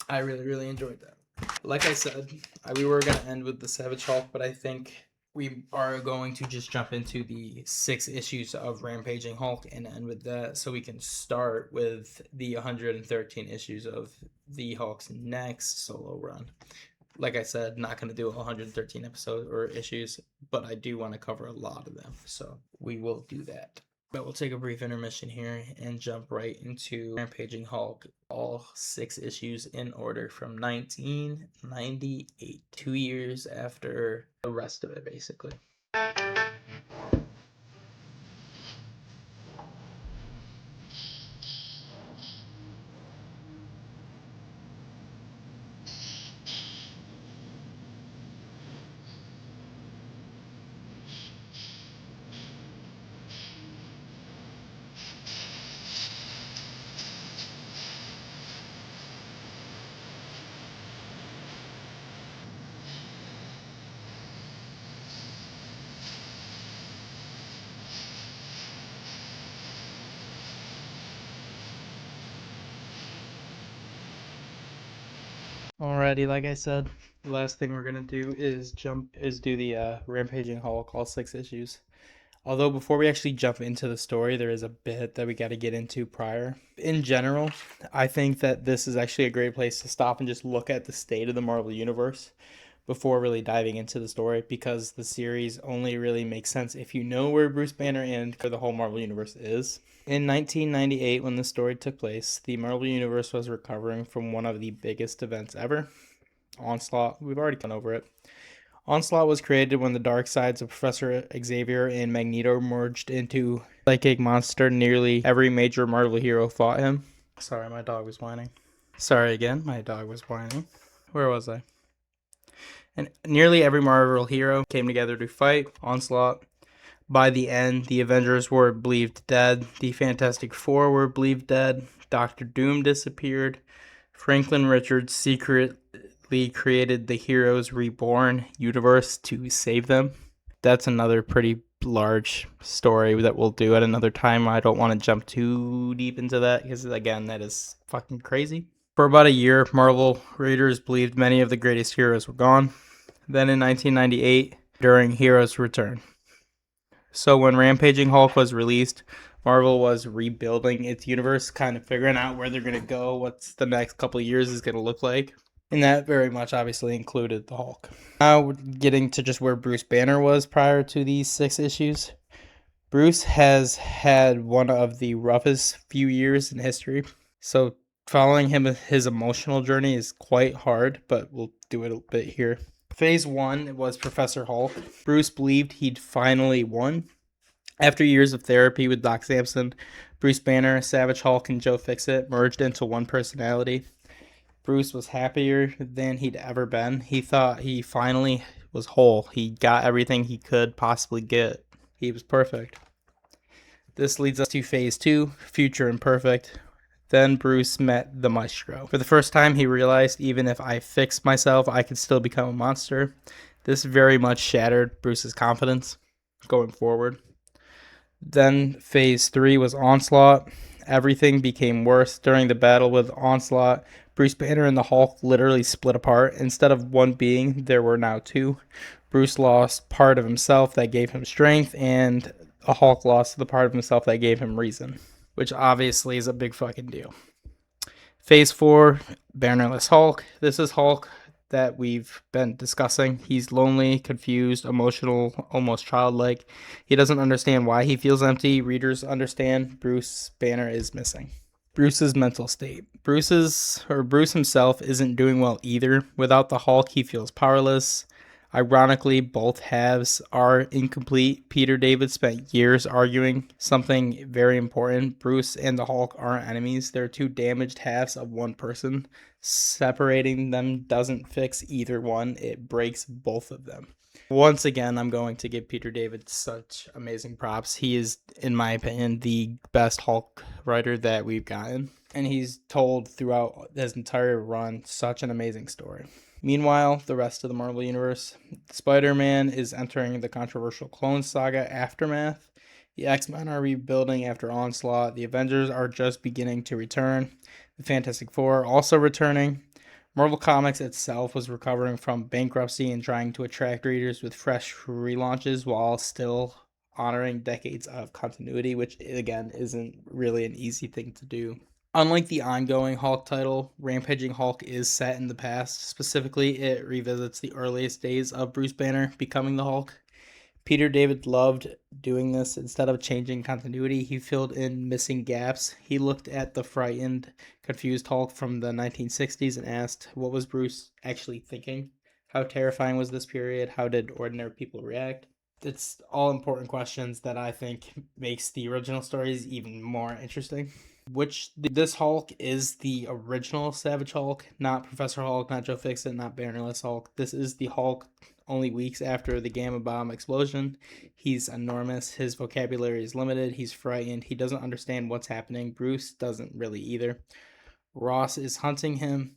[SPEAKER 1] I really, really enjoyed that. Like I said, we were going to end with the Savage Hulk, but I think we are going to just jump into the 6 issues of Rampaging Hulk and end with that, so we can start with the 113 issues of the Hulk's next solo run. Like I said, not going to do 113 episodes or issues, but I do want to cover a lot of them, so we will do that. But we'll take a brief intermission here and jump right into Rampaging Hulk, all 6 issues in order from 1998, 2 years after the rest of it, basically. Alrighty, like I said, the last thing we're gonna do is do the Rampaging Hulk, all 6 issues. Although before we actually jump into the story, there is a bit that we got to get into prior. In general, I think that this is actually a great place to stop and just look at the state of the Marvel Universe before really diving into the story, because the series only really makes sense if you know where Bruce Banner and where the whole Marvel Universe is. In 1998, when the story took place, the Marvel Universe was recovering from one of the biggest events ever.
[SPEAKER 2] Onslaught. We've already gone over it. Onslaught was created when the dark sides of Professor Xavier and Magneto merged into psychic monster. Nearly every major Marvel hero fought him. Sorry, my dog was whining. Sorry again, my dog was whining. Where was I? And nearly every Marvel hero came together to fight Onslaught. By the end, the Avengers were believed dead. The Fantastic Four were believed dead. Doctor Doom disappeared. Franklin Richards secretly created the Heroes Reborn universe to save them. That's another pretty large story that we'll do at another time. I don't want to jump too deep into that because, again, that is fucking crazy. For about a year, Marvel readers believed many of the greatest heroes were gone. Then in 1998, during Heroes Return. So when Rampaging Hulk was released, Marvel was rebuilding its universe, kind of figuring out where they're going to go, what's the next couple of years is going to look like. And that very much obviously included the Hulk. Now we're getting to just where Bruce Banner was prior to these 6 issues. Bruce has had one of the roughest few years in history. So following his emotional journey is quite hard, but we'll do it a bit here. Phase 1 was Professor Hulk. Bruce believed he'd finally won. After years of therapy with Doc Samson, Bruce Banner, Savage Hulk, and Joe Fixit merged into one personality. Bruce was happier than he'd ever been. He thought he finally was whole. He got everything he could possibly get. He was perfect. This leads us to Phase 2, Future Imperfect. Then Bruce met the Maestro. For the first time, he realized even if I fixed myself, I could still become a monster. This very much shattered Bruce's confidence going forward. Then Phase 3 was Onslaught. Everything became worse. During the battle with Onslaught, Bruce Banner and the Hulk literally split apart. Instead of one being, there were now 2. Bruce lost part of himself that gave him strength, and a Hulk lost the part of himself that gave him reason, which obviously is a big fucking deal. Phase 4, Bannerless Hulk. This is Hulk that we've been discussing. He's lonely, confused, emotional, almost childlike. He doesn't understand why he feels empty. Readers understand Bruce Banner is missing. Bruce's mental state. Bruce himself isn't doing well either. Without the Hulk, he feels powerless. Ironically, both halves are incomplete. Peter David spent years arguing something very important. Bruce and the Hulk aren't enemies. They're 2 damaged halves of one person. Separating them doesn't fix either one. It breaks both of them. Once again, I'm going to give Peter David such amazing props. He is, in my opinion, the best Hulk writer that we've gotten. And he's told throughout his entire run such an amazing story. Meanwhile, the rest of the Marvel Universe, Spider-Man is entering the controversial Clone Saga aftermath. The X-Men are rebuilding after Onslaught. The Avengers are just beginning to return. The Fantastic Four are also returning. Marvel Comics itself was recovering from bankruptcy and trying to attract readers with fresh relaunches while still honoring decades of continuity, which, again, isn't really an easy thing to do. Unlike the ongoing Hulk title, Rampaging Hulk is set in the past. Specifically, it revisits the earliest days of Bruce Banner becoming the Hulk. Peter David loved doing this. Instead of changing continuity, he filled in missing gaps. He looked at the frightened, confused Hulk from the 1960s and asked, what was Bruce actually thinking? How terrifying was this period? How did ordinary people react? It's all important questions that I think makes the original stories even more interesting. This Hulk is the original Savage Hulk, not Professor Hulk, not Joe Fixit, not Bannerless Hulk. This is the Hulk only weeks after the Gamma Bomb explosion. He's enormous. His vocabulary is limited. He's frightened. He doesn't understand what's happening. Bruce doesn't really either. Ross is hunting him.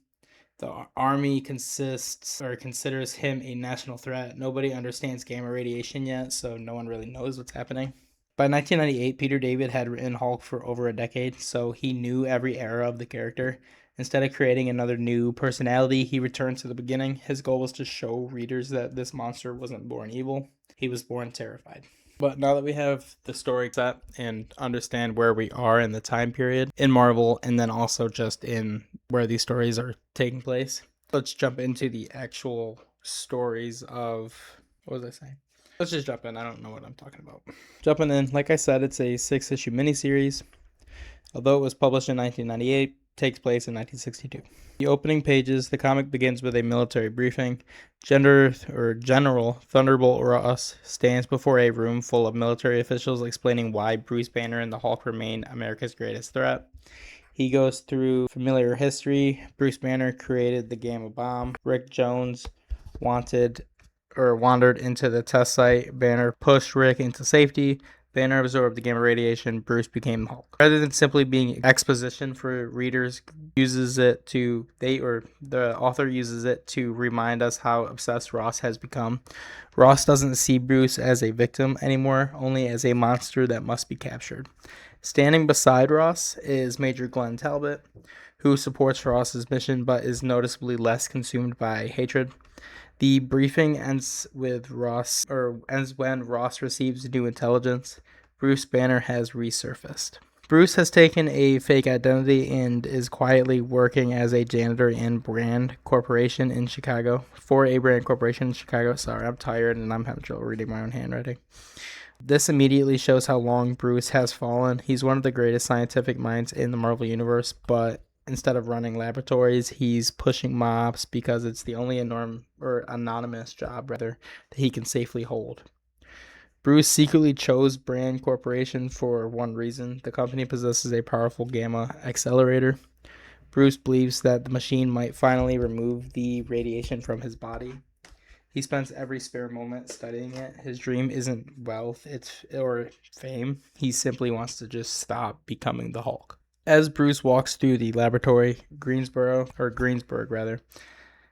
[SPEAKER 2] The army considers him a national threat. Nobody understands gamma radiation yet, so no one really knows what's happening. By 1998, Peter David had written Hulk for over a decade, so he knew every era of the character. Instead of creating another new personality, he returned to the beginning. His goal was to show readers that this monster wasn't born evil. He was born terrified. But now that we have the story set and understand where we are in the time period in Marvel, and then also just in where these stories are taking place, let's jump into the actual stories of... What was I saying? Let's just jump in. I don't know what I'm talking about. Jumping in, like I said, it's a 6-issue miniseries. Although it was published in 1998, takes place in 1962. The opening pages, the comic begins with a military briefing. General Thunderbolt Ross stands before a room full of military officials explaining why Bruce Banner and the Hulk remain America's greatest threat. He goes through familiar history. Bruce Banner created the Gamma Bomb. Rick Jones wandered into the test site. Banner pushed Rick into safety. Banner absorbed the gamma radiation. Bruce became the Hulk. Rather than simply being exposition for readers, the author uses it to remind us how obsessed Ross has become. Ross doesn't see Bruce as a victim anymore, only as a monster that must be captured. Standing beside Ross is Major Glenn Talbot, who supports Ross's mission but is noticeably less consumed by hatred. The briefing ends when Ross receives new intelligence. Bruce Banner has resurfaced. Bruce has taken a fake identity and is quietly working as a janitor in Brand Corporation in Chicago. Sorry, I'm tired and I'm having trouble reading my own handwriting. This immediately shows how long Bruce has fallen. He's one of the greatest scientific minds in the Marvel Universe, but instead of running laboratories, he's pushing mobs because it's the only anonymous job that he can safely hold. Bruce secretly chose Brand Corporation for one reason. The company possesses a powerful gamma accelerator. Bruce believes that the machine might finally remove the radiation from his body. He spends every spare moment studying it. His dream isn't wealth or fame. He simply wants to just stop becoming the Hulk. As Bruce walks through the laboratory, Greensburg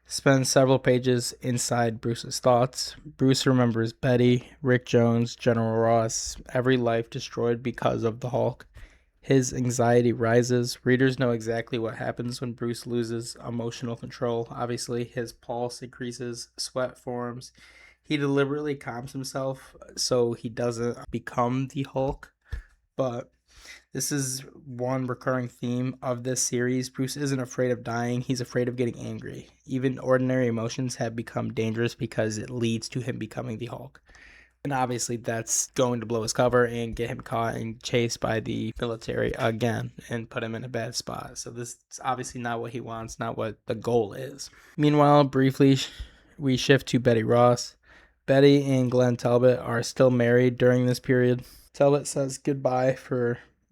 [SPEAKER 2] spends several pages inside Bruce's thoughts. Bruce remembers Betty, Rick Jones, General Ross, every life destroyed because of the Hulk. His anxiety rises. Readers know exactly what happens when Bruce loses emotional control. Obviously, his pulse increases, sweat forms. He deliberately calms himself so he doesn't become the Hulk, but this is one recurring theme of this series. Bruce isn't afraid of dying. He's afraid of getting angry. Even ordinary emotions have become dangerous because it leads to him becoming the Hulk. And obviously that's going to blow his cover and get him caught and chased by the military again and put him in a bad spot. So this is obviously not what he wants, not what the goal is. Meanwhile, briefly, we shift to Betty Ross. Betty and Glenn Talbot are still married during this period. Talbot says goodbye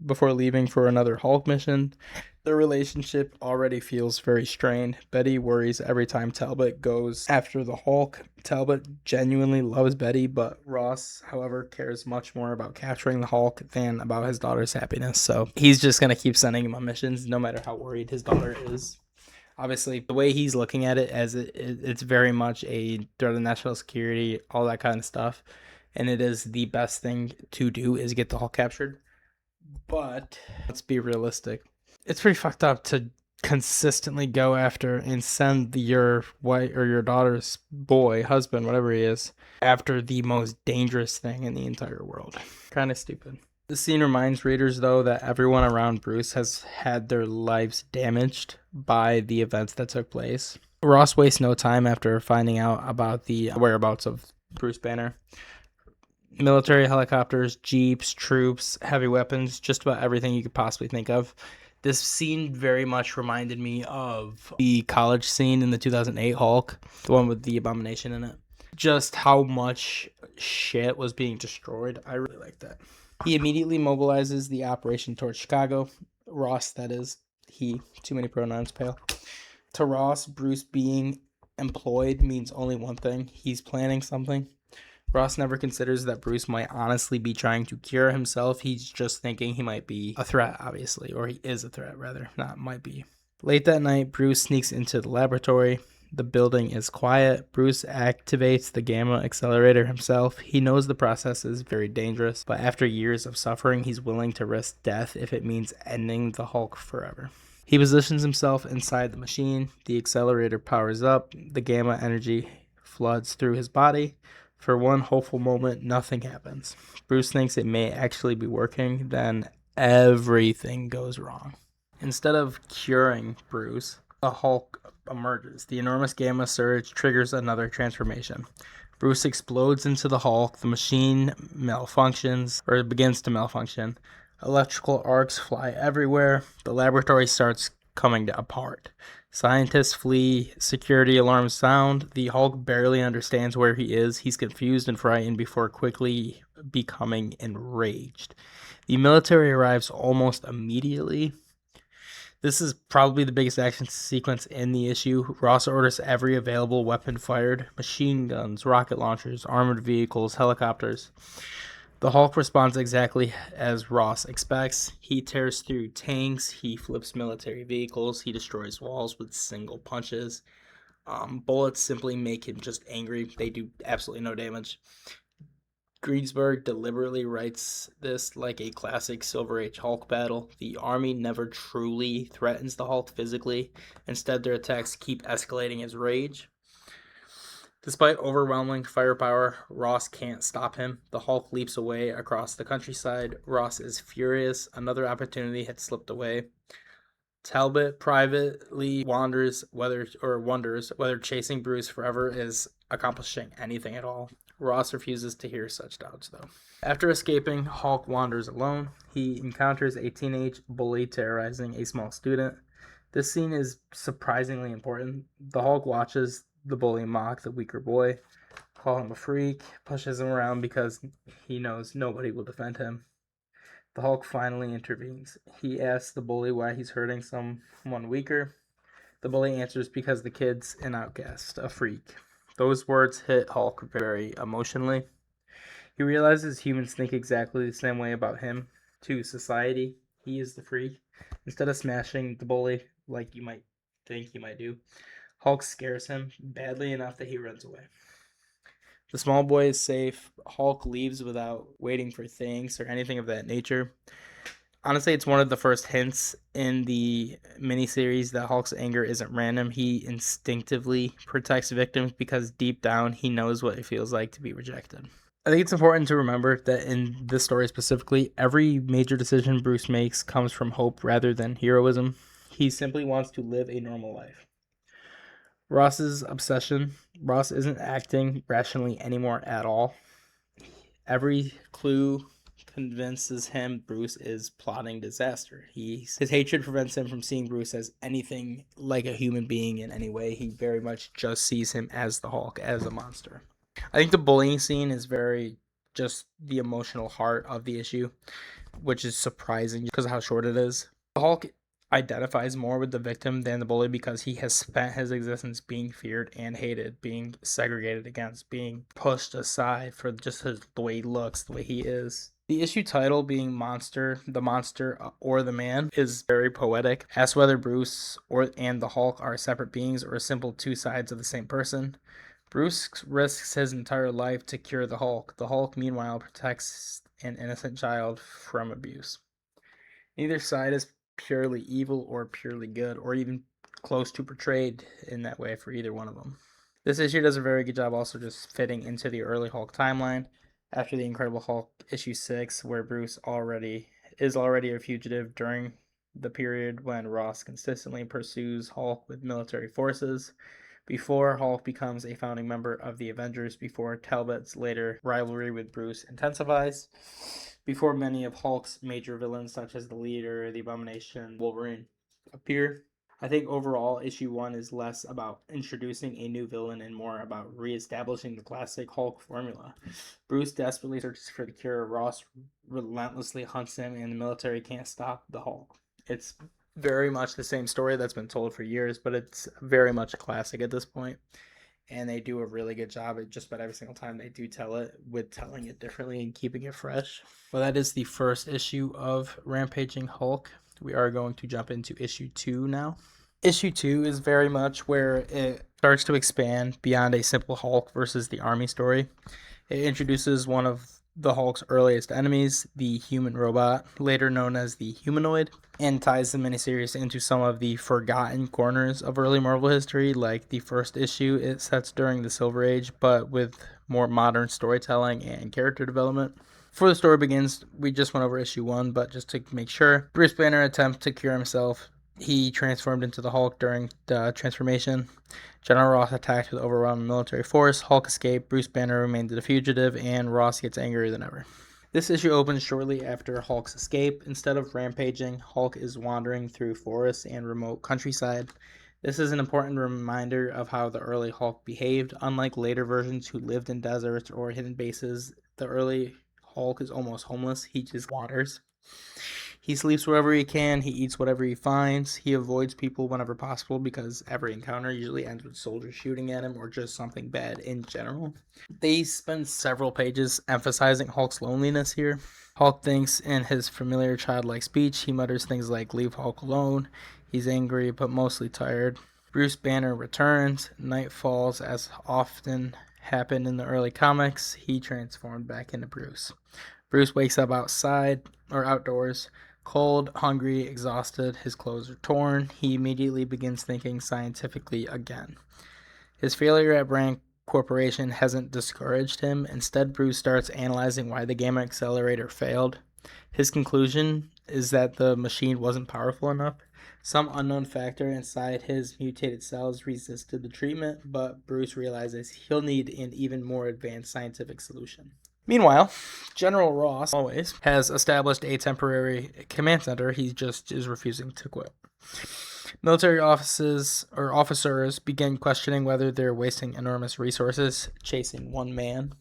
[SPEAKER 2] before leaving for another Hulk mission. The relationship already feels very strained. Betty worries every time Talbot goes after the Hulk. Talbot genuinely loves Betty, but Ross, however, cares much more about capturing the Hulk than about his daughter's happiness. So he's just going to keep sending him on missions no matter how worried his daughter is. Obviously, the way he's looking at it, as it's very much a threat to national security, all that kind of stuff. And it is the best thing to do is get the Hulk captured. But let's be realistic. It's pretty fucked up to consistently go after and send your wife or your daughter's husband, whatever he is, after the most dangerous thing in the entire world. Kind of stupid. The scene reminds readers, though, that everyone around Bruce has had their lives damaged by the events that took place. Ross wastes no time after finding out about the whereabouts of Bruce Banner. Military helicopters, jeeps, troops, heavy weapons, just about everything you could possibly think of. This scene very much reminded me of the college scene in the 2008 Hulk, the one with the Abomination in it. Just how much shit was being destroyed. I really like that. He immediately mobilizes the operation towards Chicago. Ross, that is. He. Too many pronouns, pale. To Ross, Bruce being employed means only one thing. He's planning something. Ross never considers that Bruce might honestly be trying to cure himself. He's just thinking he might be a threat, obviously. Or he is a threat, rather. Not might be. Late that night, Bruce sneaks into the laboratory. The building is quiet. Bruce activates the gamma accelerator himself. He knows the process is very dangerous, but after years of suffering, he's willing to risk death if it means ending the Hulk forever. He positions himself inside the machine. The accelerator powers up. The gamma energy floods through his body. For one hopeful moment, nothing happens. Bruce thinks it may actually be working, then everything goes wrong. Instead of curing Bruce, the Hulk emerges. The enormous gamma surge triggers another transformation. Bruce explodes into the Hulk. The machine malfunctions, or begins to malfunction. Electrical arcs fly everywhere. The laboratory starts coming apart. Scientists flee, security alarms sound. The Hulk barely understands where he is. He's confused and frightened before quickly becoming enraged. The military arrives almost immediately. This is probably the biggest action sequence in the issue. Ross orders every available weapon fired: machine guns, rocket launchers, armored vehicles, helicopters. The Hulk responds exactly as Ross expects. He tears through tanks, he flips military vehicles, he destroys walls with single punches. Bullets simply make him just angry. They do absolutely no damage. Greensburg deliberately writes this like a classic Silver Age Hulk battle. The army never truly threatens the Hulk physically. Instead, their attacks keep escalating his rage. Despite overwhelming firepower, Ross can't stop him. The Hulk leaps away across the countryside. Ross is furious. Another opportunity had slipped away. Talbot privately wonders whether chasing Bruce forever is accomplishing anything at all. Ross refuses to hear such doubts, though. After escaping, Hulk wanders alone. He encounters a teenage bully terrorizing a small student. This scene is surprisingly important. The Hulk watches the bully mock the weaker boy, call him a freak, pushes him around because he knows nobody will defend him. The Hulk finally intervenes. He asks the bully why he's hurting someone weaker. The bully answers because the kid's an outcast, a freak. Those words hit Hulk very emotionally. He realizes humans think exactly the same way about him. To society, he is the freak. Instead of smashing the bully like you might think he might do, Hulk scares him badly enough that he runs away. The small boy is safe. Hulk leaves without waiting for thanks or anything of that nature. Honestly, it's one of the first hints in the miniseries that Hulk's anger isn't random. He instinctively protects victims because deep down he knows what it feels like to be rejected. I think it's important to remember that in this story specifically, every major decision Bruce makes comes from hope rather than heroism. He simply wants to live a normal life. Ross's obsession. Ross isn't acting rationally anymore at all. Every clue convinces him Bruce is plotting disaster. His hatred prevents him from seeing Bruce as anything like a human being in any way. He very much just sees him as the Hulk, as a monster. I think the bullying scene is very just the emotional heart of the issue, which is surprising because of how short it is. The Hulk identifies more with the victim than the bully because he has spent his existence being feared and hated, being segregated against, being pushed aside for just the way he looks, the way he is. The issue title being Monster, the Monster, or the Man is very poetic. Asks whether Bruce and the Hulk are separate beings or simple two sides of the same person. Bruce risks his entire life to cure the Hulk. The Hulk, meanwhile, protects an innocent child from abuse. Neither side is purely evil or purely good, or even close to portrayed in that way for either one of them. This issue does a very good job also just fitting into the early Hulk timeline after the Incredible Hulk issue 6, where Bruce is already a fugitive during the period when Ross consistently pursues Hulk with military forces, before Hulk becomes a founding member of the Avengers, before Talbot's later rivalry with Bruce intensifies, before many of Hulk's major villains such as the Leader, the Abomination, Wolverine appear. I think overall issue 1 is less about introducing a new villain and more about re-establishing the classic Hulk formula. Bruce desperately searches for the cure, Ross relentlessly hunts him, and the military can't stop the Hulk. It's very much the same story that's been told for years, but it's very much a classic at this point. And they do a really good job at just about every single time they do tell it, with telling it differently and keeping it fresh. Well, that is the first issue of Rampaging Hulk. We are going to jump into issue 2 now. Issue 2 is very much where it starts to expand beyond a simple Hulk versus the army story. It introduces one of the Hulk's earliest enemies, the human robot, later known as the Humanoid, and ties the miniseries into some of the forgotten corners of early Marvel history, like the first issue it sets during the Silver Age, but with more modern storytelling and character development. Before the story begins, we just went over issue 1, but just to make sure, Bruce Banner attempts to cure himself. He transformed into the Hulk during the transformation. General Ross attacked with overwhelming military force. Hulk escaped. Bruce Banner remained a fugitive, and Ross gets angrier than ever. This issue opens shortly after Hulk's escape. Instead of rampaging, Hulk is wandering through forests and remote countryside. This is an important reminder of how the early Hulk behaved. Unlike later versions who lived in deserts or hidden bases, the early Hulk is almost homeless. He just wanders. He sleeps wherever he can, he eats whatever he finds, he avoids people whenever possible because every encounter usually ends with soldiers shooting at him or just something bad in general. They spend several pages emphasizing Hulk's loneliness here. Hulk thinks in his familiar childlike speech, he mutters things like, "Leave Hulk alone." He's angry but mostly tired. Bruce Banner returns. Night falls, as often happened in the early comics. He transformed back into Bruce. Bruce wakes up outdoors, cold, hungry, exhausted. His clothes are torn. He immediately begins thinking scientifically again. His failure at Brand Corporation hasn't discouraged him. Instead, Bruce starts analyzing why the Gamma Accelerator failed. His conclusion is that the machine wasn't powerful enough. Some unknown factor inside his mutated cells resisted the treatment, but Bruce realizes he'll need an even more advanced scientific solution. Meanwhile, General Ross always has established a temporary command center. He just is refusing to quit. Military officers begin questioning whether they're wasting enormous resources chasing one man.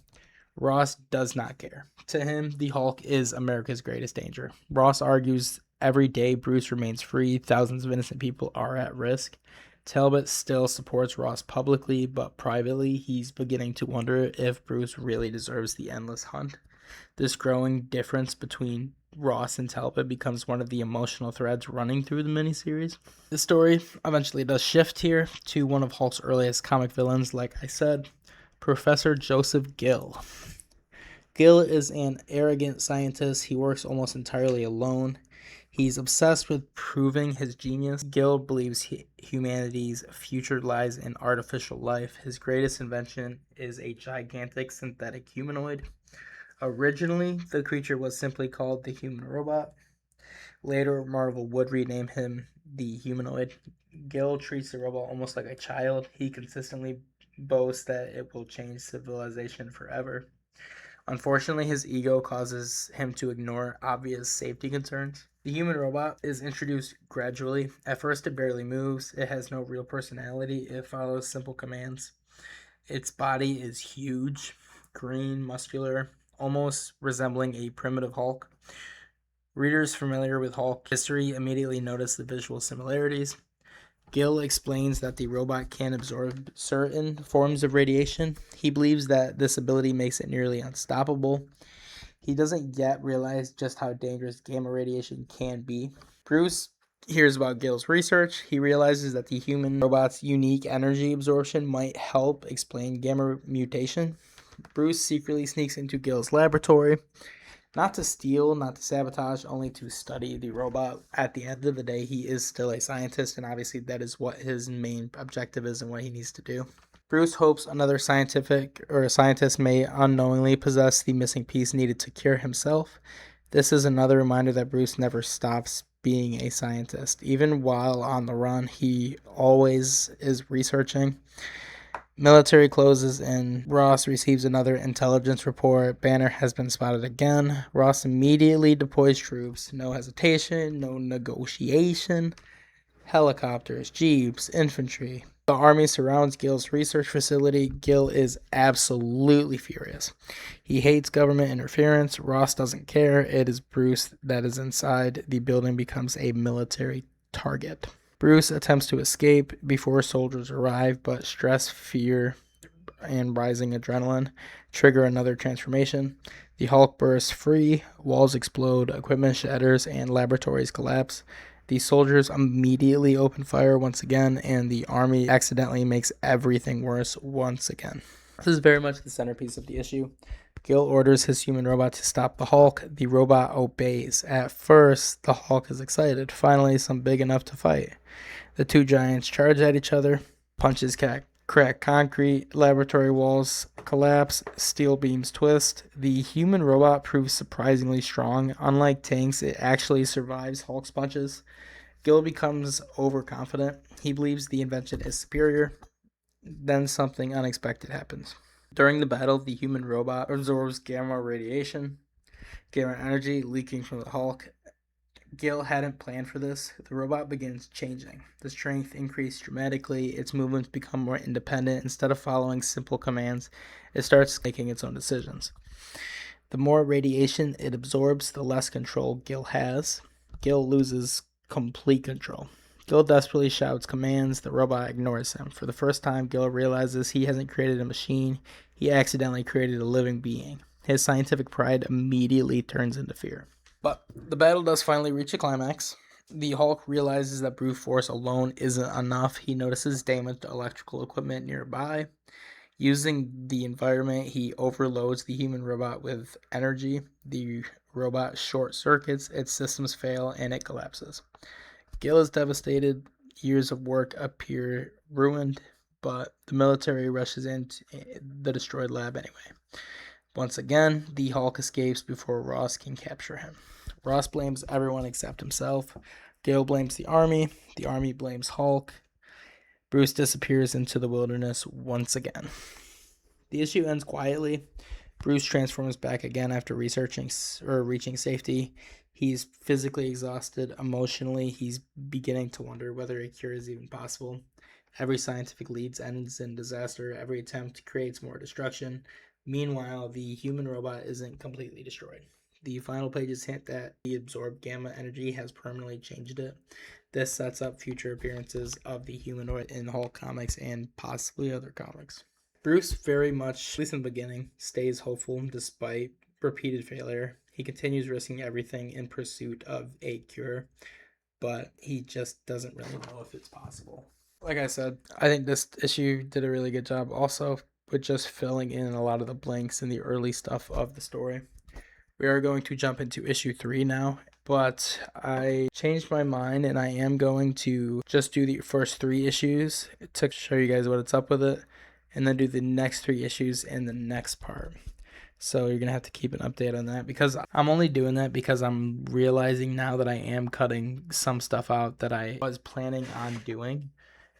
[SPEAKER 2] Ross does not care. To him, the Hulk is America's greatest danger. Ross argues every day Bruce remains free, thousands of innocent people are at risk. Talbot still supports Ross publicly, but privately, he's beginning to wonder if Bruce really deserves the endless hunt. This growing difference between Ross and Talbot becomes one of the emotional threads running through the miniseries. The story eventually does shift here to one of Hulk's earliest comic villains, like I said, Professor Joseph Gill. Gill is an arrogant scientist. He works almost entirely alone. He's obsessed with proving his genius. Gill believes humanity's future lies in artificial life. His greatest invention is a gigantic synthetic humanoid. Originally, the creature was simply called the Human Robot. Later, Marvel would rename him the Humanoid. Gill treats the robot almost like a child. He consistently boasts that it will change civilization forever. Unfortunately, his ego causes him to ignore obvious safety concerns. The human robot is introduced gradually. At first, it barely moves. It has no real personality. It follows simple commands. Its body is huge, green, muscular, almost resembling a primitive Hulk. Readers familiar with Hulk history immediately notice the visual similarities. Gill explains that the robot can absorb certain forms of radiation. He believes that this ability makes it nearly unstoppable. He doesn't yet realize just how dangerous gamma radiation can be. Bruce hears about Gill's research. He realizes that the human robot's unique energy absorption might help explain gamma mutation. Bruce secretly sneaks into Gill's laboratory. Not to steal, not to sabotage, only to study the robot. At the end of the day, he is still a scientist, and obviously that is what his main objective is and what he needs to do. Bruce hopes another scientist may unknowingly possess the missing piece needed to cure himself. This is another reminder that Bruce never stops being a scientist. Even while on the run, he always is researching. Military closes and Ross receives another intelligence report. Banner has been spotted again. Ross immediately deploys troops. No hesitation, no negotiation. Helicopters, jeeps, infantry. The army surrounds Gill's research facility. Gill is absolutely furious. He hates government interference. Ross doesn't care. It is Bruce that is inside. The building becomes a military target. Bruce attempts to escape before soldiers arrive, but stress, fear, and rising adrenaline trigger another transformation. The Hulk bursts free, walls explode, equipment shatters, and laboratories collapse. The soldiers immediately open fire once again, and the army accidentally makes everything worse once again. This is very much the centerpiece of the issue. Gill orders his human robot to stop the Hulk. The robot obeys. At first, the Hulk is excited. Finally, some big enough to fight. The two giants charge at each other. Punches crack concrete. Laboratory walls collapse. Steel beams twist. The human robot proves surprisingly strong. Unlike tanks, it actually survives Hulk's punches. Gill becomes overconfident. He believes the invention is superior. Then something unexpected happens. During the battle, the human robot absorbs gamma radiation. gamma energy leaking from the Hulk. Gil hadn't planned for this. The robot begins changing. The strength increased dramatically. Its movements become more independent. Instead of following simple commands, it starts making its own decisions. The more radiation it absorbs, the less control Gil has. Gil loses complete control. Gil desperately shouts commands. The robot ignores him. For the first time, Gil realizes he hasn't created a machine. He accidentally created a living being. His scientific pride immediately turns into fear. But the battle does finally reach a climax. The Hulk realizes that brute force alone isn't enough. He notices damaged electrical equipment nearby. Using the environment, he overloads the human robot with energy. The robot short circuits, its systems fail, and it collapses. Gil is devastated. Years of work appear ruined, but the military rushes into the destroyed lab anyway. Once again, the Hulk escapes before Ross can capture him. Ross blames everyone except himself. Gil blames the army blames Hulk. Bruce disappears into the wilderness once again. The issue ends quietly. Bruce transforms back again after reaching safety. He's physically exhausted. Emotionally, he's beginning to wonder whether a cure is even possible. Every scientific lead ends in disaster. Every attempt creates more destruction. Meanwhile, the human robot isn't completely destroyed. The final pages hint that the absorbed gamma energy has permanently changed it. This sets up future appearances of the humanoid in Hulk comics and possibly other comics. Bruce very much, at least in the beginning, stays hopeful despite repeated failure. He continues risking everything in pursuit of a cure, but he just doesn't really know if it's possible. Like I said, I think this issue did a really good job also with just filling in a lot of the blanks in the early stuff of the story. We are going to jump into issue 3 now, but I changed my mind and I am going to just do the first 3 issues to show you guys what's up with it, and then do the next 3 issues in the next part. So you're going to have to keep an update on that, because I'm only doing that because I'm realizing now that I am cutting some stuff out that I was planning on doing,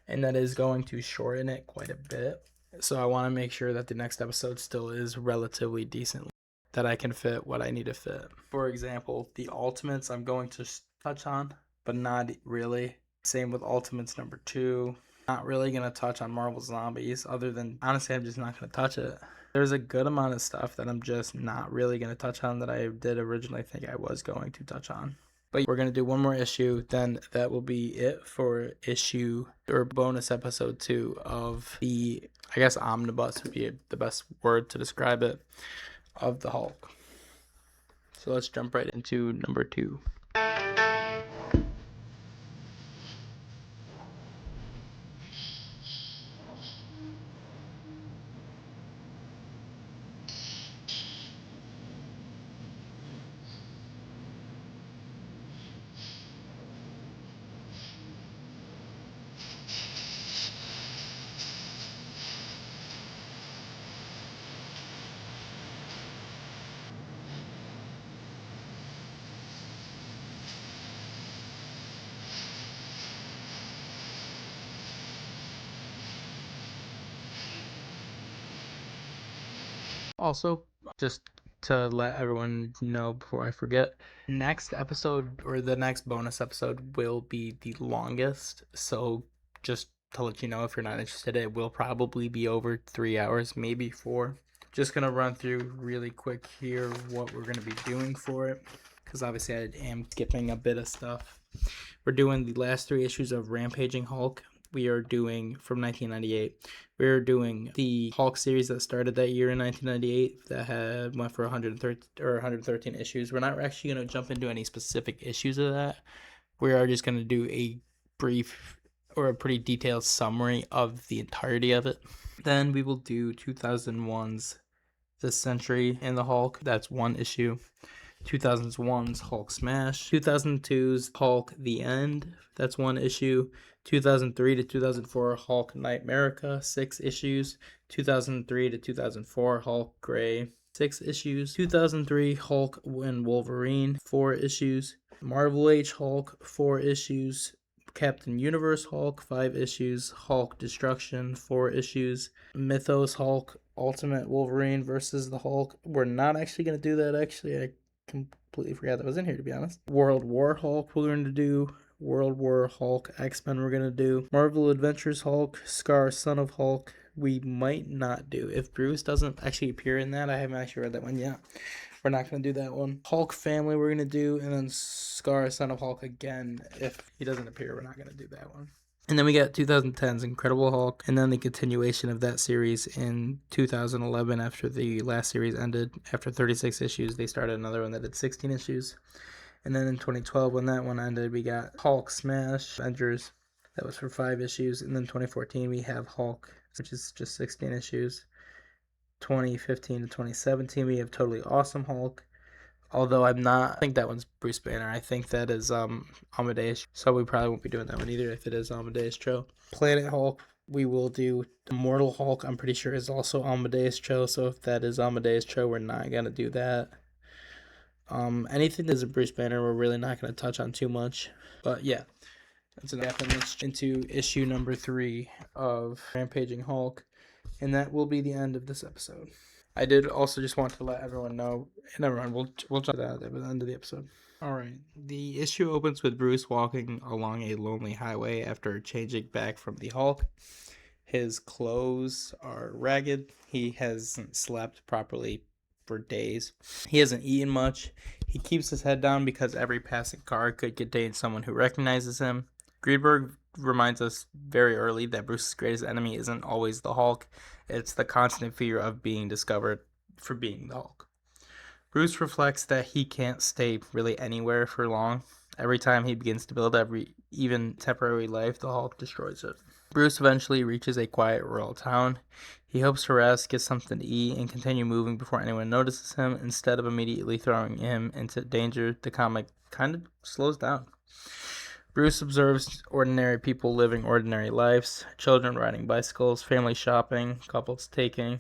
[SPEAKER 2] and that is going to shorten it quite a bit. So I want to make sure that the next episode still is relatively decent, that I can fit what I need to fit. For example, the Ultimates I'm going to touch on, but not really. Same with Ultimates number 2. Not really going to touch on Marvel Zombies, other than, honestly, I'm just not going to touch it. There's a good amount of stuff that I'm just not really going to touch on that I did originally think I was going to touch on. But we're going to do one more issue, then that will be it for issue or bonus episode 2 of the, I guess omnibus would be the best word to describe it, of the Hulk. So let's jump right into number 2. Also, just to let everyone know before I forget, next episode or the next bonus episode will be the longest. So just to let you know, if you're not interested, it will probably be over 3 hours, maybe 4. Just gonna run through really quick here what we're gonna be doing for it, because obviously I am skipping a bit of stuff. We're doing the last 3 issues of Rampaging Hulk. We are doing from 1998. We're doing the Hulk series that started that year in 1998 that went for 113 issues. We're not actually going to jump into any specific issues of that. We are just going to do a brief or a pretty detailed summary of the entirety of it. Then we will do 2001's This Century in the Hulk. That's 1 issue. 2001's Hulk Smash, 2002's Hulk The End, that's 1 issue, 2003 to 2004 Hulk Nightmerica, 6 issues, 2003 to 2004 Hulk Gray, 6 issues, 2003 Hulk and Wolverine, 4 issues, Marvel Age Hulk, 4 issues, Captain Universe Hulk, 5 issues, Hulk Destruction, 4 issues, Mythos Hulk, Ultimate Wolverine versus the Hulk. We're not actually going to do that, actually. I completely forgot that was in here, to be honest. World War Hulk we're going to do. World War Hulk X-Men we're going to do. Marvel Adventures Hulk, Scar, Son of Hulk, we might not do. If Bruce doesn't actually appear in that, I haven't actually read that one yet. We're not going to do that one. Hulk Family we're going to do, and then Scar, Son of Hulk again. If he doesn't appear, we're not going to do that one. And then we got 2010's Incredible Hulk, and then the continuation of that series in 2011 after the last series ended. After 36 issues, they started another one that did 16 issues. And then in 2012, when that one ended, we got Hulk Smash Avengers. That was for 5 issues. And then 2014, we have Hulk, which is just 16 issues. 2015 to 2017, we have Totally Awesome Hulk. Although I think that one's Bruce Banner. I think that is Amadeus. So we probably won't be doing that one either if it is Amadeus Cho. Planet Hulk, we will do. Immortal Hulk, I'm pretty sure is also Amadeus Cho. So if that is Amadeus Cho, we're not going to do that. Anything that's a Bruce Banner, we're really not going to touch on too much. But yeah, that's enough. And let's into issue number 3 of Rampaging Hulk. And that will be the end of this episode. I did also just want to let everyone know. Never mind, we'll jump that at the end of the episode. All right, the issue opens with Bruce walking along a lonely highway after changing back from the Hulk. His clothes are ragged. He hasn't slept properly for days. He hasn't eaten much. He keeps his head down because every passing car could contain someone who recognizes him. Greenberg reminds us very early that Bruce's greatest enemy isn't always the Hulk. It's the constant fear of being discovered for being the Hulk. Bruce reflects that he can't stay really anywhere for long. Every time he begins to build even temporary life, the Hulk destroys it. Bruce eventually reaches a quiet rural town. He hopes to rest, get something to eat, and continue moving before anyone notices him. Instead of immediately throwing him into danger, the comic kind of slows down. Bruce observes ordinary people living ordinary lives, children riding bicycles, family shopping, couples talking.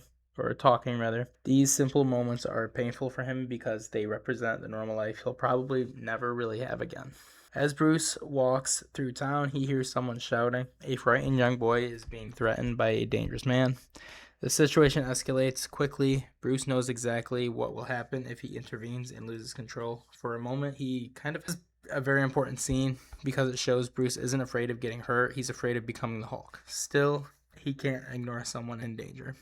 [SPEAKER 2] These simple moments are painful for him because they represent the normal life he'll probably never really have again. As Bruce walks through town, he hears someone shouting. A frightened young boy is being threatened by a dangerous man. The situation escalates quickly. Bruce knows exactly what will happen if he intervenes and loses control. For a moment, he kind of has a very important scene because it shows Bruce isn't afraid of getting hurt. He's afraid of becoming the Hulk. Still, he can't ignore someone in danger.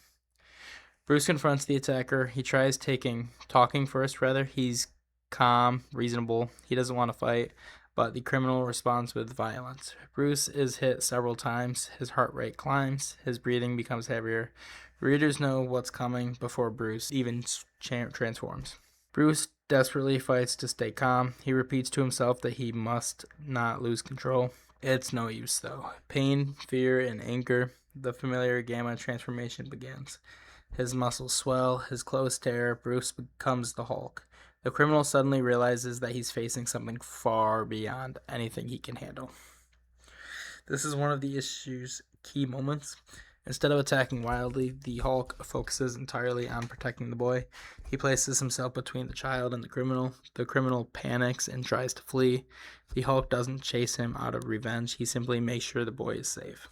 [SPEAKER 2] Bruce confronts the attacker. He tries talking first. He's calm, reasonable. He doesn't want to fight, but the criminal responds with violence. Bruce is hit several times. His heart rate climbs. His breathing becomes heavier. Readers know what's coming before Bruce even transforms. Bruce desperately fights to stay calm. He repeats to himself that he must not lose control. It's no use, though. Pain, fear, and anger, the familiar gamma transformation begins. His muscles swell, his clothes tear, Bruce becomes the Hulk. The criminal suddenly realizes that he's facing something far beyond anything he can handle. This is one of the issue's key moments. Instead of attacking wildly, the Hulk focuses entirely on protecting the boy. He places himself between the child and the criminal. The criminal panics and tries to flee. The Hulk doesn't chase him out of revenge. He simply makes sure the boy is safe.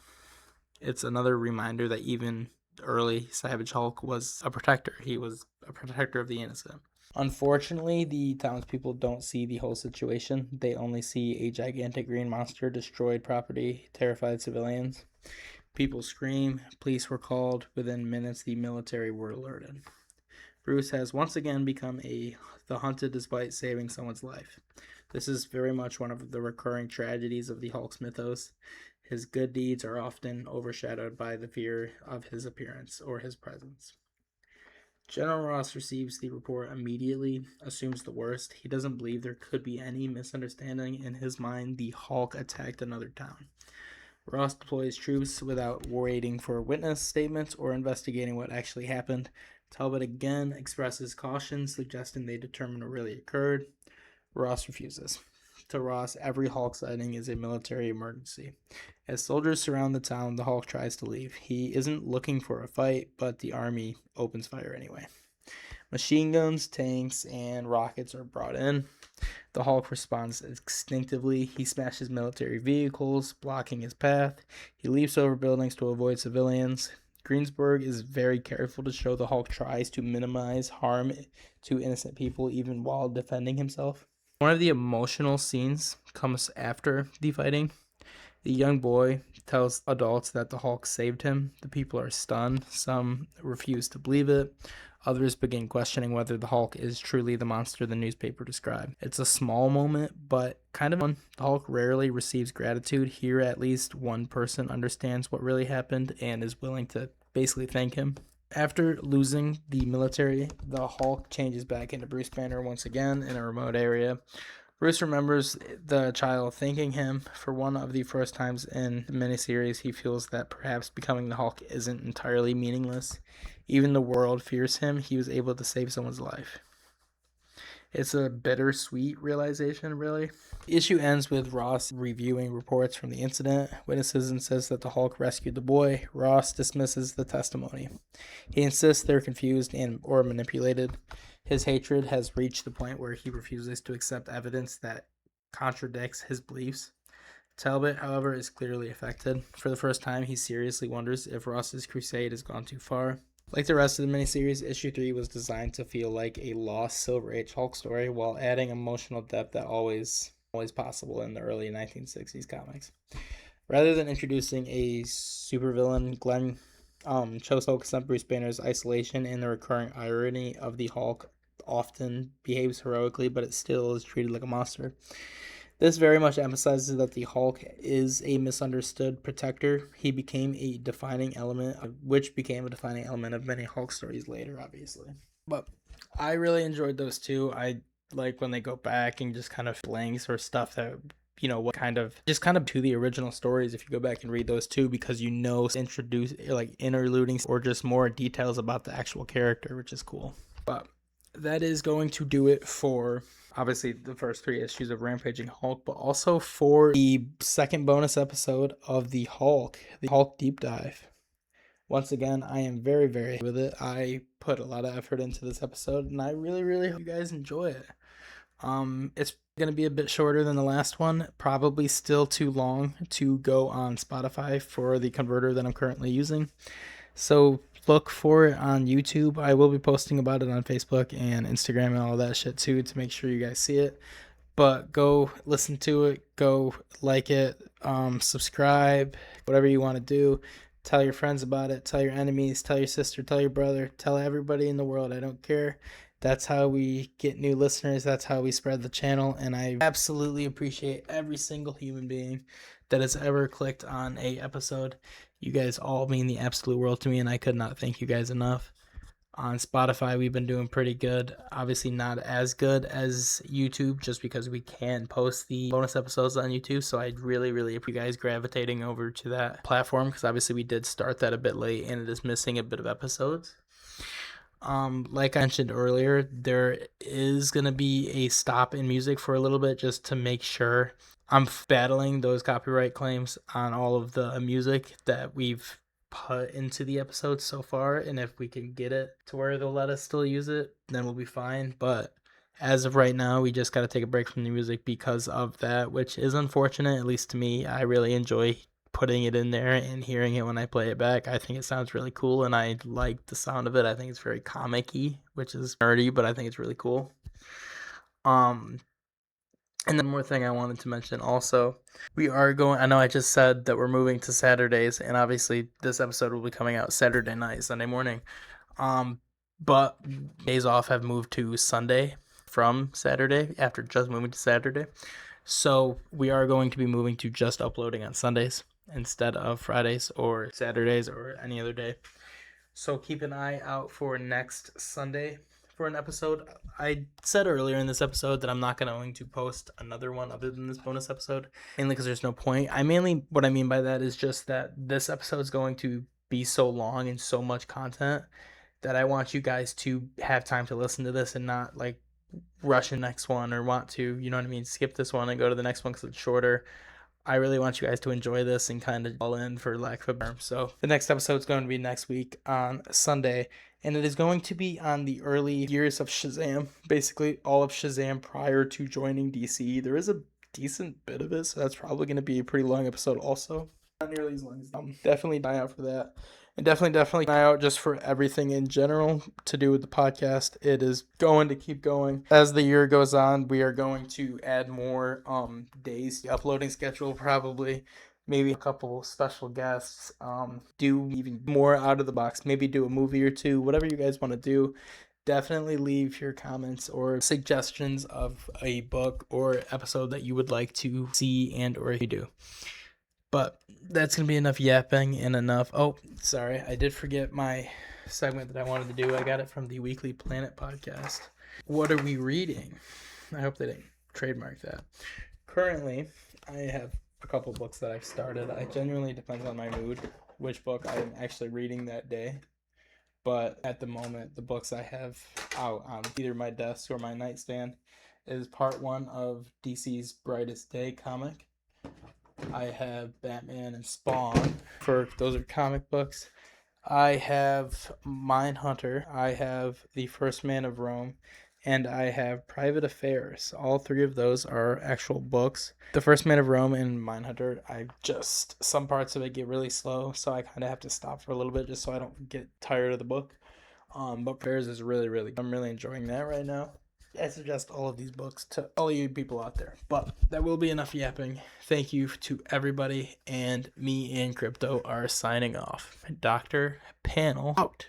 [SPEAKER 2] It's another reminder that even early Savage Hulk was a protector. He was a protector of the innocent. Unfortunately, the townspeople don't see the whole situation. They only see a gigantic green monster, destroyed property, terrified civilians. People scream. Police were called. Within minutes, the military were alerted. Bruce has once again become the hunted despite saving someone's life. This is very much one of the recurring tragedies of the Hulk's mythos. His good deeds are often overshadowed by the fear of his appearance or his presence. General Ross receives the report immediately, assumes the worst. He doesn't believe there could be any misunderstanding. In his mind, the Hulk attacked another town. Ross deploys troops without waiting for witness statements or investigating what actually happened. Talbot again expresses caution, suggesting they determine what really occurred. Ross refuses. To Ross, every Hulk sighting is a military emergency. As soldiers surround the town, the Hulk tries to leave. He isn't looking for a fight, but the army opens fire anyway. Machine guns, tanks, and rockets are brought in. The Hulk responds instinctively. He smashes military vehicles, blocking his path. He leaps over buildings to avoid civilians. Greensburg is very careful to show the Hulk tries to minimize harm to innocent people even while defending himself. One of the emotional scenes comes after the fighting. The young boy tells adults that the Hulk saved him. The people are stunned. Some refuse to believe it. Others begin questioning whether the Hulk is truly the monster the newspaper described. It's a small moment, but kind of fun. The Hulk rarely receives gratitude. Here, at least one person understands what really happened and is willing to basically thank him. After losing the military, the Hulk changes back into Bruce Banner once again in a remote area. Bruce remembers the child thanking him. For one of the first times in the miniseries, he feels that perhaps becoming the Hulk isn't entirely meaningless. Even the world fears him. He was able to save someone's life. It's a bittersweet realization, really. The issue ends with Ross reviewing reports from the incident. Witnesses insist that the Hulk rescued the boy. Ross dismisses the testimony. He insists they're confused or manipulated. His hatred has reached the point where he refuses to accept evidence that contradicts his beliefs. Talbot, however, is clearly affected. For the first time, he seriously wonders if Ross's crusade has gone too far. Like the rest of the miniseries, issue 3 was designed to feel like a lost Silver Age Hulk story while adding emotional depth that always possible in the early 1960s comics. Rather than introducing a supervillain, Glenn chose to focus on Bruce Banner's isolation and the recurring irony of the Hulk often behaves heroically, but it still is treated like a monster. This very much emphasizes that the Hulk is a misunderstood protector. He became a defining element, which became a defining element of many Hulk stories later, obviously. But I really enjoyed those two. I like when they go back and just kind of blanks or stuff that, what kind of to the original stories if you go back and read those two, because introduce like interluding or just more details about the actual character, which is cool. But that is going to do it for obviously the first 3 issues of Rampaging Hulk, but also for the second bonus episode of the Hulk Deep Dive. Once again, I am very, very happy with it. I put a lot of effort into this episode, and I really, really hope you guys enjoy it. It's going to be a bit shorter than the last one, probably still too long to go on Spotify for the converter that I'm currently using. So look for it on YouTube. I will be posting about it on Facebook and Instagram and all that shit too to make sure you guys see it. But go listen to it, go like it, subscribe, whatever you want to do. Tell your friends about it, tell your enemies, tell your sister, tell your brother, tell everybody in the world. I don't care. That's how we get new listeners. That's how we spread the channel. And I absolutely appreciate every single human being that has ever clicked on a episode. You guys all mean the absolute world to me, and I could not thank you guys enough. On Spotify, we've been doing pretty good. Obviously not as good as YouTube, just because we can post the bonus episodes on YouTube. So I really, really appreciate you guys gravitating over to that platform, because obviously we did start that a bit late and it is missing a bit of episodes. Like I mentioned earlier, there is going to be a stop in music for a little bit just to make sure I'm battling those copyright claims on all of the music that we've put into the episodes so far, and if we can get it to where they'll let us still use it, then we'll be fine. But as of right now, we just got to take a break from the music because of that, which is unfortunate, at least to me. I really enjoy putting it in there and hearing it when I play it back. I think it sounds really cool, and I like the sound of it. I think it's very comic-y, which is nerdy, but I think it's really cool. And then one more thing I wanted to mention also, I know I just said that we're moving to Saturdays, and obviously this episode will be coming out Saturday night, Sunday morning. But days off have moved to Sunday from Saturday after just moving to Saturday. So we are going to be moving to just uploading on Sundays instead of Fridays or Saturdays or any other day. So keep an eye out for next Sunday for an episode. I said earlier in this episode that I'm not going to post another one other than this bonus episode, mainly because there's no point. What I mean by that is just that this episode is going to be so long and so much content that I want you guys to have time to listen to this and not like rush the next one or want to, skip this one and go to the next one because it's shorter. I really want you guys to enjoy this and kind of all in, for lack of a term. So the next episode is going to be next week on Sunday, and it is going to be on the early years of Shazam, basically all of Shazam prior to joining DC. There is a decent bit of it, so that's probably going to be a pretty long episode also. Not nearly as long as definitely die out for that. And definitely keep an eye out just for everything in general to do with the podcast. It is going to keep going. As the year goes on, we are going to add more days. The uploading schedule probably. Maybe a couple special guests. Do even more out of the box. Maybe do a movie or two. Whatever you guys want to do. Definitely leave your comments or suggestions of a book or episode that you would like to see and or do. But that's going to be enough yapping and enough. Oh, sorry. I did forget my segment that I wanted to do. I got it from the Weekly Planet podcast. What are we reading? I hope they didn't trademark that. Currently, I have a couple books that I've started. It genuinely depends on my mood, which book I'm actually reading that day. But at the moment, the books I have out on either my desk or my nightstand is part 1 of DC's Brightest Day comic. I have Batman and Spawn. Those are comic books. I have Mindhunter. I have The First Man of Rome. And I have Private Affairs. All 3 of those are actual books. The First Man of Rome and Mindhunter, some parts of it get really slow, so I kind of have to stop for a little bit just so I don't get tired of the book. But Affairs is really, really good. I'm really enjoying that right now. I suggest all of these books to all you people out there. But that will be enough yapping. Thank you to everybody, and me and Crypto are signing off. Dr. Panel out.